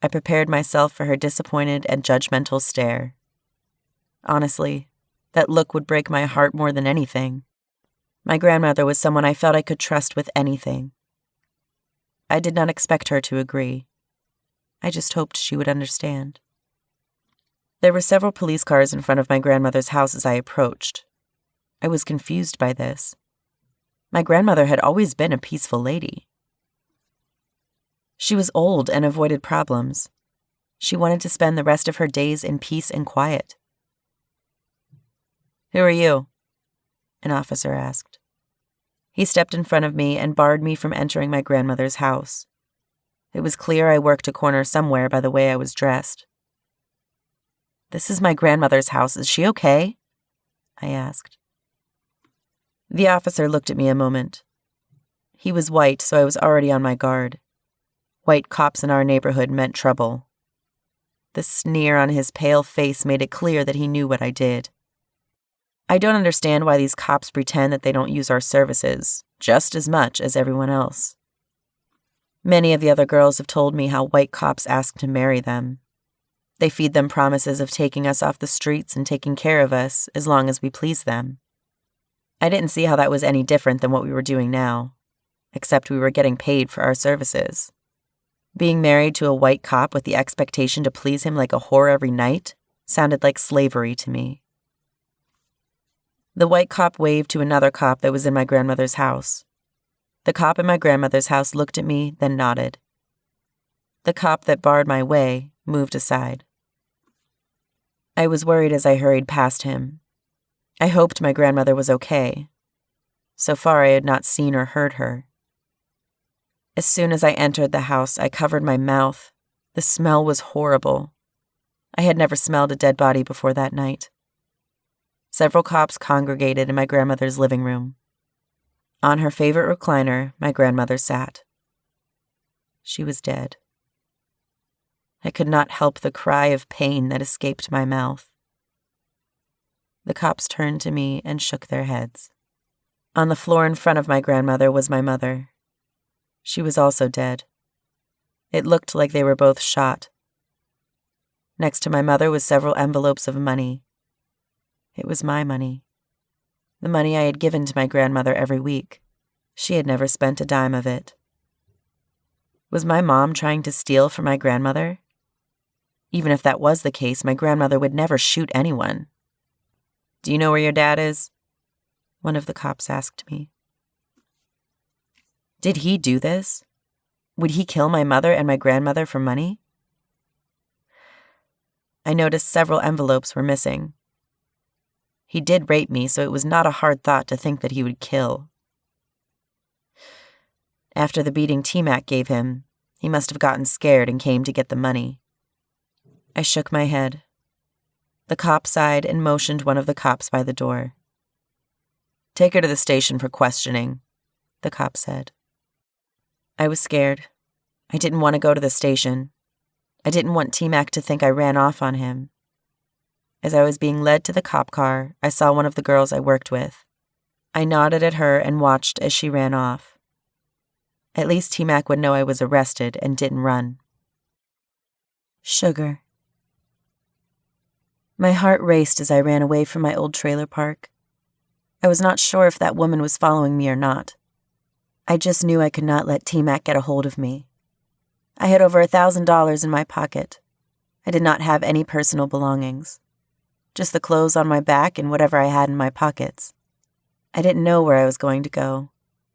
I prepared myself for her disappointed and judgmental stare. Honestly, that look would break my heart more than anything. My grandmother was someone I felt I could trust with anything. I did not expect her to agree. I just hoped she would understand. There were several police cars in front of my grandmother's house as I approached. I was confused by this. My grandmother had always been a peaceful lady. She was old and avoided problems. She wanted to spend the rest of her days in peace and quiet. "Who are you?" an officer asked. He stepped in front of me and barred me from entering my grandmother's house. It was clear I worked a corner somewhere by the way I was dressed. "This is my grandmother's house. Is she okay?" I asked. The officer looked at me a moment. He was white, so I was already on my guard. White cops in our neighborhood meant trouble. The sneer on his pale face made it clear that he knew what I did. I don't understand why these cops pretend that they don't use our services just as much as everyone else. Many of the other girls have told me how white cops ask to marry them. They feed them promises of taking us off the streets and taking care of us as long as we please them. I didn't see how that was any different than what we were doing now, except we were getting paid for our services. Being married to a white cop with the expectation to please him like a whore every night sounded like slavery to me. The white cop waved to another cop that was in my grandmother's house. The cop in my grandmother's house looked at me, then nodded. The cop that barred my way moved aside. I was worried as I hurried past him. I hoped my grandmother was okay. So far, I had not seen or heard her. As soon as I entered the house, I covered my mouth. The smell was horrible. I had never smelled a dead body before that night. Several cops congregated in my grandmother's living room. On her favorite recliner, my grandmother sat. She was dead. I could not help the cry of pain that escaped my mouth. The cops turned to me and shook their heads. On the floor in front of my grandmother was my mother. She was also dead. It looked like they were both shot. Next to my mother was several envelopes of money. It was my money. The money I had given to my grandmother every week. She had never spent a dime of it. Was my mom trying to steal from my grandmother? Even if that was the case, my grandmother would never shoot anyone. "Do you know where your dad is?" one of the cops asked me. Did he do this? Would he kill my mother and my grandmother for money? I noticed several envelopes were missing. He did rape me, so it was not a hard thought to think that he would kill. After the beating Tmac gave him, he must have gotten scared and came to get the money. I shook my head. The cop sighed and motioned one of the cops by the door. "Take her to the station for questioning," the cop said. I was scared. I didn't want to go to the station. I didn't want Tmac to think I ran off on him. As I was being led to the cop car, I saw one of the girls I worked with. I nodded at her and watched as she ran off. At least Tmac would know I was arrested and didn't run. Sugar. My heart raced as I ran away from my old trailer park. I was not sure if that woman was following me or not. I just knew I could not let Tmac get a hold of me. I had over $1,000 in my pocket. I did not have any personal belongings. Just the clothes on my back and whatever I had in my pockets. I didn't know where I was going to go,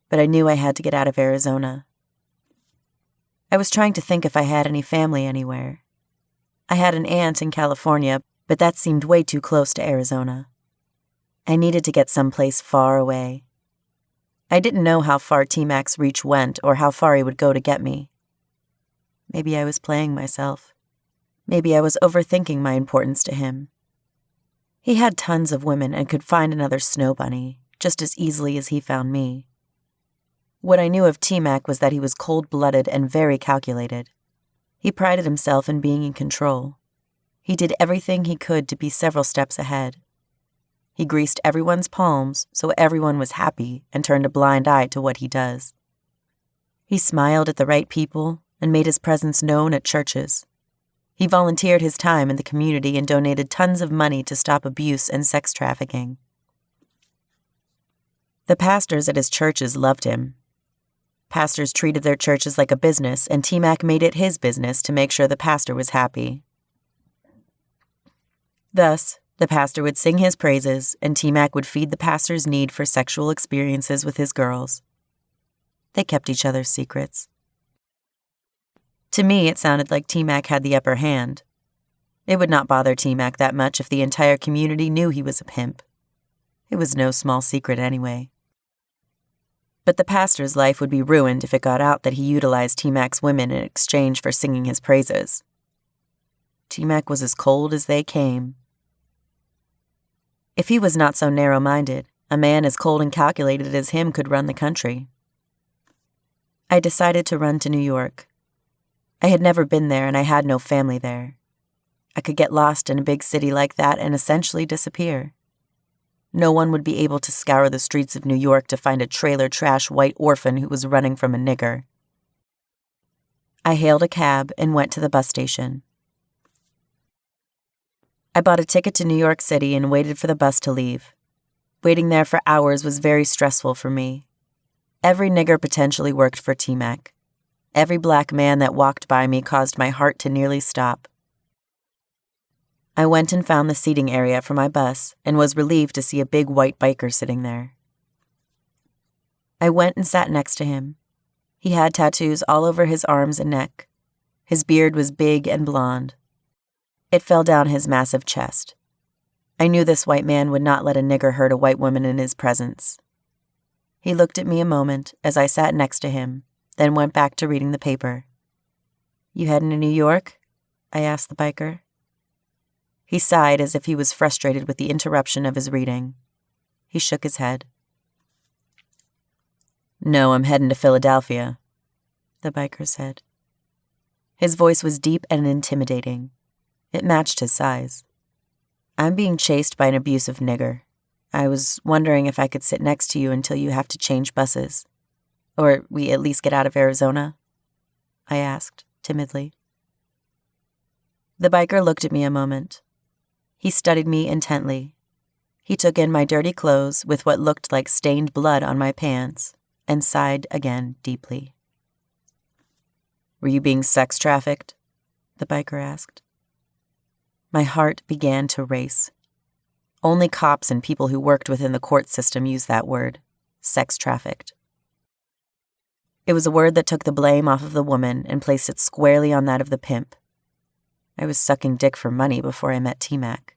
but I knew I had to get out of Arizona. I was trying to think if I had any family anywhere. I had an aunt in California, but that seemed way too close to Arizona. I needed to get someplace far away. I didn't know how far Tmac's reach went or how far he would go to get me. Maybe I was playing myself. Maybe I was overthinking my importance to him. He had tons of women and could find another snow bunny just as easily as he found me. What I knew of Tmac was that he was cold-blooded and very calculated. He prided himself in being in control. He did everything he could to be several steps ahead. He greased everyone's palms so everyone was happy and turned a blind eye to what he does. He smiled at the right people and made his presence known at churches. He volunteered his time in the community and donated tons of money to stop abuse and sex trafficking. The pastors at his churches loved him. Pastors treated their churches like a business, and Tmac made it his business to make sure the pastor was happy. Thus, the pastor would sing his praises, and Tmac would feed the pastor's need for sexual experiences with his girls. They kept each other's secrets. To me, it sounded like Tmac had the upper hand. It would not bother Tmac that much if the entire community knew he was a pimp. It was no small secret anyway. But the pastor's life would be ruined if it got out that he utilized Tmac's women in exchange for singing his praises. Tmac was as cold as they came. If he was not so narrow-minded, a man as cold and calculated as him could run the country. I decided to run to New York. I had never been there, and I had no family there. I could get lost in a big city like that and essentially disappear. No one would be able to scour the streets of New York to find a trailer trash white orphan who was running from a nigger. I hailed a cab and went to the bus station. I bought a ticket to New York City and waited for the bus to leave. Waiting there for hours was very stressful for me. Every nigger potentially worked for Tmac. Every black man that walked by me caused my heart to nearly stop. I went and found the seating area for my bus and was relieved to see a big white biker sitting there. I went and sat next to him. He had tattoos all over his arms and neck. His beard was big and blonde. It fell down his massive chest. I knew this white man would not let a nigger hurt a white woman in his presence. He looked at me a moment as I sat next to him, then went back to reading the paper. "You heading to New York?" I asked the biker. He sighed as if he was frustrated with the interruption of his reading. He shook his head. "No, I'm heading to Philadelphia," the biker said. His voice was deep and intimidating. It matched his size. "I'm being chased by an abusive nigger. I was wondering if I could sit next to you until you have to change buses. Or we at least get out of Arizona?" I asked, timidly. The biker looked at me a moment. He studied me intently. He took in my dirty clothes with what looked like stained blood on my pants and sighed again deeply. "Were you being sex trafficked?" the biker asked. My heart began to race. Only cops and people who worked within the court system use that word, sex trafficked. It was a word that took the blame off of the woman and placed it squarely on that of the pimp. I was sucking dick for money before I met Tmac.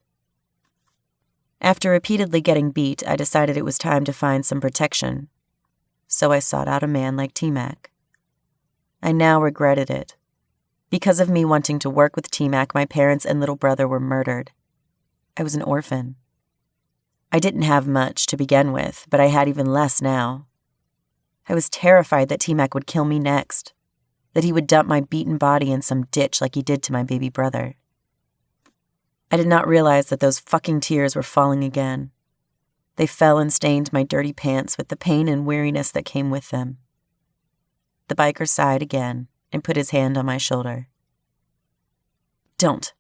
After repeatedly getting beat, I decided it was time to find some protection, so I sought out a man like Tmac. I now regretted it. Because of me wanting to work with Tmac, my parents and little brother were murdered. I was an orphan. I didn't have much to begin with, but I had even less now. I was terrified that Tmac would kill me next, that he would dump my beaten body in some ditch like he did to my baby brother. I did not realize that those fucking tears were falling again. They fell and stained my dirty pants with the pain and weariness that came with them. The biker sighed again and put his hand on my shoulder. "Don't,"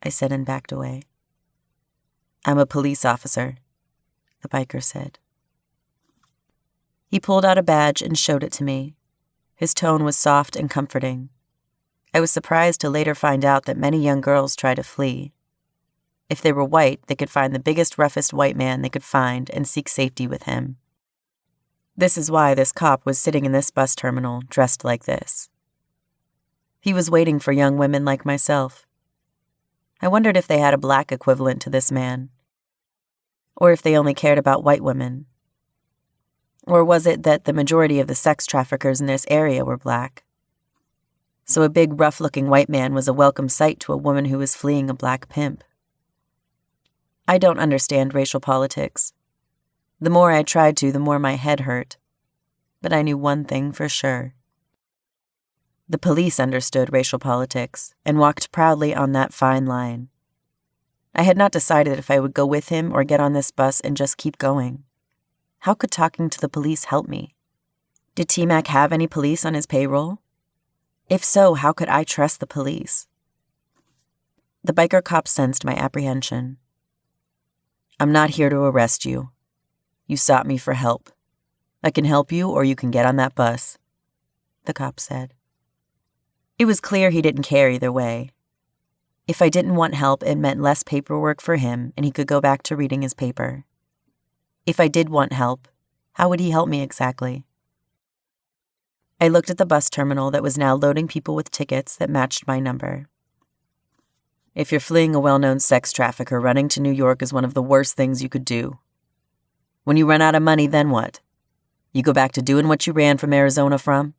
I said and backed away. "I'm a police officer," the biker said. He pulled out a badge and showed it to me. His tone was soft and comforting. I was surprised to later find out that many young girls try to flee. If they were white, they could find the biggest, roughest white man they could find and seek safety with him. This is why this cop was sitting in this bus terminal, dressed like this. He was waiting for young women like myself. I wondered if they had a black equivalent to this man, or if they only cared about white women. Or was it that the majority of the sex traffickers in this area were black? So a big, rough-looking white man was a welcome sight to a woman who was fleeing a black pimp. I don't understand racial politics. The more I tried to, the more my head hurt. But I knew one thing for sure. The police understood racial politics and walked proudly on that fine line. I had not decided if I would go with him or get on this bus and just keep going. How could talking to the police help me? Did Tmac have any police on his payroll? If so, how could I trust the police? The biker cop sensed my apprehension. "I'm not here to arrest you. You sought me for help. I can help you or you can get on that bus," the cop said. It was clear he didn't care either way. If I didn't want help, it meant less paperwork for him and he could go back to reading his paper. If I did want help, how would he help me exactly? I looked at the bus terminal that was now loading people with tickets that matched my number. "If you're fleeing a well-known sex trafficker, running to New York is one of the worst things you could do. When you run out of money, then what? You go back to doing what you ran from Arizona from?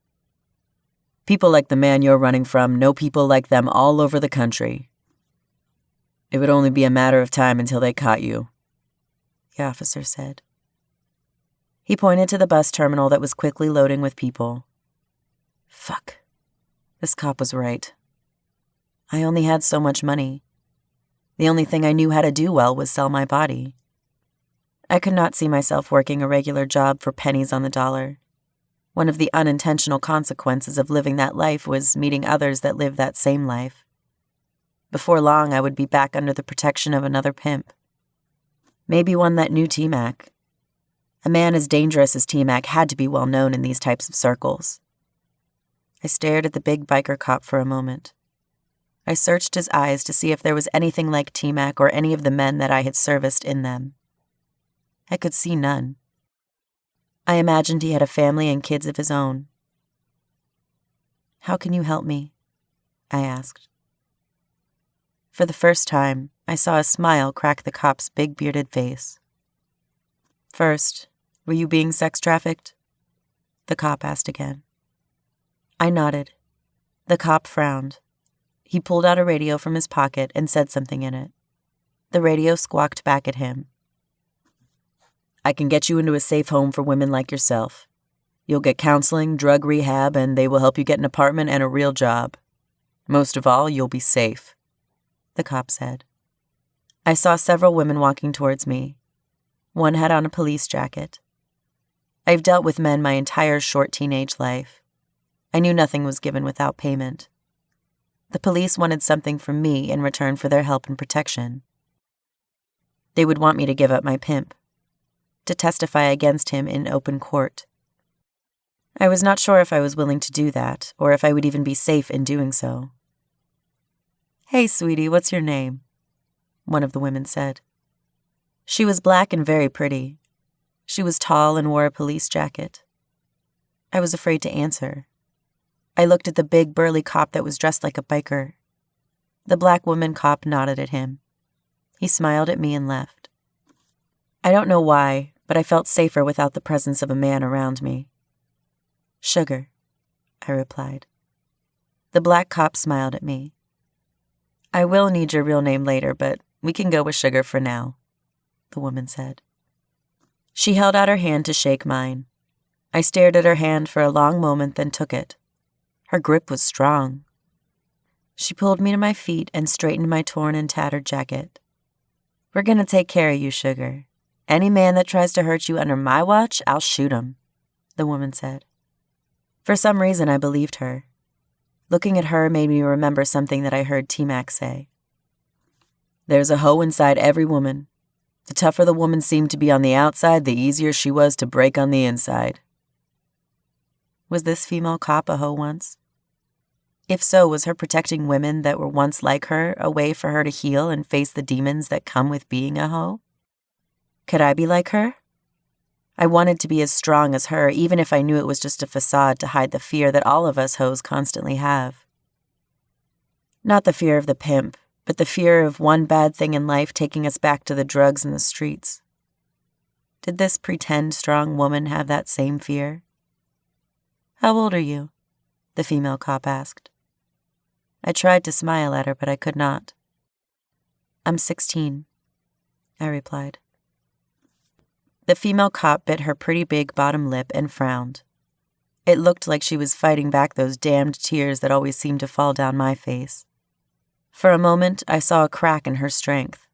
People like the man you're running from know people like them all over the country. It would only be a matter of time until they caught you," the officer said. He pointed to the bus terminal that was quickly loading with people. Fuck. This cop was right. I only had so much money. The only thing I knew how to do well was sell my body. I could not see myself working a regular job for pennies on the dollar. One of the unintentional consequences of living that life was meeting others that lived that same life. Before long, I would be back under the protection of another pimp. Maybe one that knew Tmac. A man as dangerous as Tmac had to be well known in these types of circles. I stared at the big biker cop for a moment. I searched his eyes to see if there was anything like Tmac or any of the men that I had serviced in them. I could see none. I imagined he had a family and kids of his own. "How can you help me?" I asked. For the first time, I saw a smile crack the cop's big bearded face. "First, were you being sex trafficked?" the cop asked again. I nodded. The cop frowned. He pulled out a radio from his pocket and said something in it. The radio squawked back at him. "I can get you into a safe home for women like yourself. You'll get counseling, drug rehab, and they will help you get an apartment and a real job. Most of all, you'll be safe," the cop said. I saw several women walking towards me. One had on a police jacket. I've dealt with men my entire short teenage life. I knew nothing was given without payment. The police wanted something from me in return for their help and protection. They would want me to give up my pimp, to testify against him in open court. I was not sure if I was willing to do that, or if I would even be safe in doing so. "Hey, sweetie, what's your name?" one of the women said. She was black and very pretty. She was tall and wore a police jacket. I was afraid to answer. I looked at the big, burly cop that was dressed like a biker. The black woman cop nodded at him. He smiled at me and left. I don't know why, but I felt safer without the presence of a man around me. "Sugar," I replied. The black cop smiled at me. "I will need your real name later, but we can go with Sugar for now," the woman said. She held out her hand to shake mine. I stared at her hand for a long moment, then took it. Her grip was strong. She pulled me to my feet and straightened my torn and tattered jacket. "We're going to take care of you, Sugar. Any man that tries to hurt you under my watch, I'll shoot him," the woman said. For some reason, I believed her. Looking at her made me remember something that I heard Tmac say. "There's a hoe inside every woman. The tougher the woman seemed to be on the outside, the easier she was to break on the inside." Was this female cop a hoe once? If so, was her protecting women that were once like her a way for her to heal and face the demons that come with being a hoe? Could I be like her? I wanted to be as strong as her, even if I knew it was just a facade to hide the fear that all of us hoes constantly have. Not the fear of the pimp, but the fear of one bad thing in life taking us back to the drugs and the streets. Did this pretend strong woman have that same fear? "How old are you?" the female cop asked. I tried to smile at her, but I could not. "I'm 16, I replied. The female cop bit her pretty big bottom lip and frowned. It looked like she was fighting back those damned tears that always seemed to fall down my face. For a moment, I saw a crack in her strength.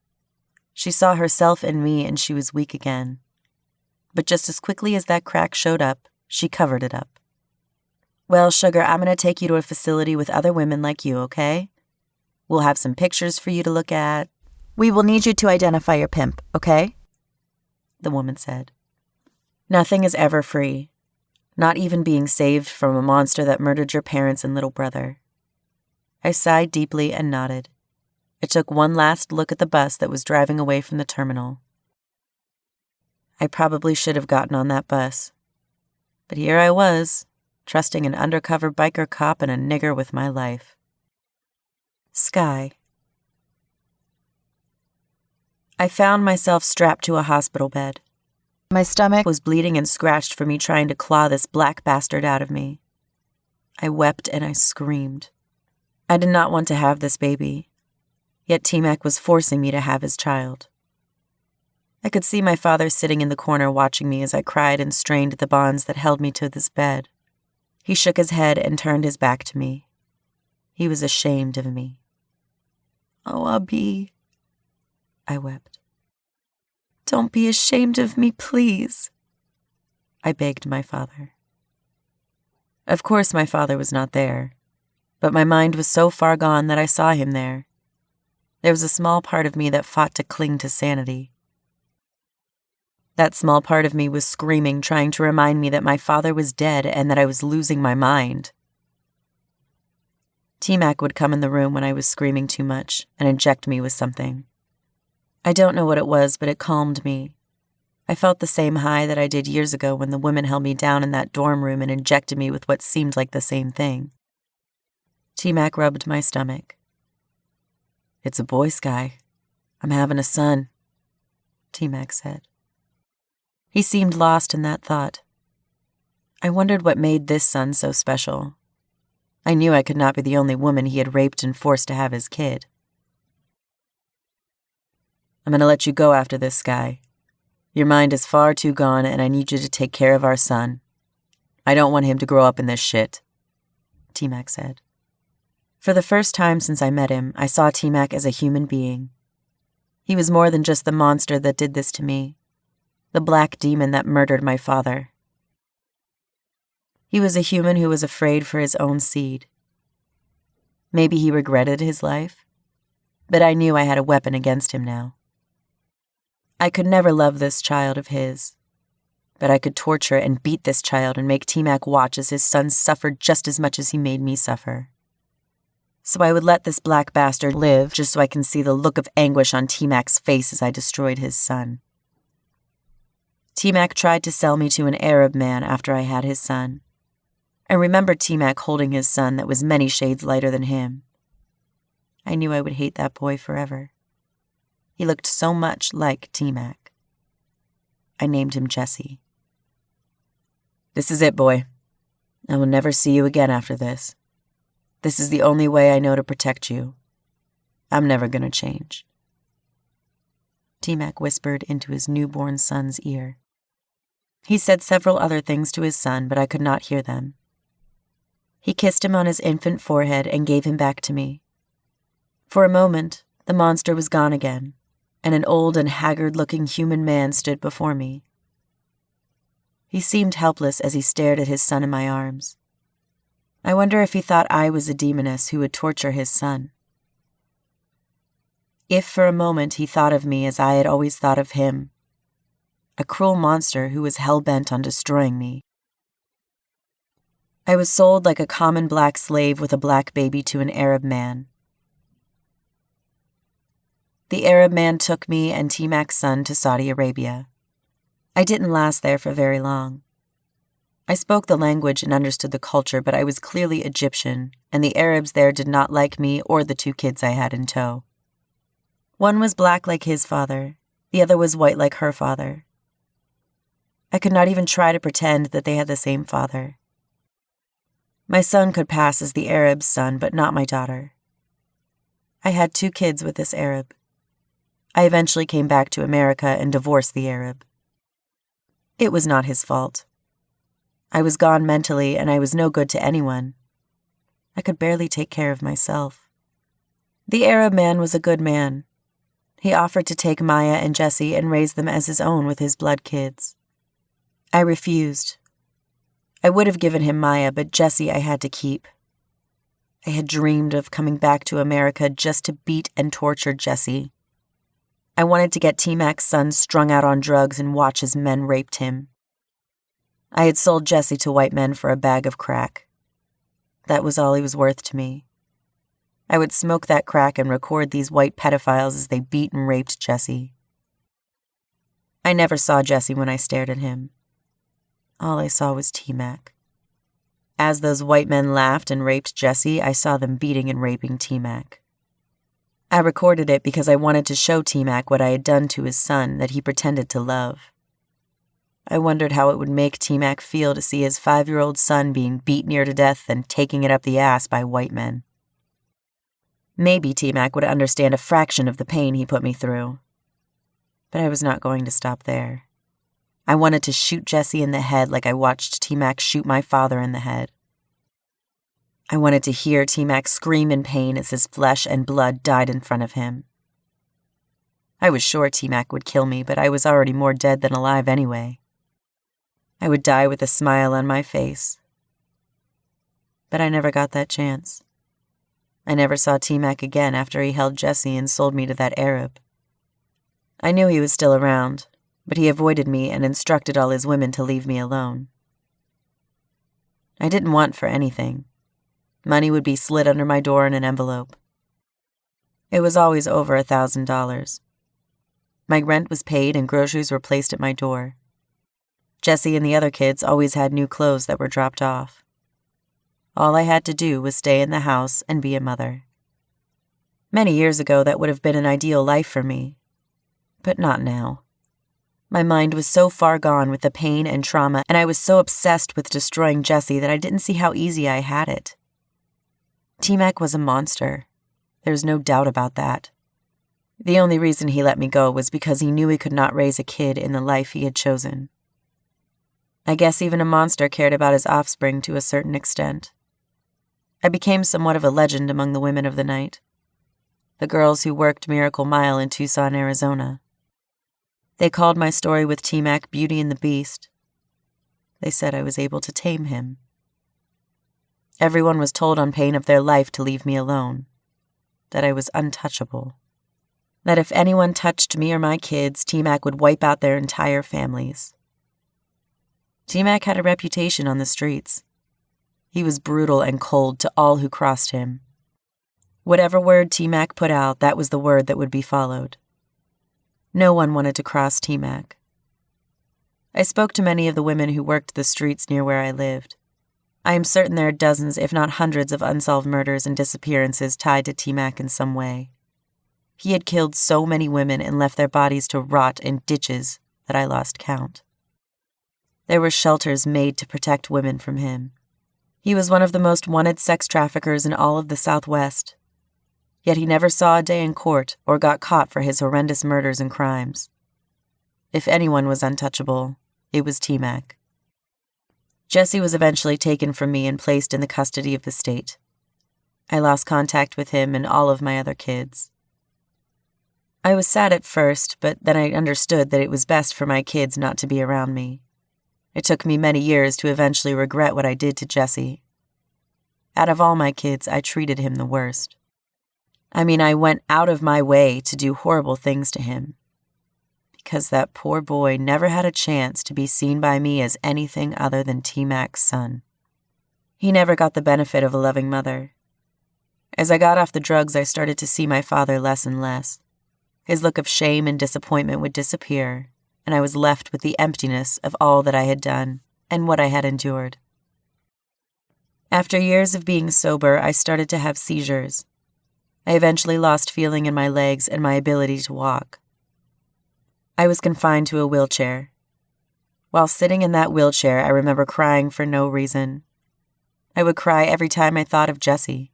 She saw herself in me, and she was weak again. But just as quickly as that crack showed up, she covered it up. "Well, Sugar, I'm going to take you to a facility with other women like you, okay? We'll have some pictures for you to look at. We will need you to identify your pimp, okay?" the woman said. Nothing is ever free, not even being saved from a monster that murdered your parents and little brother. I sighed deeply and nodded. I took one last look at the bus that was driving away from the terminal. I probably should have gotten on that bus. But here I was, trusting an undercover biker cop and a nigger with my life. Sky. I found myself strapped to a hospital bed. My stomach was bleeding and scratched from me trying to claw this black bastard out of me. I wept and I screamed. I did not want to have this baby, yet Tmac was forcing me to have his child. I could see my father sitting in the corner watching me as I cried and strained at the bonds that held me to this bed. He shook his head and turned his back to me. He was ashamed of me. "Oh, Abi," I wept. "Don't be ashamed of me, please," I begged my father. Of course my father was not there, but my mind was so far gone that I saw him there. There was a small part of me that fought to cling to sanity. That small part of me was screaming, trying to remind me that my father was dead and that I was losing my mind. Tmac would come in the room when I was screaming too much and inject me with something. I don't know what it was, but it calmed me. I felt the same high that I did years ago when the women held me down in that dorm room and injected me with what seemed like the same thing. Tmac rubbed my stomach. "It's a boy, Sky. I'm having a son," Tmac said. He seemed lost in that thought. I wondered what made this son so special. I knew I could not be the only woman he had raped and forced to have his kid. "I'm going to let you go after this, Sky. Your mind is far too gone, and I need you to take care of our son. I don't want him to grow up in this shit," Tmac said. For the first time since I met him, I saw Tmac as a human being. He was more than just the monster that did this to me, the black demon that murdered my father. He was a human who was afraid for his own seed. Maybe he regretted his life, but I knew I had a weapon against him now. I could never love this child of his, but I could torture and beat this child and make Tmac watch as his son suffered just as much as he made me suffer. So I would let this black bastard live just so I can see the look of anguish on Tmac's face as I destroyed his son. Tmac tried to sell me to an Arab man after I had his son. I remembered Tmac holding his son that was many shades lighter than him. I knew I would hate that boy forever. He looked so much like Tmac. I named him Jesse. This is it, boy. I will never see you again after this. This is the only way I know to protect you. I'm never going to change. Tmac whispered into his newborn son's ear. He said several other things to his son, but I could not hear them. He kissed him on his infant forehead and gave him back to me. For a moment, the monster was gone again, and an old and haggard-looking human man stood before me. He seemed helpless as he stared at his son in my arms. I wonder if he thought I was a demoness who would torture his son. If for a moment he thought of me as I had always thought of him, a cruel monster who was hell-bent on destroying me. I was sold like a common black slave with a black baby to an Arab man. The Arab man took me and Tmac's son to Saudi Arabia. I didn't last there for very long. I spoke the language and understood the culture, but I was clearly Egyptian, and the Arabs there did not like me or the two kids I had in tow. One was black like his father, the other was white like her father. I could not even try to pretend that they had the same father. My son could pass as the Arab's son, but not my daughter. I had 2 kids with this Arab. I eventually came back to America and divorced the Arab. It was not his fault. I was gone mentally, and I was no good to anyone. I could barely take care of myself. The Arab man was a good man. He offered to take Maya and Jesse and raise them as his own with his blood kids. I refused. I would have given him Maya, but Jesse I had to keep. I had dreamed of coming back to America just to beat and torture Jesse. I wanted to get Tmac's son strung out on drugs and watch as men raped him. I had sold Jesse to white men for a bag of crack. That was all he was worth to me. I would smoke that crack and record these white pedophiles as they beat and raped Jesse. I never saw Jesse when I stared at him. All I saw was Tmac. As those white men laughed and raped Jesse, I saw them beating and raping Tmac. I recorded it because I wanted to show Tmac what I had done to his son that he pretended to love. I wondered how it would make Tmac feel to see his 5-year-old son being beat near to death and taking it up the ass by white men. Maybe Tmac would understand a fraction of the pain he put me through. But I was not going to stop there. I wanted to shoot Jesse in the head like I watched Tmac shoot my father in the head. I wanted to hear Tmac scream in pain as his flesh and blood died in front of him. I was sure Tmac would kill me, but I was already more dead than alive anyway. I would die with a smile on my face. But I never got that chance. I never saw Tmac again after he held Jesse and sold me to that Arab. I knew he was still around, but he avoided me and instructed all his women to leave me alone. I didn't want for anything. Money would be slid under my door in an envelope. It was always over $1,000. My rent was paid and groceries were placed at my door. Jesse and the other kids always had new clothes that were dropped off. All I had to do was stay in the house and be a mother. Many years ago, that would have been an ideal life for me. But not now. My mind was so far gone with the pain and trauma, and I was so obsessed with destroying Jesse that I didn't see how easy I had it. Tmac was a monster. There's no doubt about that. The only reason he let me go was because he knew he could not raise a kid in the life he had chosen. I guess even a monster cared about his offspring to a certain extent. I became somewhat of a legend among the women of the night. The girls who worked Miracle Mile in Tucson, Arizona. They called my story with Tmac Beauty and the Beast. They said I was able to tame him. Everyone was told on pain of their life to leave me alone, that I was untouchable, that if anyone touched me or my kids, Tmac would wipe out their entire families. Tmac had a reputation on the streets. He was brutal and cold to all who crossed him. Whatever word Tmac put out, that was the word that would be followed. No one wanted to cross Tmac. I spoke to many of the women who worked the streets near where I lived. I am certain there are dozens, if not hundreds, of unsolved murders and disappearances tied to Tmac in some way. He had killed so many women and left their bodies to rot in ditches that I lost count. There were shelters made to protect women from him. He was one of the most wanted sex traffickers in all of the Southwest. Yet he never saw a day in court or got caught for his horrendous murders and crimes. If anyone was untouchable, it was Tmac. Jesse was eventually taken from me and placed in the custody of the state. I lost contact with him and all of my other kids. I was sad at first, but then I understood that it was best for my kids not to be around me. It took me many years to eventually regret what I did to Jesse. Out of all my kids, I treated him the worst. I went out of my way to do horrible things to him, because that poor boy never had a chance to be seen by me as anything other than Tmac's son. He never got the benefit of a loving mother. As I got off the drugs, I started to see my father less and less. His look of shame and disappointment would disappear, and I was left with the emptiness of all that I had done and what I had endured. After years of being sober, I started to have seizures. I eventually lost feeling in my legs and my ability to walk. I was confined to a wheelchair. While sitting in that wheelchair, I remember crying for no reason. I would cry every time I thought of Jesse.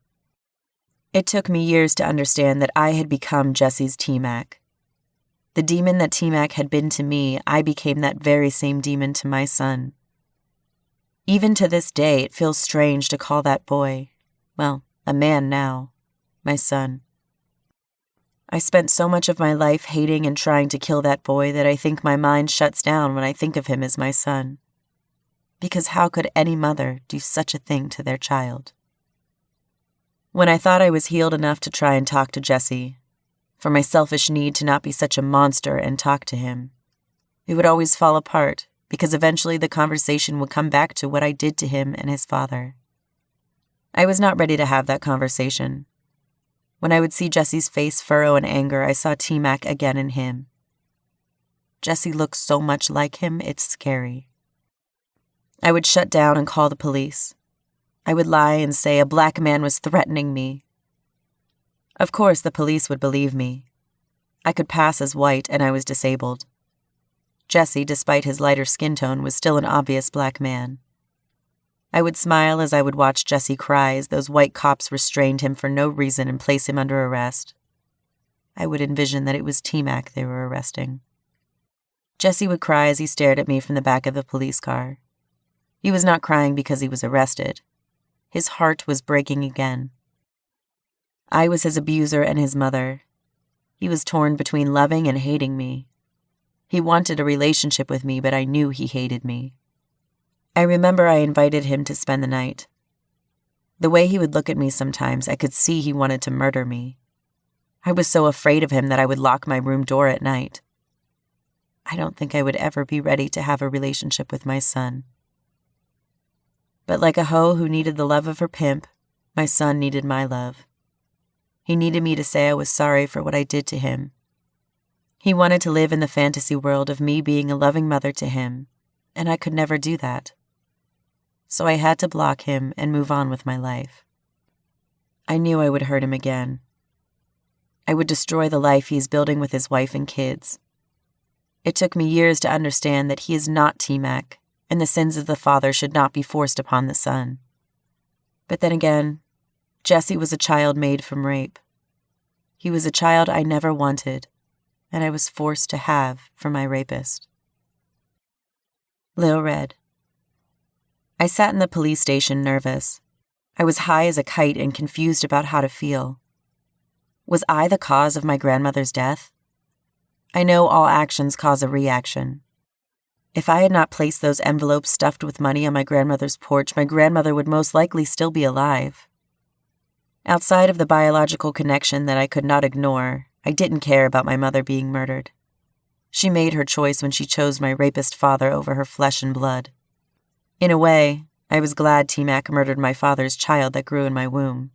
It took me years to understand that I had become Jesse's Tmac. The demon that Tmac had been to me, I became that very same demon to my son. Even to this day, it feels strange to call that boy, well, a man now, my son. I spent so much of my life hating and trying to kill that boy that I think my mind shuts down when I think of him as my son. Because how could any mother do such a thing to their child? When I thought I was healed enough to try and talk to Jesse, for my selfish need to not be such a monster and talk to him, it would always fall apart because eventually the conversation would come back to what I did to him and his father. I was not ready to have that conversation. When I would see Jesse's face furrow in anger, I saw Tmac again in him. Jesse looks so much like him, it's scary. I would shut down and call the police. I would lie and say a black man was threatening me. Of course, the police would believe me. I could pass as white and I was disabled. Jesse, despite his lighter skin tone, was still an obvious black man. I would smile as I would watch Jesse cry as those white cops restrained him for no reason and place him under arrest. I would envision that it was Tmac they were arresting. Jesse would cry as he stared at me from the back of the police car. He was not crying because he was arrested. His heart was breaking again. I was his abuser and his mother. He was torn between loving and hating me. He wanted a relationship with me, but I knew he hated me. I remember I invited him to spend the night. The way he would look at me sometimes, I could see he wanted to murder me. I was so afraid of him that I would lock my room door at night. I don't think I would ever be ready to have a relationship with my son. But like a hoe who needed the love of her pimp, my son needed my love. He needed me to say I was sorry for what I did to him. He wanted to live in the fantasy world of me being a loving mother to him, and I could never do that. So I had to block him and move on with my life. I knew I would hurt him again. I would destroy the life he is building with his wife and kids. It took me years to understand that he is not Tmac, and the sins of the father should not be forced upon the son. But then again, Jesse was a child made from rape. He was a child I never wanted, and I was forced to have from my rapist. Lil Red. I sat in the police station nervous. I was high as a kite and confused about how to feel. Was I the cause of my grandmother's death? I know all actions cause a reaction. If I had not placed those envelopes stuffed with money on my grandmother's porch, my grandmother would most likely still be alive. Outside of the biological connection that I could not ignore, I didn't care about my mother being murdered. She made her choice when she chose my rapist father over her flesh and blood. In a way, I was glad Tmac murdered my father's child that grew in my womb.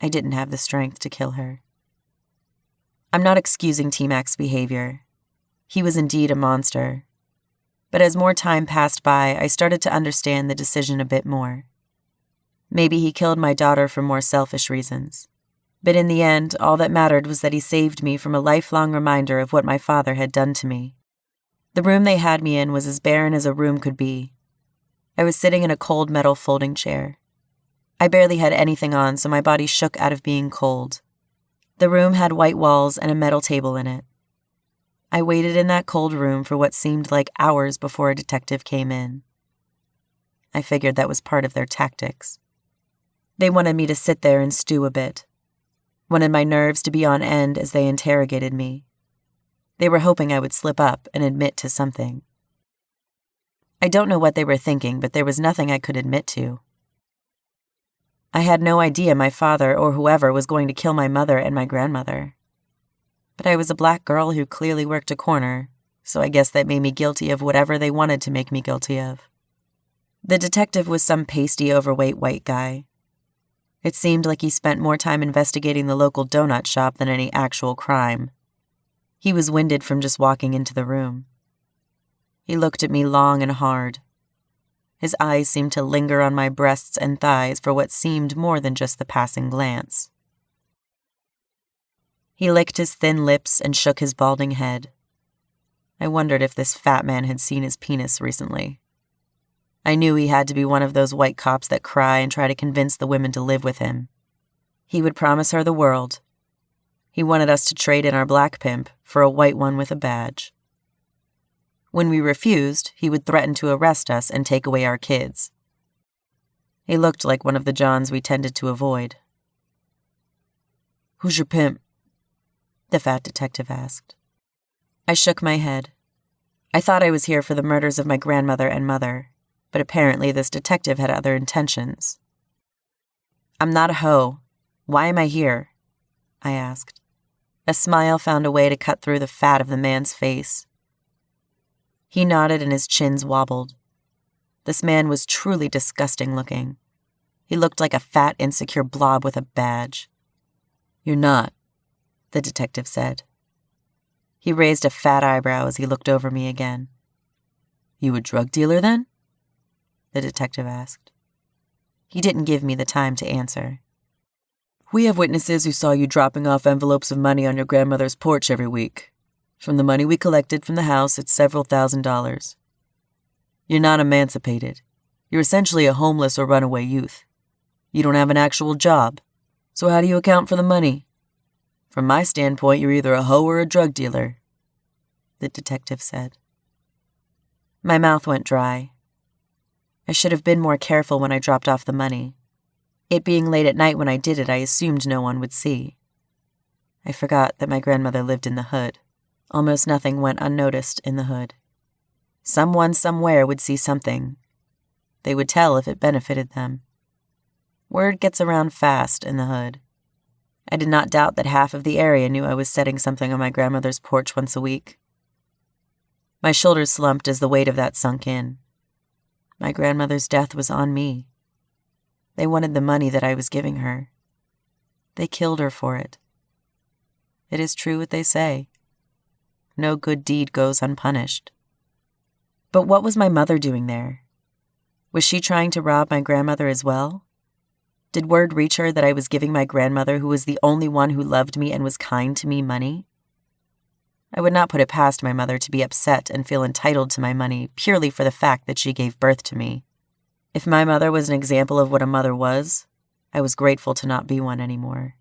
I didn't have the strength to kill her. I'm not excusing Tmac's behavior. He was indeed a monster. But as more time passed by, I started to understand the decision a bit more. Maybe he killed my daughter for more selfish reasons. But in the end, all that mattered was that he saved me from a lifelong reminder of what my father had done to me. The room they had me in was as barren as a room could be. I was sitting in a cold metal folding chair. I barely had anything on, so my body shook out of being cold. The room had white walls and a metal table in it. I waited in that cold room for what seemed like hours before a detective came in. I figured that was part of their tactics. They wanted me to sit there and stew a bit. Wanted my nerves to be on end as they interrogated me. They were hoping I would slip up and admit to something. I don't know what they were thinking, but there was nothing I could admit to. I had no idea my father or whoever was going to kill my mother and my grandmother. But I was a black girl who clearly worked a corner, so I guess that made me guilty of whatever they wanted to make me guilty of. The detective was some pasty, overweight white guy. It seemed like he spent more time investigating the local donut shop than any actual crime. He was winded from just walking into the room. He looked at me long and hard. His eyes seemed to linger on my breasts and thighs for what seemed more than just the passing glance. He licked his thin lips and shook his balding head. I wondered if this fat man had seen his penis recently. I knew he had to be one of those white cops that cry and try to convince the women to live with him. He would promise her the world. He wanted us to trade in our black pimp for a white one with a badge. When we refused, he would threaten to arrest us and take away our kids. He looked like one of the Johns we tended to avoid. "Who's your pimp?" the fat detective asked. I shook my head. I thought I was here for the murders of my grandmother and mother, but apparently this detective had other intentions. "I'm not a hoe. Why am I here?" I asked. A smile found a way to cut through the fat of the man's face. He nodded and his chins wobbled. This man was truly disgusting looking. He looked like a fat, insecure blob with a badge. "You're not," the detective said. He raised a fat eyebrow as he looked over me again. "You a drug dealer then?" the detective asked. He didn't give me the time to answer. "We have witnesses who saw you dropping off envelopes of money on your grandmother's porch every week. From the money we collected from the house, it's several $1,000s. You're not emancipated. You're essentially a homeless or runaway youth. You don't have an actual job. So how do you account for the money? From my standpoint, you're either a hoe or a drug dealer," the detective said. My mouth went dry. I should have been more careful when I dropped off the money. It being late at night when I did it, I assumed no one would see. I forgot that my grandmother lived in the hood. Almost nothing went unnoticed in the hood. Someone somewhere would see something. They would tell if it benefited them. Word gets around fast in the hood. I did not doubt that half of the area knew I was setting something on my grandmother's porch once a week. My shoulders slumped as the weight of that sunk in. My grandmother's death was on me. They wanted the money that I was giving her. They killed her for it. It is true what they say. No good deed goes unpunished. But what was my mother doing there? Was she trying to rob my grandmother as well? Did word reach her that I was giving my grandmother, who was the only one who loved me and was kind to me, money? I would not put it past my mother to be upset and feel entitled to my money purely for the fact that she gave birth to me. If my mother was an example of what a mother was, I was grateful to not be one anymore.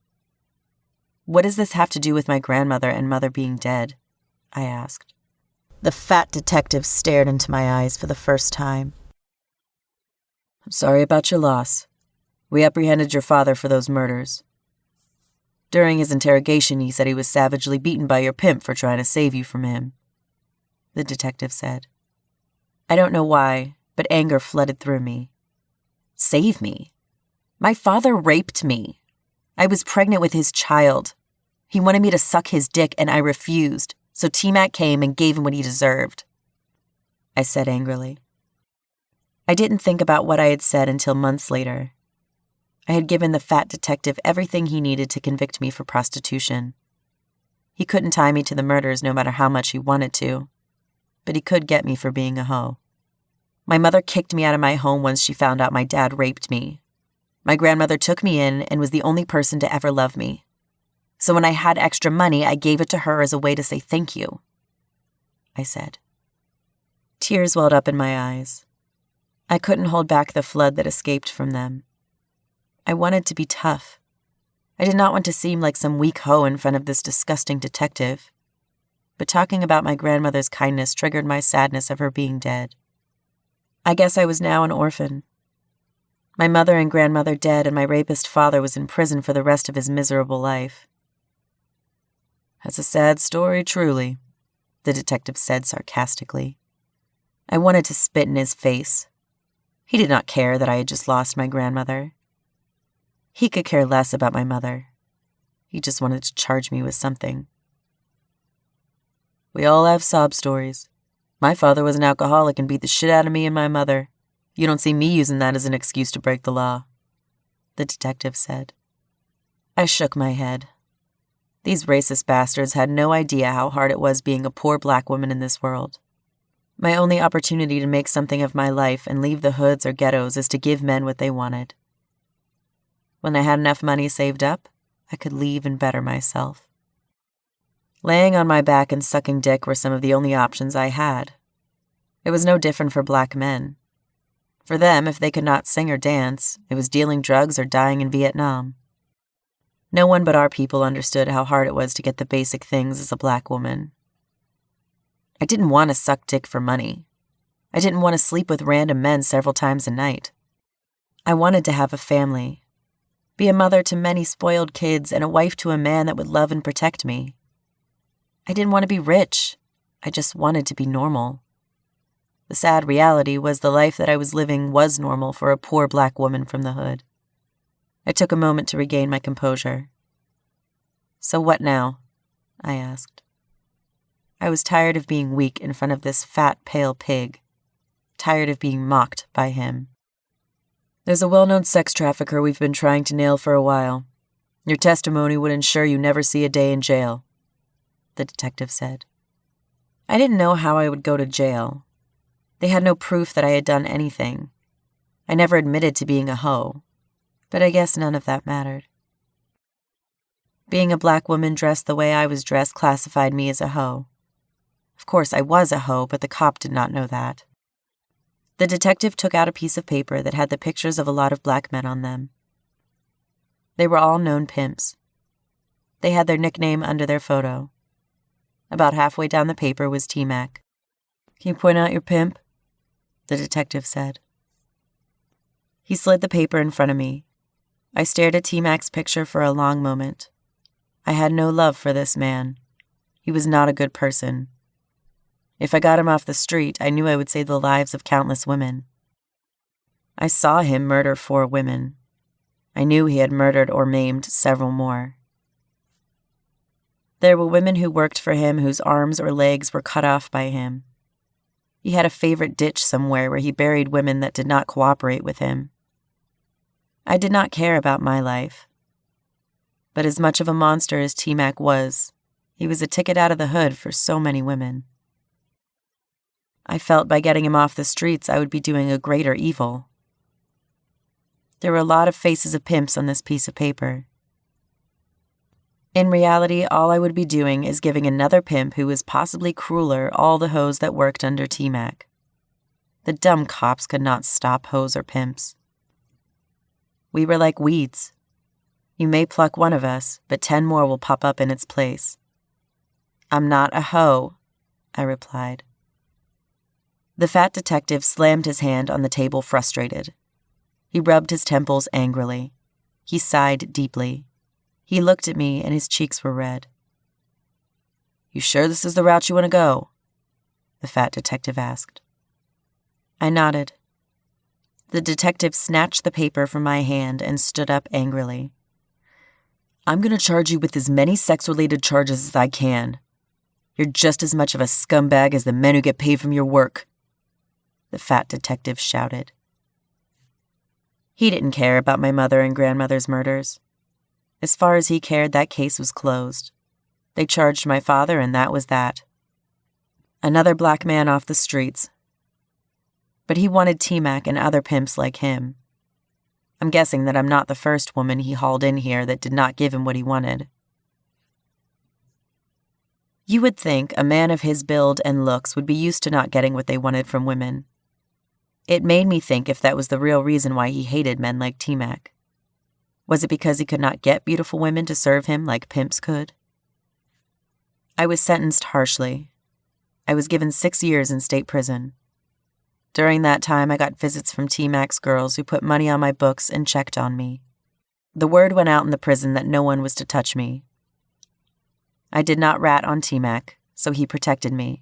"What does this have to do with my grandmother and mother being dead?" I asked. The fat detective stared into my eyes for the first time. "I'm sorry about your loss. We apprehended your father for those murders. During his interrogation, he said he was savagely beaten by your pimp for trying to save you from him," the detective said. I don't know why, but anger flooded through me. Save me. My father raped me. I was pregnant with his child. He wanted me to suck his dick and I refused, so Tmac came and gave him what he deserved, I said angrily. I didn't think about what I had said until months later. I had given the fat detective everything he needed to convict me for prostitution. He couldn't tie me to the murders no matter how much he wanted to, but he could get me for being a hoe. My mother kicked me out of my home once she found out my dad raped me. My grandmother took me in and was the only person to ever love me. So when I had extra money, I gave it to her as a way to say thank you, I said. Tears welled up in my eyes. I couldn't hold back the flood that escaped from them. I wanted to be tough. I did not want to seem like some weak hoe in front of this disgusting detective. But talking about my grandmother's kindness triggered my sadness of her being dead. I guess I was now an orphan. My mother and grandmother dead, and my rapist father was in prison for the rest of his miserable life. That's a sad story, truly, the detective said sarcastically. I wanted to spit in his face. He did not care that I had just lost my grandmother. He could care less about my mother. He just wanted to charge me with something. We all have sob stories. My father was an alcoholic and beat the shit out of me and my mother. You don't see me using that as an excuse to break the law, the detective said. I shook my head. These racist bastards had no idea how hard it was being a poor black woman in this world. My only opportunity to make something of my life and leave the hoods or ghettos is to give men what they wanted. When I had enough money saved up, I could leave and better myself. Laying on my back and sucking dick were some of the only options I had. It was no different for black men. For them, if they could not sing or dance, it was dealing drugs or dying in Vietnam. No one but our people understood how hard it was to get the basic things as a black woman. I didn't want to suck dick for money. I didn't want to sleep with random men several times a night. I wanted to have a family, be a mother to many spoiled kids and a wife to a man that would love and protect me. I didn't want to be rich. I just wanted to be normal. The sad reality was the life that I was living was normal for a poor black woman from the hood. I took a moment to regain my composure. So what now? I asked. I was tired of being weak in front of this fat, pale pig. Tired of being mocked by him. There's a well-known sex trafficker we've been trying to nail for a while. Your testimony would ensure you never see a day in jail, the detective said. I didn't know how I would go to jail. They had no proof that I had done anything. I never admitted to being a hoe, but I guess none of that mattered. Being a black woman dressed the way I was dressed classified me as a hoe. Of course, I was a hoe, but the cop did not know that. The detective took out a piece of paper that had the pictures of a lot of black men on them. They were all known pimps. They had their nickname under their photo. About halfway down the paper was Tmac. Can you point out your pimp? The detective said. He slid the paper in front of me. I stared at Tmac's picture for a long moment. I had no love for this man. He was not a good person. If I got him off the street, I knew I would save the lives of countless women. I saw him murder 4 women. I knew he had murdered or maimed several more. There were women who worked for him whose arms or legs were cut off by him. He had a favorite ditch somewhere where he buried women that did not cooperate with him. I did not care about my life. But as much of a monster as Tmac was, he was a ticket out of the hood for so many women. I felt by getting him off the streets I would be doing a greater evil. There were a lot of faces of pimps on this piece of paper. In reality, all I would be doing is giving another pimp who was possibly crueler all the hoes that worked under Tmac. The dumb cops could not stop hoes or pimps. We were like weeds. You may pluck one of us, but 10 more will pop up in its place. I'm not a hoe, I replied. The fat detective slammed his hand on the table, frustrated. He rubbed his temples angrily. He sighed deeply. He looked at me, and his cheeks were red. You sure this is the route you want to go? The fat detective asked. I nodded. The detective snatched the paper from my hand and stood up angrily. I'm going to charge you with as many sex-related charges as I can. You're just as much of a scumbag as the men who get paid from your work, the fat detective shouted. He didn't care about my mother and grandmother's murders. As far as he cared, that case was closed. They charged my father, and that was that. Another black man off the streets. But he wanted Tmac and other pimps like him. I'm guessing that I'm not the first woman he hauled in here that did not give him what he wanted. You would think a man of his build and looks would be used to not getting what they wanted from women. It made me think if that was the real reason why he hated men like Tmac. Was it because he could not get beautiful women to serve him like pimps could? I was sentenced harshly. I was given 6 years in state prison. During that time, I got visits from Tmac's girls who put money on my books and checked on me. The word went out in the prison that no one was to touch me. I did not rat on Tmac, so he protected me.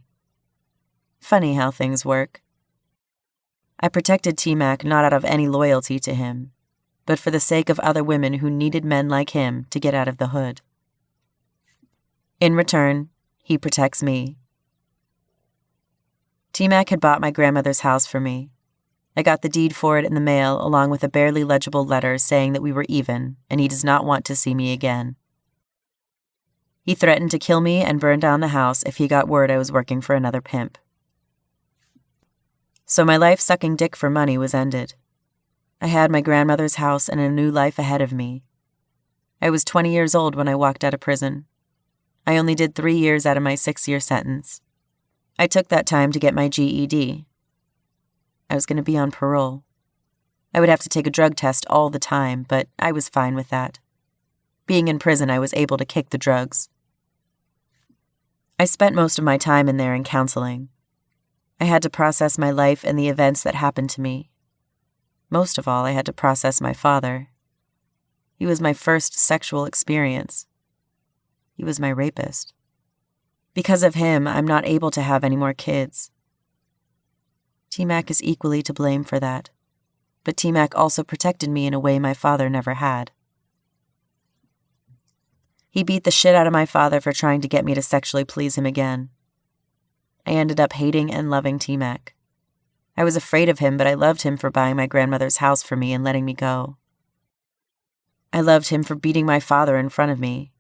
Funny how things work. I protected Tmac not out of any loyalty to him, but for the sake of other women who needed men like him to get out of the hood. In return, he protects me. Tmac had bought my grandmother's house for me. I got the deed for it in the mail along with a barely legible letter saying that we were even and he does not want to see me again. He threatened to kill me and burn down the house if he got word I was working for another pimp. So my life sucking dick for money was ended. I had my grandmother's house and a new life ahead of me. I was 20 years old when I walked out of prison. I only did 3 years out of my 6-year sentence. I took that time to get my GED. I was going to be on parole. I would have to take a drug test all the time, but I was fine with that. Being in prison, I was able to kick the drugs. I spent most of my time in there in counseling. I had to process my life and the events that happened to me. Most of all, I had to process my father. He was my first sexual experience. He was my rapist. Because of him, I'm not able to have any more kids. Tmac is equally to blame for that, but Tmac also protected me in a way my father never had. He beat the shit out of my father for trying to get me to sexually please him again. I ended up hating and loving Tmac. I was afraid of him, but I loved him for buying my grandmother's house for me and letting me go. I loved him for beating my father in front of me.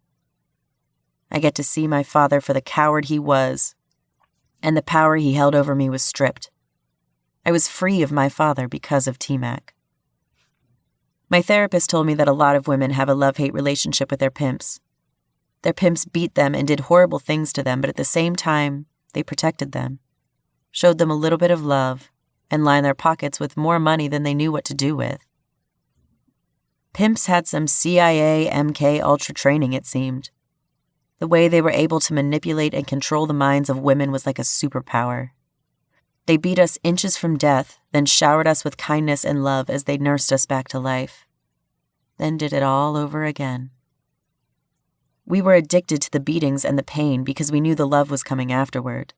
I get to see my father for the coward he was, and the power he held over me was stripped. I was free of my father because of Tmac. My therapist told me that a lot of women have a love-hate relationship with their pimps. Their pimps beat them and did horrible things to them, but at the same time, they protected them, showed them a little bit of love, and lined their pockets with more money than they knew what to do with. Pimps had some CIA MK Ultra training, it seemed. The way they were able to manipulate and control the minds of women was like a superpower. They beat us inches from death, then showered us with kindness and love as they nursed us back to life. Then did it all over again. We were addicted to the beatings and the pain because we knew the love was coming afterward.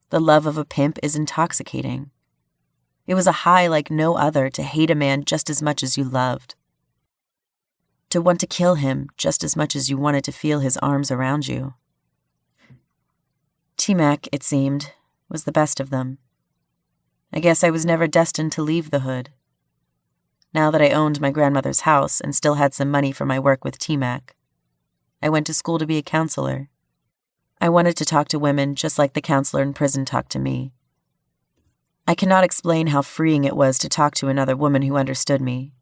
The love of a pimp is intoxicating. It was a high like no other to hate a man just as much as you loved. To want to kill him just as much as you wanted to feel his arms around you. Tmac, it seemed, was the best of them. I guess I was never destined to leave the hood. Now that I owned my grandmother's house and still had some money for my work with Tmac, I went to school to be a counselor. I wanted to talk to women just like the counselor in prison talked to me. I cannot explain how freeing it was to talk to another woman who understood me,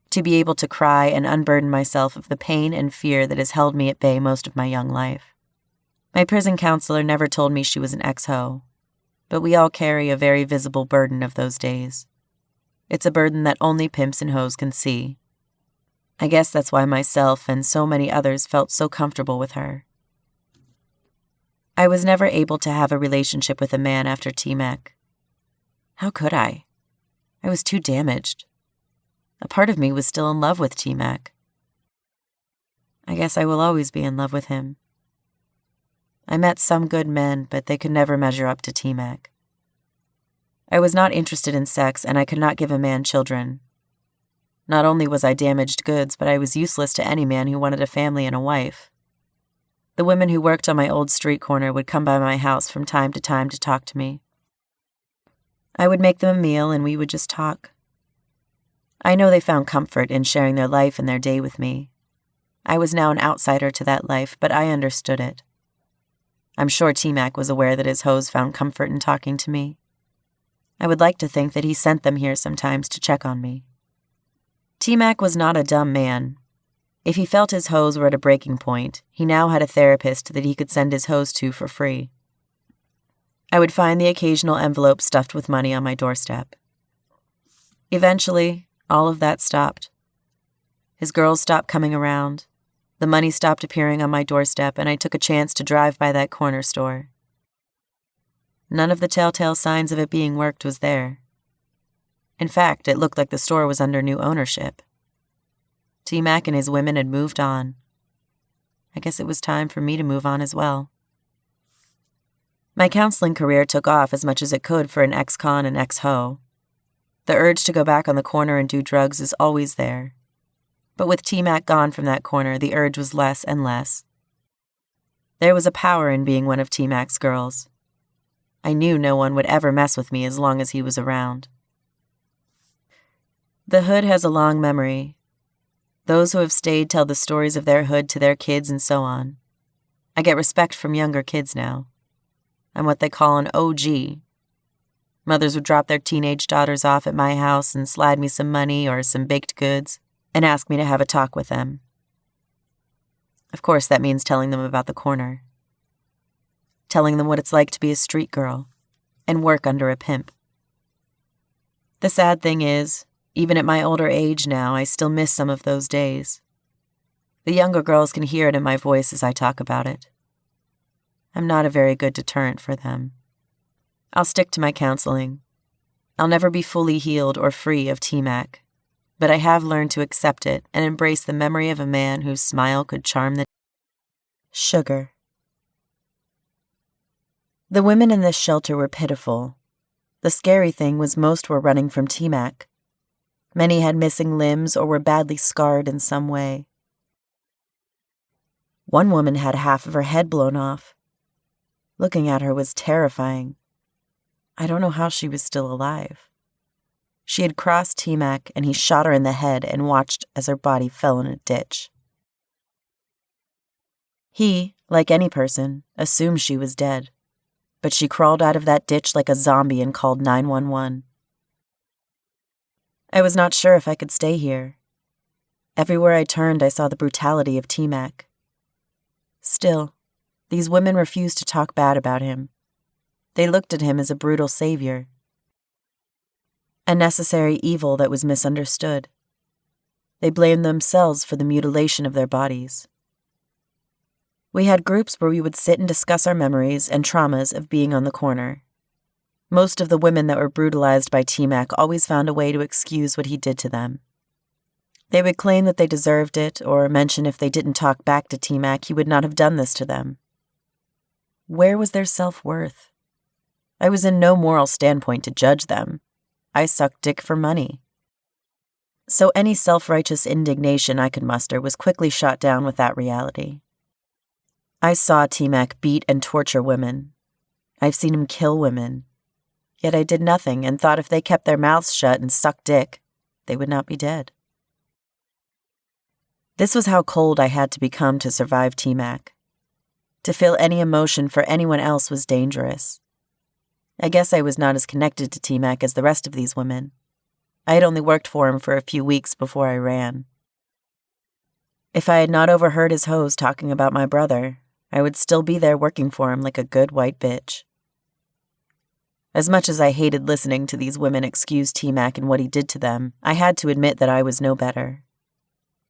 to be able to cry and unburden myself of the pain and fear that has held me at bay most of my young life. My prison counselor never told me she was an ex-ho, but we all carry a very visible burden of those days. It's a burden that only pimps and hoes can see. I guess that's why myself and so many others felt so comfortable with her. I was never able to have a relationship with a man after Tmac. How could I? I was too damaged. A part of me was still in love with Tmac. I guess I will always be in love with him. I met some good men, but they could never measure up to Tmac. I was not interested in sex, and I could not give a man children. Not only was I damaged goods, but I was useless to any man who wanted a family and a wife. The women who worked on my old street corner would come by my house from time to time to talk to me. I would make them a meal, and we would just talk. I know they found comfort in sharing their life and their day with me. I was now an outsider to that life, but I understood it. I'm sure Tmac was aware that his hoes found comfort in talking to me. I would like to think that he sent them here sometimes to check on me. Tmac was not a dumb man. If he felt his hoes were at a breaking point, he now had a therapist that he could send his hoes to for free. I would find the occasional envelope stuffed with money on my doorstep. Eventually, all of that stopped. His girls stopped coming around. The money stopped appearing on my doorstep, and I took a chance to drive by that corner store. None of the telltale signs of it being worked was there. In fact, it looked like the store was under new ownership. Tmac and his women had moved on. I guess it was time for me to move on as well. My counseling career took off as much as it could for an ex-con and ex-ho. The urge to go back on the corner and do drugs is always there. But with Tmac gone from that corner, the urge was less and less. There was a power in being one of Tmac's girls. I knew no one would ever mess with me as long as he was around. The hood has a long memory. Those who have stayed tell the stories of their hood to their kids and so on. I get respect from younger kids now. I'm what they call an OG. Mothers would drop their teenage daughters off at my house and slide me some money or some baked goods and ask me to have a talk with them. Of course, that means telling them about the corner. Telling them what it's like to be a street girl and work under a pimp. The sad thing is, even at my older age now, I still miss some of those days. The younger girls can hear it in my voice as I talk about it. I'm not a very good deterrent for them. I'll stick to my counseling. I'll never be fully healed or free of Tmac, but I have learned to accept it and embrace the memory of a man whose smile could charm the sugar. The women in this shelter were pitiful. The scary thing was most were running from Tmac. Many had missing limbs or were badly scarred in some way. One woman had half of her head blown off. Looking at her was terrifying. I don't know how she was still alive. She had crossed Tmac, and he shot her in the head and watched as her body fell in a ditch. He, like any person, assumed she was dead, but she crawled out of that ditch like a zombie and called 911. I was not sure if I could stay here. Everywhere I turned, I saw the brutality of Tmac. Still, these women refused to talk bad about him. They looked at him as a brutal savior. A necessary evil that was misunderstood. They blamed themselves for the mutilation of their bodies. We had groups where we would sit and discuss our memories and traumas of being on the corner. Most of the women that were brutalized by Tmac always found a way to excuse what he did to them. They would claim that they deserved it, or mention if they didn't talk back to Tmac, he would not have done this to them. Where was their self-worth? I was in no moral standpoint to judge them. I sucked dick for money. So any self-righteous indignation I could muster was quickly shot down with that reality. I saw Tmac beat and torture women. I've seen him kill women. Yet I did nothing and thought if they kept their mouths shut and sucked dick, they would not be dead. This was how cold I had to become to survive Tmac. To feel any emotion for anyone else was dangerous. I guess I was not as connected to Tmac as the rest of these women. I had only worked for him for a few weeks before I ran. If I had not overheard his hoes talking about my brother, I would still be there working for him like a good white bitch. As much as I hated listening to these women excuse Tmac and what he did to them, I had to admit that I was no better.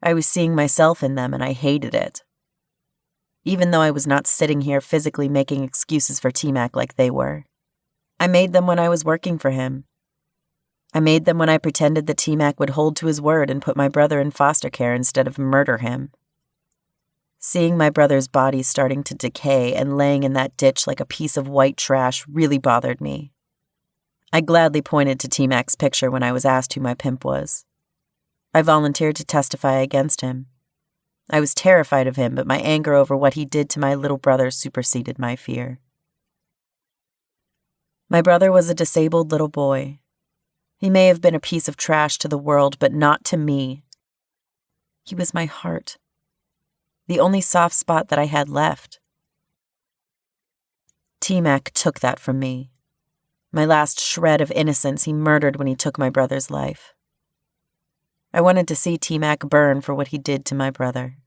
I was seeing myself in them, and I hated it. Even though I was not sitting here physically making excuses for Tmac like they were. I made them when I was working for him. I made them when I pretended that Tmac would hold to his word and put my brother in foster care instead of murder him. Seeing my brother's body starting to decay and laying in that ditch like a piece of white trash really bothered me. I gladly pointed to Tmac's picture when I was asked who my pimp was. I volunteered to testify against him. I was terrified of him, but my anger over what he did to my little brother superseded my fear. My brother was a disabled little boy. He may have been a piece of trash to the world, but not to me. He was my heart, the only soft spot that I had left. Tmac took that from me. My last shred of innocence he murdered when he took my brother's life. I wanted to see Tmac burn for what he did to my brother.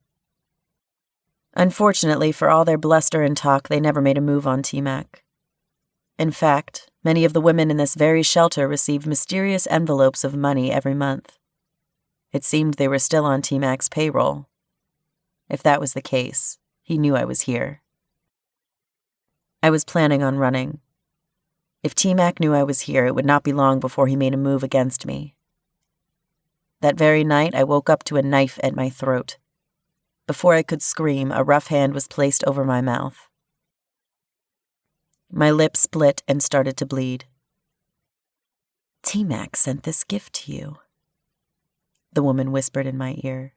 Unfortunately, for all their bluster and talk, they never made a move on Tmac. In fact, many of the women in this very shelter received mysterious envelopes of money every month. It seemed they were still on Tmac's payroll. If that was the case, he knew I was here. I was planning on running. If Tmac knew I was here, it would not be long before he made a move against me. That very night, I woke up to a knife at my throat. Before I could scream, a rough hand was placed over my mouth. My lip split and started to bleed. "Tmac sent this gift to you," the woman whispered in my ear.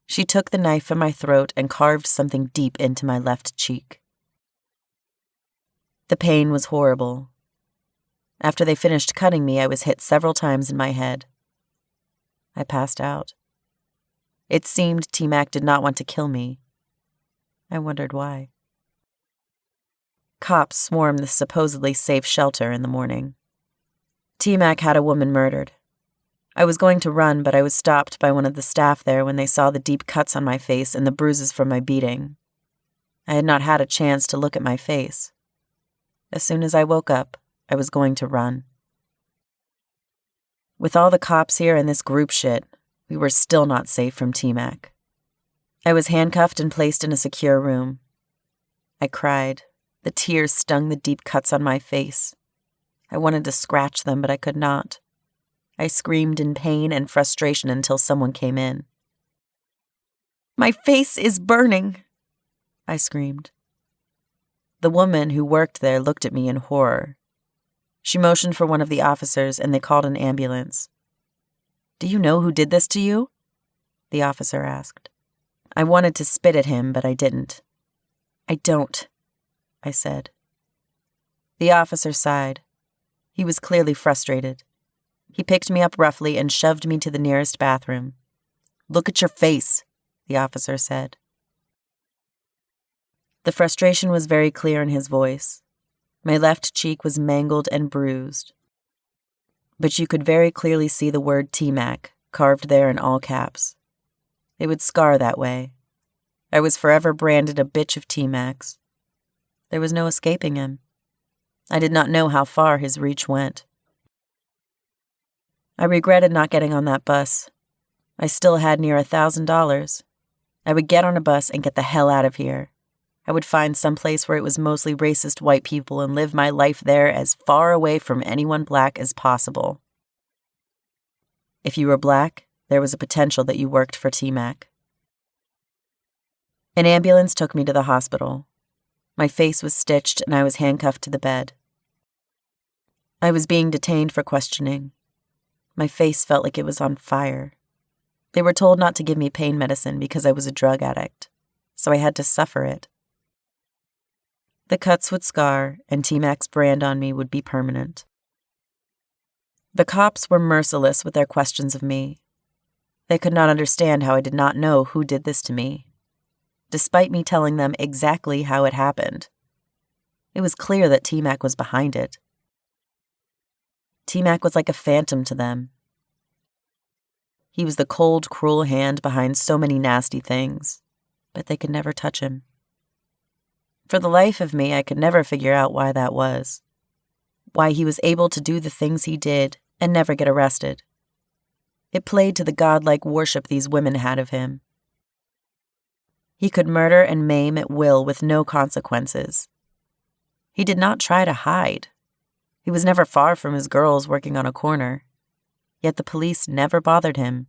She took the knife from my throat and carved something deep into my left cheek. The pain was horrible. After they finished cutting me, I was hit several times in my head. I passed out. It seemed Tmac did not want to kill me. I wondered why. Cops swarmed the supposedly safe shelter in the morning. Tmac had a woman murdered. I was going to run, but I was stopped by one of the staff there when they saw the deep cuts on my face and the bruises from my beating. I had not had a chance to look at my face. As soon as I woke up, I was going to run. With all the cops here and this group shit, we were still not safe from Tmac. I was handcuffed and placed in a secure room. I cried. The tears stung the deep cuts on my face. I wanted to scratch them, but I could not. I screamed in pain and frustration until someone came in. "My face is burning," I screamed. The woman who worked there looked at me in horror. She motioned for one of the officers, and they called an ambulance. "Do you know who did this to you?" the officer asked. I wanted to spit at him, but I didn't. "I don't," I said. The officer sighed. He was clearly frustrated. He picked me up roughly and shoved me to the nearest bathroom. "Look at your face," the officer said. The frustration was very clear in his voice. My left cheek was mangled and bruised. But you could very clearly see the word Tmac carved there in all caps. It would scar that way. I was forever branded a bitch of Tmac's. There was no escaping him. I did not know how far his reach went. I regretted not getting on that bus. I still had near $1,000. I would get on a bus and get the hell out of here. I would find some place where it was mostly racist white people and live my life there as far away from anyone black as possible. If you were black, there was a potential that you worked for Tmac. An ambulance took me to the hospital. My face was stitched and I was handcuffed to the bed. I was being detained for questioning. My face felt like it was on fire. They were told not to give me pain medicine because I was a drug addict, so I had to suffer it. The cuts would scar, and Tmac's brand on me would be permanent. The cops were merciless with their questions of me. They could not understand how I did not know who did this to me, despite me telling them exactly how it happened. It was clear that Tmac was behind it. Tmac was like a phantom to them. He was the cold, cruel hand behind so many nasty things, but they could never touch him. For the life of me, I could never figure out why that was. Why he was able to do the things he did and never get arrested. It played to the godlike worship these women had of him. He could murder and maim at will with no consequences. He did not try to hide. He was never far from his girls working on a corner. Yet the police never bothered him.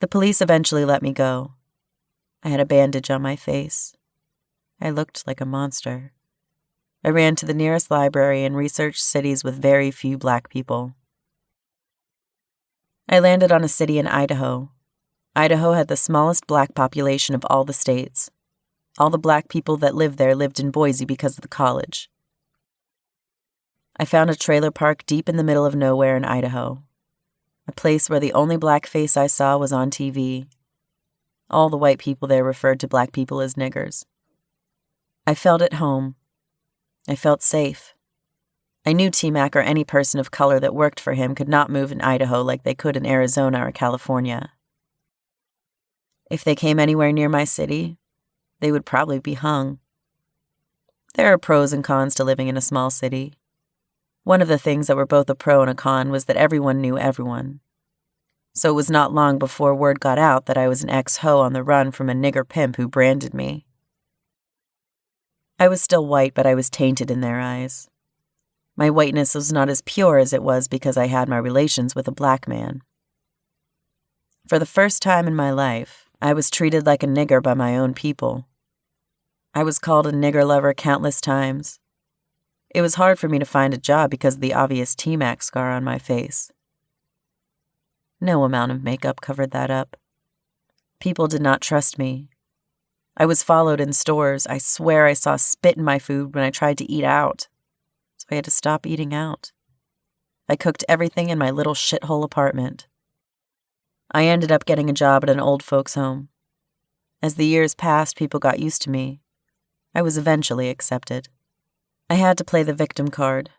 The police eventually let me go. I had a bandage on my face. I looked like a monster. I ran to the nearest library and researched cities with very few black people. I landed on a city in Idaho. Idaho had the smallest black population of all the states. All the black people that lived there lived in Boise because of the college. I found a trailer park deep in the middle of nowhere in Idaho, a place where the only black face I saw was on TV. All the white people there referred to black people as niggers. I felt at home. I felt safe. I knew Tmac or any person of color that worked for him could not move in Idaho like they could in Arizona or California. If they came anywhere near my city, they would probably be hung. There are pros and cons to living in a small city. One of the things that were both a pro and a con was that everyone knew everyone. So it was not long before word got out that I was an ex-ho on the run from a nigger pimp who branded me. I was still white, but I was tainted in their eyes. My whiteness was not as pure as it was because I had my relations with a black man. For the first time in my life, I was treated like a nigger by my own people. I was called a nigger lover countless times. It was hard for me to find a job because of the obvious Tmac scar on my face. No amount of makeup covered that up. People did not trust me. I was followed in stores. I swear I saw spit in my food when I tried to eat out. So I had to stop eating out. I cooked everything in my little shithole apartment. I ended up getting a job at an old folks' home. As the years passed, people got used to me. I was eventually accepted. I had to play the victim card.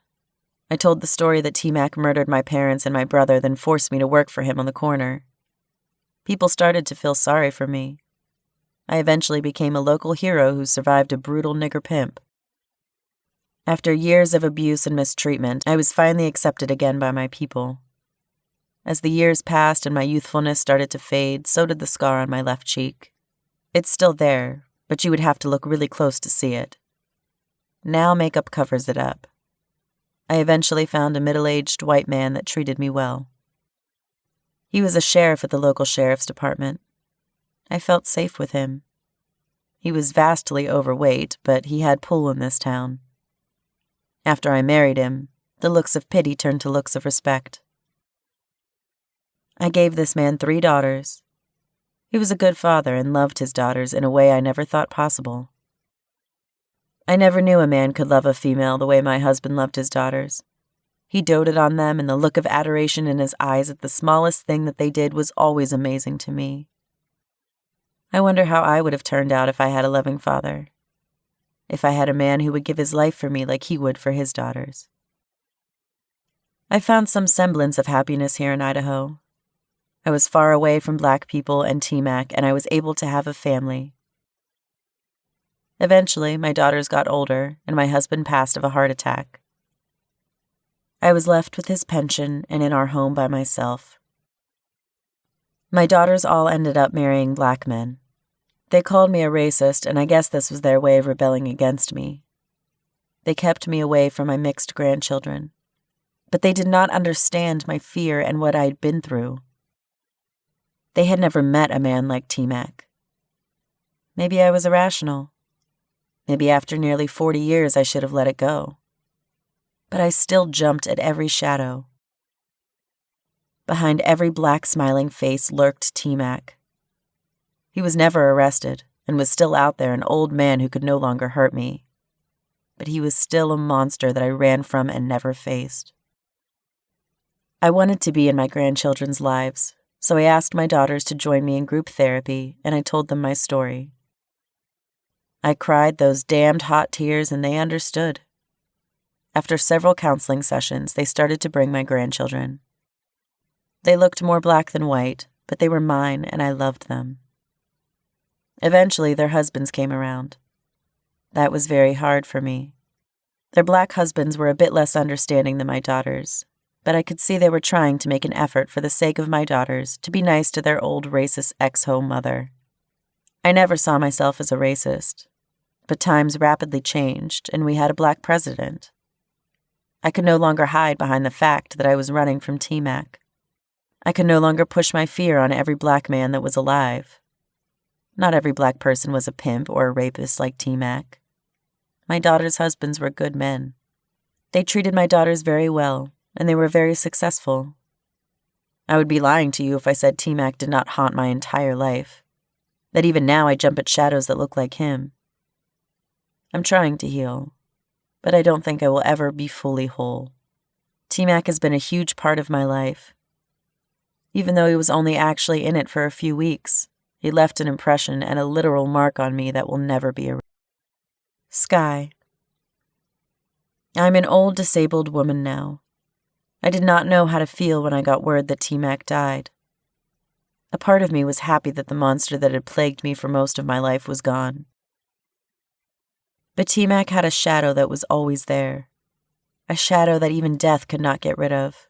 I told the story that Tmac murdered my parents and my brother, then forced me to work for him on the corner. People started to feel sorry for me. I eventually became a local hero who survived a brutal nigger pimp. After years of abuse and mistreatment, I was finally accepted again by my people. As the years passed and my youthfulness started to fade, so did the scar on my left cheek. It's still there, but you would have to look really close to see it. Now makeup covers it up. I eventually found a middle-aged white man that treated me well. He was a sheriff at the local sheriff's department. I felt safe with him. He was vastly overweight, but he had pull in this town. After I married him, the looks of pity turned to looks of respect. I gave this man 3 daughters. He was a good father and loved his daughters in a way I never thought possible. I never knew a man could love a female the way my husband loved his daughters. He doted on them, and the look of adoration in his eyes at the smallest thing that they did was always amazing to me. I wonder how I would have turned out if I had a loving father. If I had a man who would give his life for me like he would for his daughters. I found some semblance of happiness here in Idaho. I was far away from black people and Tmac, and I was able to have a family. Eventually, my daughters got older, and my husband passed of a heart attack. I was left with his pension and in our home by myself. My daughters all ended up marrying black men. They called me a racist, and I guess this was their way of rebelling against me. They kept me away from my mixed grandchildren, but they did not understand my fear and what I had been through. They had never met a man like Tmac. Maybe I was irrational. Maybe after nearly 40 years I should have let it go. But I still jumped at every shadow. Behind every black smiling face lurked Tmac. He was never arrested and was still out there, an old man who could no longer hurt me. But he was still a monster that I ran from and never faced. I wanted to be in my grandchildren's lives, so I asked my daughters to join me in group therapy, and I told them my story. I cried those damned hot tears, and they understood. After several counseling sessions, they started to bring my grandchildren. They looked more black than white, but they were mine, and I loved them. Eventually, their husbands came around. That was very hard for me. Their black husbands were a bit less understanding than my daughters, but I could see they were trying to make an effort for the sake of my daughters to be nice to their old racist ex-home mother. I never saw myself as a racist, but times rapidly changed, and we had a black president. I could no longer hide behind the fact that I was running from Tmac. I could no longer push my fear on every black man that was alive. Not every black person was a pimp or a rapist like Tmac. My daughter's husbands were good men. They treated my daughters very well, and they were very successful. I would be lying to you if I said Tmac did not haunt my entire life, that even now I jump at shadows that look like him. I'm trying to heal, but I don't think I will ever be fully whole. Tmac has been a huge part of my life. Even though he was only actually in it for a few weeks, he left an impression and a literal mark on me that will never be erased. Sky. I'm an old, disabled woman now. I did not know how to feel when I got word that Tmac died. A part of me was happy that the monster that had plagued me for most of my life was gone. But Tmac had a shadow that was always there, a shadow that even death could not get rid of.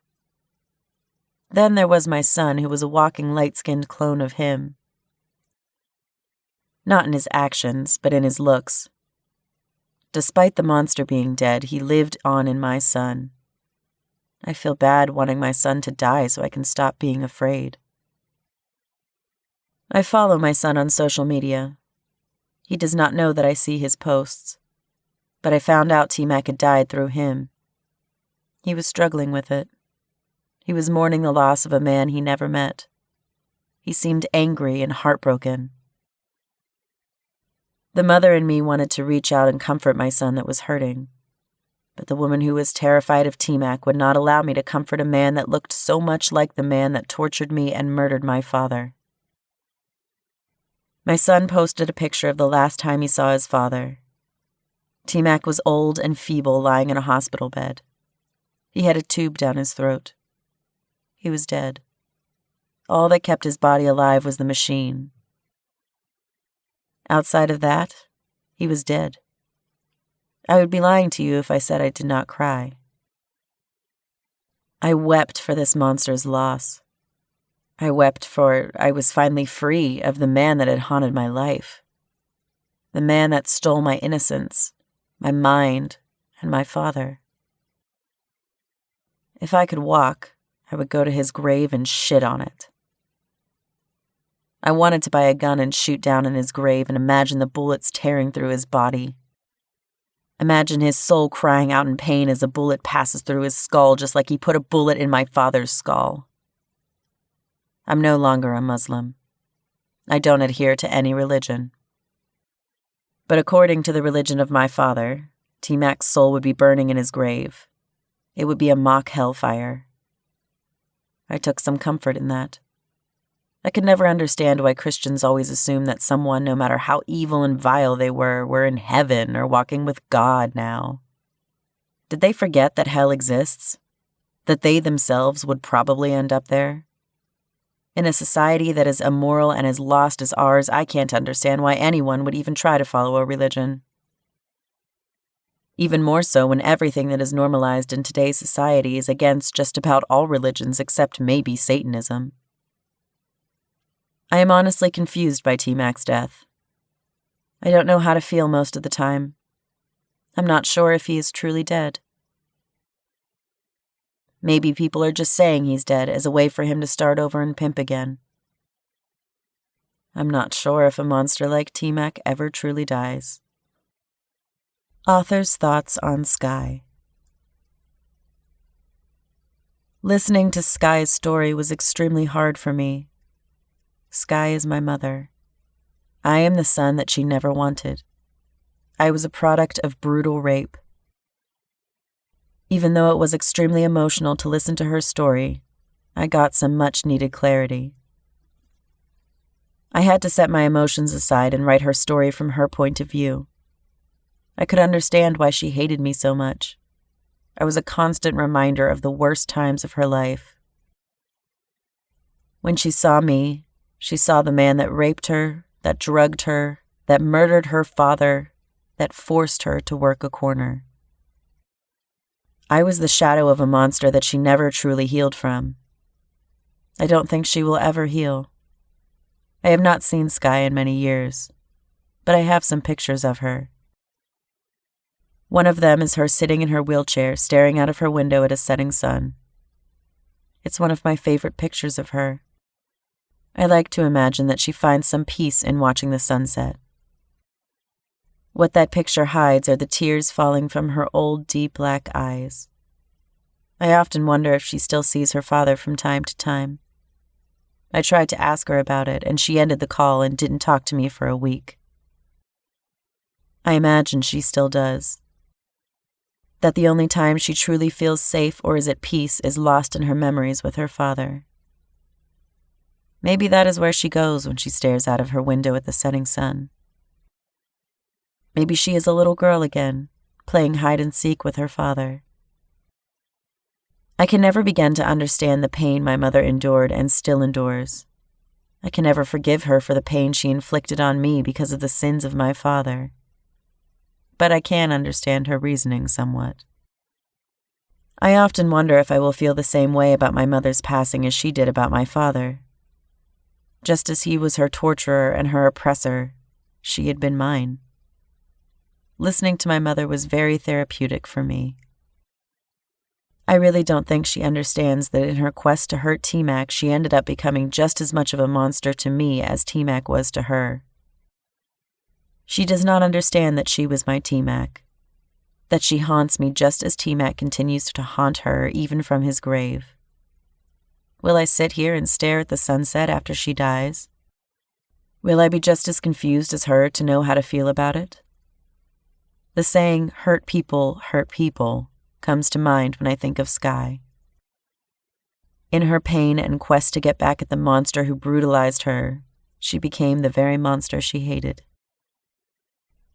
Then there was my son, who was a walking light-skinned clone of him. Not in his actions, but in his looks. Despite the monster being dead, he lived on in my son. I feel bad wanting my son to die so I can stop being afraid. I follow my son on social media. He does not know that I see his posts, but I found out Tmac had died through him. He was struggling with it. He was mourning the loss of a man he never met. He seemed angry and heartbroken. The mother in me wanted to reach out and comfort my son that was hurting, but the woman who was terrified of Tmac would not allow me to comfort a man that looked so much like the man that tortured me and murdered my father. My son posted a picture of the last time he saw his father. Tmac was old and feeble, lying in a hospital bed. He had a tube down his throat. He was dead. All that kept his body alive was the machine. Outside of that, he was dead. I would be lying to you if I said I did not cry. I wept for this monster's loss. I wept for I was finally free of the man that had haunted my life. The man that stole my innocence, my mind, and my father. If I could walk, I would go to his grave and shit on it. I wanted to buy a gun and shoot down in his grave and imagine the bullets tearing through his body. Imagine his soul crying out in pain as a bullet passes through his skull, just like he put a bullet in my father's skull. I'm no longer a Muslim. I don't adhere to any religion. But according to the religion of my father, Tmac's soul would be burning in his grave. It would be a mock hellfire. I took some comfort in that. I could never understand why Christians always assume that someone, no matter how evil and vile they were in heaven or walking with God now. Did they forget that hell exists? That they themselves would probably end up there? In a society that is immoral and as lost as ours, I can't understand why anyone would even try to follow a religion. Even more so when everything that is normalized in today's society is against just about all religions except maybe Satanism. I am honestly confused by Tmac's death. I don't know how to feel most of the time. I'm not sure if he is truly dead. Maybe people are just saying he's dead as a way for him to start over and pimp again. I'm not sure if a monster like Tmac ever truly dies. Author's thoughts on Sky. Listening to Sky's story was extremely hard for me. Sky is my mother. I am the son that she never wanted. I was a product of brutal rape. Even though it was extremely emotional to listen to her story, I got some much-needed clarity. I had to set my emotions aside and write her story from her point of view. I could understand why she hated me so much. I was a constant reminder of the worst times of her life. When she saw me, she saw the man that raped her, that drugged her, that murdered her father, that forced her to work a corner. I was the shadow of a monster that she never truly healed from. I don't think she will ever heal. I have not seen Sky in many years, but I have some pictures of her. One of them is her sitting in her wheelchair, staring out of her window at a setting sun. It's one of my favorite pictures of her. I like to imagine that she finds some peace in watching the sunset. What that picture hides are the tears falling from her old, deep black eyes. I often wonder if she still sees her father from time to time. I tried to ask her about it, and she ended the call and didn't talk to me for a week. I imagine she still does. That the only time she truly feels safe or is at peace is lost in her memories with her father. Maybe that is where she goes when she stares out of her window at the setting sun. Maybe she is a little girl again, playing hide and seek with her father. I can never begin to understand the pain my mother endured and still endures. I can never forgive her for the pain she inflicted on me because of the sins of my father. But I can understand her reasoning somewhat. I often wonder if I will feel the same way about my mother's passing as she did about my father. Just as he was her torturer and her oppressor, she had been mine. Listening to my mother was very therapeutic for me. I really don't think she understands that in her quest to hurt Tmac, she ended up becoming just as much of a monster to me as Tmac was to her. She does not understand that she was my Tmac, that she haunts me just as Tmac continues to haunt her even from his grave. Will I sit here and stare at the sunset after she dies? Will I be just as confused as her to know how to feel about it? The saying, hurt people, comes to mind when I think of Skye. In her pain and quest to get back at the monster who brutalized her, she became the very monster she hated.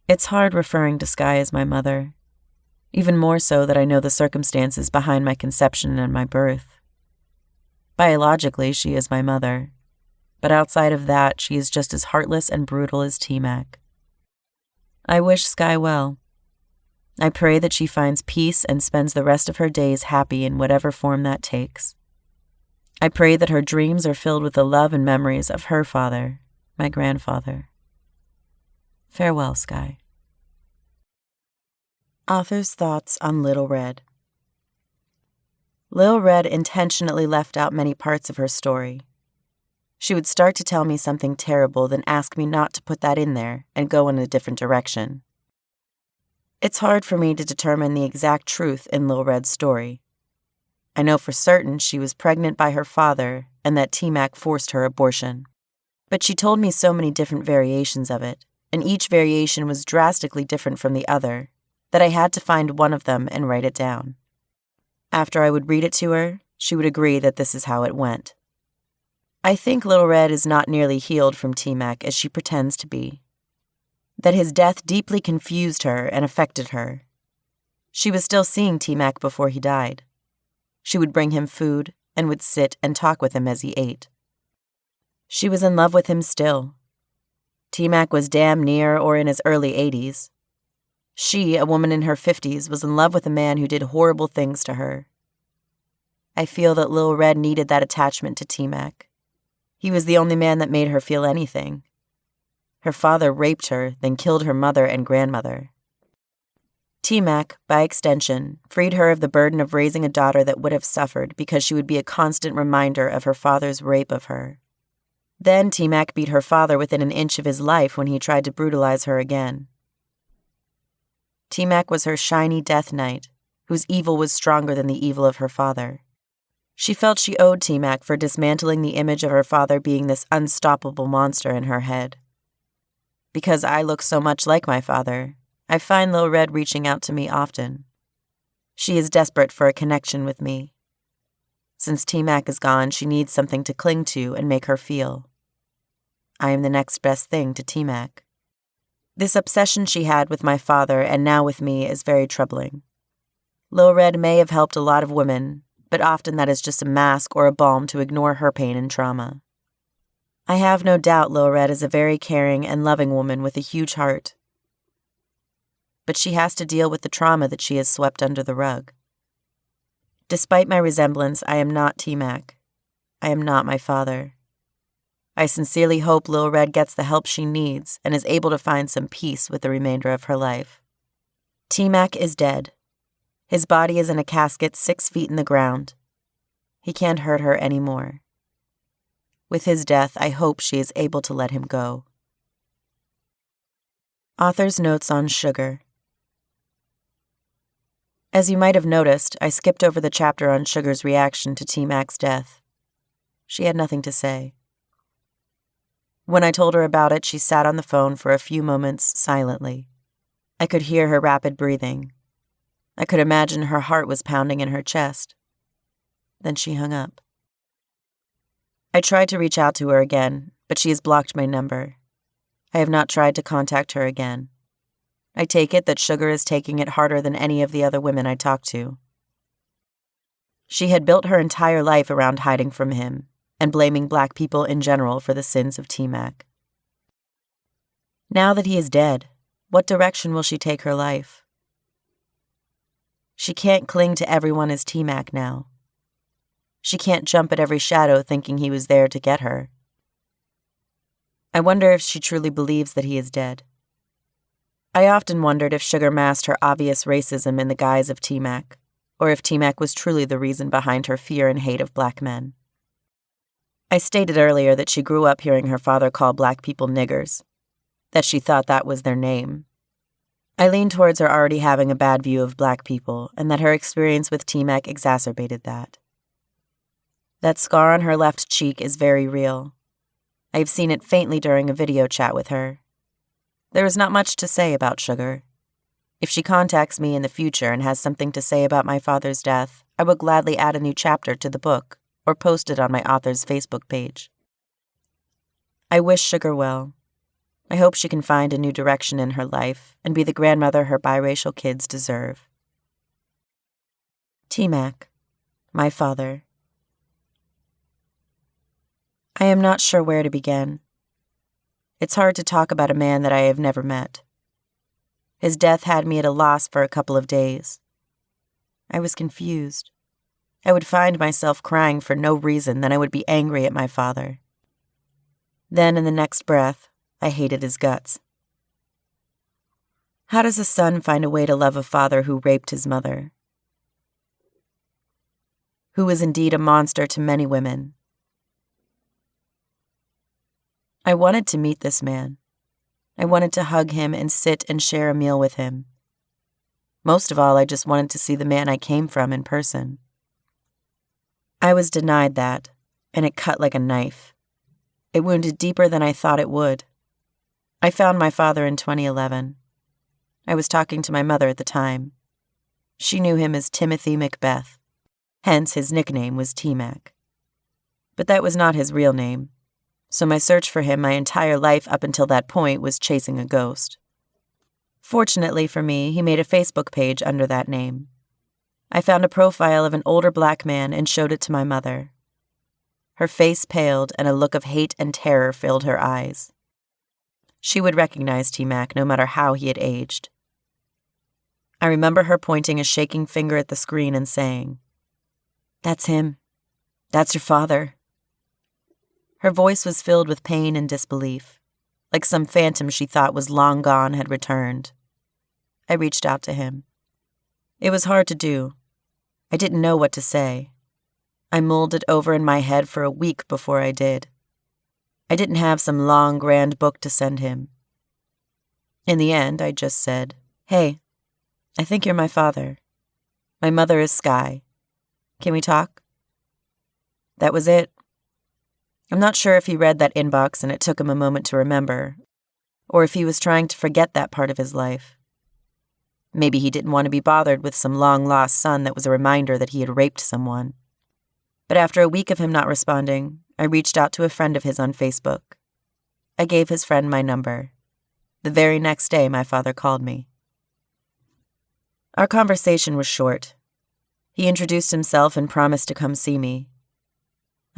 It's hard referring to Skye as my mother, even more so that I know the circumstances behind my conception and my birth. Biologically, she is my mother, but outside of that, she is just as heartless and brutal as Tmac. I wish Skye well. I pray that she finds peace and spends the rest of her days happy in whatever form that takes. I pray that her dreams are filled with the love and memories of her father, my grandfather. Farewell, Skye. Author's thoughts on Little Red. Lil Red intentionally left out many parts of her story. She would start to tell me something terrible, then ask me not to put that in there and go in a different direction. It's hard for me to determine the exact truth in Lil Red's story. I know for certain she was pregnant by her father and that Tmac forced her abortion. But she told me so many different variations of it, and each variation was drastically different from the other, that I had to find one of them and write it down. After I would read it to her, she would agree that this is how it went. I think Little Red is not nearly healed from Tmac as she pretends to be. That his death deeply confused her and affected her. She was still seeing Tmac before he died. She would bring him food and would sit and talk with him as he ate. She was in love with him still. Tmac was damn near or in his early 80s. She, a woman in her 50s, was in love with a man who did horrible things to her. I feel that Lil Red needed that attachment to Tmac. He was the only man that made her feel anything. Her father raped her, then killed her mother and grandmother. Tmac, by extension, freed her of the burden of raising a daughter that would have suffered because she would be a constant reminder of her father's rape of her. Then Tmac beat her father within an inch of his life when he tried to brutalize her again. Tmac was her shiny death knight, whose evil was stronger than the evil of her father. She felt she owed Tmac for dismantling the image of her father being this unstoppable monster in her head. Because I look so much like my father, I find Lil Red reaching out to me often. She is desperate for a connection with me. Since Tmac is gone, she needs something to cling to and make her feel. I am the next best thing to Tmac. This obsession she had with my father and now with me is very troubling. Lil Red may have helped a lot of women, but often that is just a mask or a balm to ignore her pain and trauma. I have no doubt Lil Red is a very caring and loving woman with a huge heart. But she has to deal with the trauma that she has swept under the rug. Despite my resemblance, I am not Tmac. I am not my father. I sincerely hope Lil Red gets the help she needs and is able to find some peace with the remainder of her life. Tmac is dead. His body is in a casket 6 feet in the ground. He can't hurt her anymore. With his death, I hope she is able to let him go. Author's notes on sugar. As you might have noticed, I skipped over the chapter on Sugar's reaction to Tmac's death. She had nothing to say. When I told her about it, she sat on the phone for a few moments silently. I could hear her rapid breathing. I could imagine her heart was pounding in her chest. Then she hung up. I tried to reach out to her again, but she has blocked my number. I have not tried to contact her again. I take it that Sugar is taking it harder than any of the other women I talked to. She had built her entire life around hiding from him and blaming Black people in general for the sins of Tmac. Now that he is dead, what direction will she take her life? She can't cling to everyone as Tmac now. She can't jump at every shadow thinking he was there to get her. I wonder if she truly believes that he is dead. I often wondered if Sugar masked her obvious racism in the guise of Tmac, or if Tmac was truly the reason behind her fear and hate of Black men. I stated earlier that she grew up hearing her father call Black people niggers, that she thought that was their name. I leaned towards her already having a bad view of Black people, and that her experience with Tmac exacerbated that. That scar on her left cheek is very real. I have seen it faintly during a video chat with her. There is not much to say about Sugar. If she contacts me in the future and has something to say about my father's death, I will gladly add a new chapter to the book or post it on my author's Facebook page. I wish Sugar well. I hope she can find a new direction in her life and be the grandmother her biracial kids deserve. Tmac, my father. I am not sure where to begin. It's hard to talk about a man that I have never met. His death had me at a loss for a couple of days. I was confused. I would find myself crying for no reason, then I would be angry at my father. Then, in the next breath, I hated his guts. How does a son find a way to love a father who raped his mother? Who is indeed a monster to many women? I wanted to meet this man. I wanted to hug him and sit and share a meal with him. Most of all, I just wanted to see the man I came from in person. I was denied that, and it cut like a knife. It wounded deeper than I thought it would. I found my father in 2011. I was talking to my mother at the time. She knew him as Timothy MacBeth, hence his nickname was Tmac. But that was not his real name. So my search for him my entire life up until that point was chasing a ghost. Fortunately for me, he made a Facebook page under that name. I found a profile of an older Black man and showed it to my mother. Her face paled and a look of hate and terror filled her eyes. She would recognize Tmac no matter how he had aged. I remember her pointing a shaking finger at the screen and saying, "That's him. That's your father." Her voice was filled with pain and disbelief, like some phantom she thought was long gone had returned. I reached out to him. It was hard to do. I didn't know what to say. I mulled it over in my head for a week before I did. I didn't have some long, grand book to send him. In the end, I just said, "Hey, I think you're my father. My mother is Sky. Can we talk?" That was it. I'm not sure if he read that inbox and it took him a moment to remember, or if he was trying to forget that part of his life. Maybe he didn't want to be bothered with some long-lost son that was a reminder that he had raped someone. But after a week of him not responding, I reached out to a friend of his on Facebook. I gave his friend my number. The very next day, my father called me. Our conversation was short. He introduced himself and promised to come see me.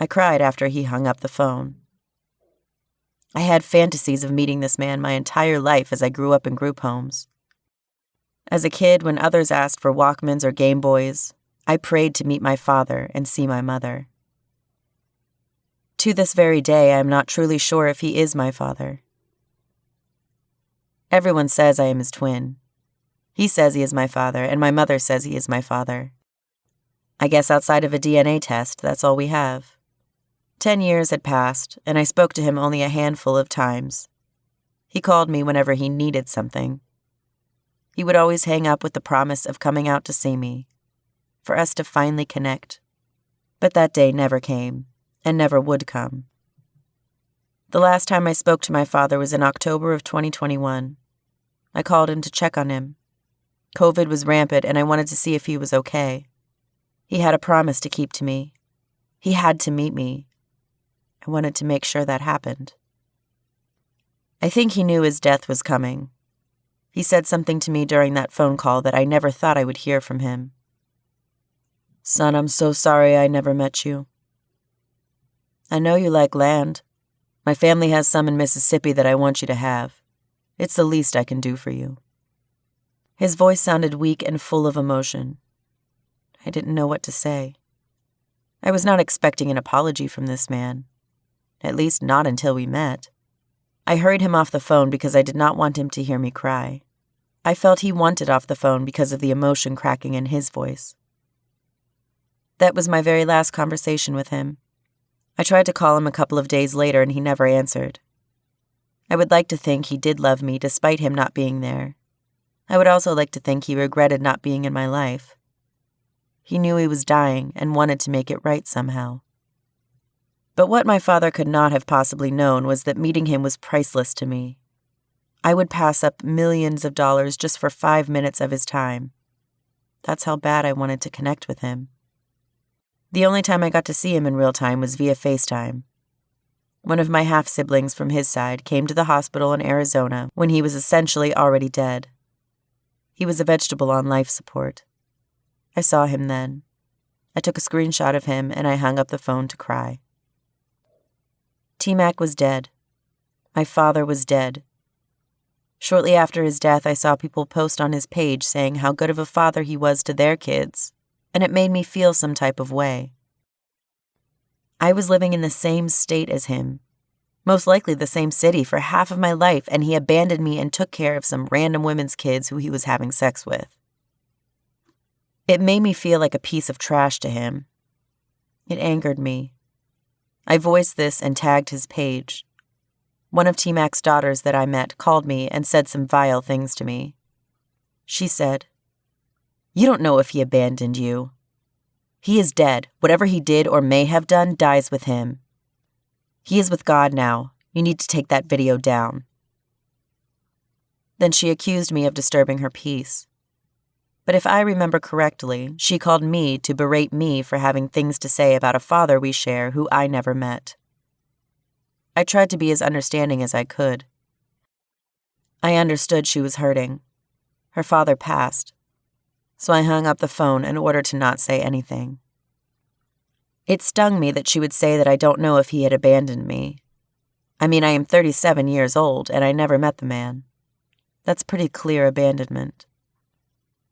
I cried after he hung up the phone. I had fantasies of meeting this man my entire life as I grew up in group homes. As a kid, when others asked for Walkmans or Game Boys, I prayed to meet my father and see my mother. To this very day, I am not truly sure if he is my father. Everyone says I am his twin. He says he is my father, and my mother says he is my father. I guess outside of a DNA test, that's all we have. 10 years had passed, and I spoke to him only a handful of times. He called me whenever he needed something. He would always hang up with the promise of coming out to see me, for us to finally connect. But that day never came, and never would come. The last time I spoke to my father was in October of 2021. I called him to check on him. COVID was rampant, and I wanted to see if he was okay. He had a promise to keep to me. He had to meet me. I wanted to make sure that happened. I think he knew his death was coming. He said something to me during that phone call that I never thought I would hear from him. "Son, I'm so sorry I never met you. I know you like land. My family has some in Mississippi that I want you to have. It's the least I can do for you." His voice sounded weak and full of emotion. I didn't know what to say. I was not expecting an apology from this man, at least not until we met. I hurried him off the phone because I did not want him to hear me cry. I felt he wanted off the phone because of the emotion cracking in his voice. That was my very last conversation with him. I tried to call him a couple of days later and he never answered. I would like to think he did love me despite him not being there. I would also like to think he regretted not being in my life. He knew he was dying and wanted to make it right somehow. But what my father could not have possibly known was that meeting him was priceless to me. I would pass up millions of dollars just for 5 minutes of his time. That's how bad I wanted to connect with him. The only time I got to see him in real time was via FaceTime. One of my half-siblings from his side came to the hospital in Arizona when he was essentially already dead. He was a vegetable on life support. I saw him then. I took a screenshot of him and I hung up the phone to cry. Tmac was dead. My father was dead. Shortly after his death, I saw people post on his page saying how good of a father he was to their kids, and it made me feel some type of way. I was living in the same state as him, most likely the same city for half of my life, and he abandoned me and took care of some random women's kids who he was having sex with. It made me feel like a piece of trash to him. It angered me. I voiced this and tagged his page. One of Tmac's daughters that I met called me and said some vile things to me. She said, "You don't know if he abandoned you. He is dead. Whatever he did or may have done dies with him. He is with God now. You need to take that video down." Then she accused me of disturbing her peace. But if I remember correctly, she called me to berate me for having things to say about a father we share who I never met. I tried to be as understanding as I could. I understood she was hurting. Her father passed, so I hung up the phone in order to not say anything. It stung me that she would say that I don't know if he had abandoned me. I mean, I am 37 years old, and I never met the man. That's pretty clear abandonment.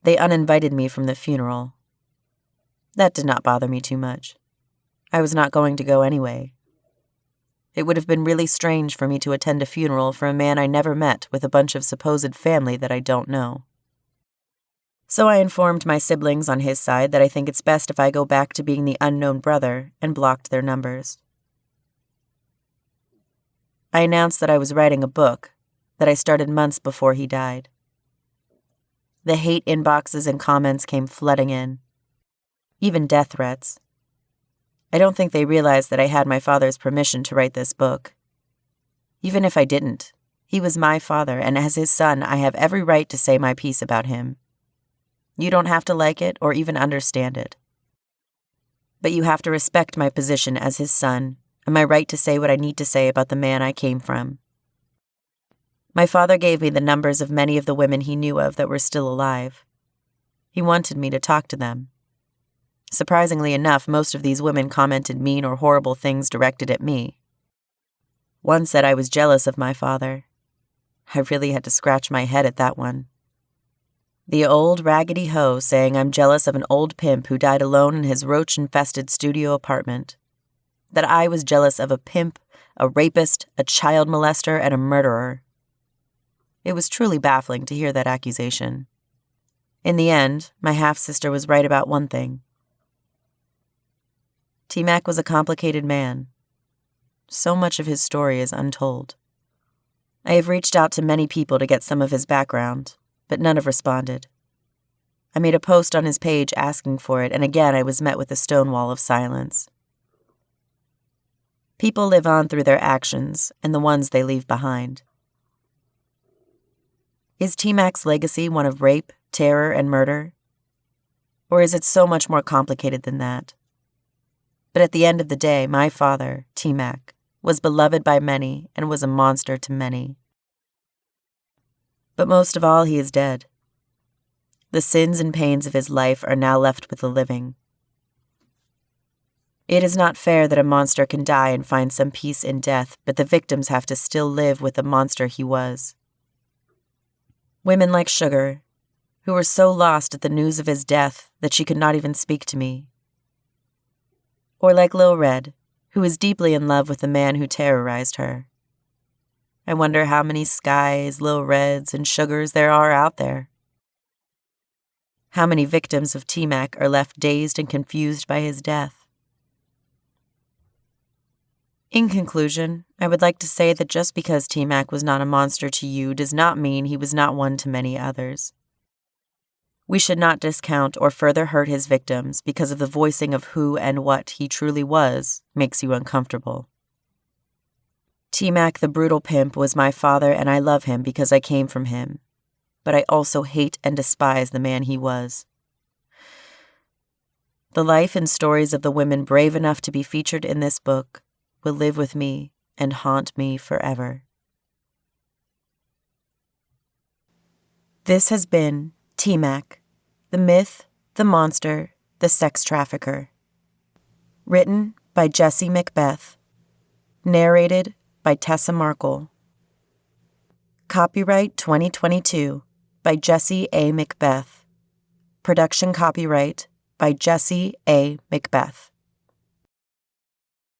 They uninvited me from the funeral. That did not bother me too much. I was not going to go anyway. It would have been really strange for me to attend a funeral for a man I never met with a bunch of supposed family that I don't know. So I informed my siblings on his side that I think it's best if I go back to being the unknown brother and blocked their numbers. I announced that I was writing a book that I started months before he died. The hate inboxes and comments came flooding in, even death threats. I don't think they realized that I had my father's permission to write this book. Even if I didn't, he was my father, and as his son, I have every right to say my piece about him. You don't have to like it or even understand it. But you have to respect my position as his son and my right to say what I need to say about the man I came from. My father gave me the numbers of many of the women he knew of that were still alive. He wanted me to talk to them. Surprisingly enough, most of these women commented mean or horrible things directed at me. One said I was jealous of my father. I really had to scratch my head at that one. The old raggedy hoe saying I'm jealous of an old pimp who died alone in his roach-infested studio apartment. That I was jealous of a pimp, a rapist, a child molester, and a murderer. It was truly baffling to hear that accusation. In the end, my half-sister was right about one thing. Tmac was a complicated man. So much of his story is untold. I have reached out to many people to get some of his background, but none have responded. I made a post on his page asking for it, and again I was met with a stone wall of silence. People live on through their actions and the ones they leave behind. Is Tmac's legacy one of rape, terror, and murder? Or is it so much more complicated than that? But at the end of the day, my father, Tmac, was beloved by many and was a monster to many. But most of all, he is dead. The sins and pains of his life are now left with the living. It is not fair that a monster can die and find some peace in death, but the victims have to still live with the monster he was. Women like Sugar, who were so lost at the news of his death that she could not even speak to me. Or like Lil Red, who is deeply in love with the man who terrorized her. I wonder how many Skies, Lil Reds, and Sugars there are out there. How many victims of Tmac are left dazed and confused by his death? In conclusion, I would like to say that just because Tmac was not a monster to you does not mean he was not one to many others. We should not discount or further hurt his victims because of the voicing of who and what he truly was makes you uncomfortable. Tmac the brutal pimp was my father, and I love him because I came from him, but I also hate and despise the man he was. The life and stories of the women brave enough to be featured in this book will live with me and haunt me forever. This has been Tmac, the Myth, the Monster, the Sex Trafficker. Written by Jessie MacBeth. Narrated by Tessa Markle. Copyright 2022 by Jessie A. MacBeth. Production copyright by Jessie A. MacBeth.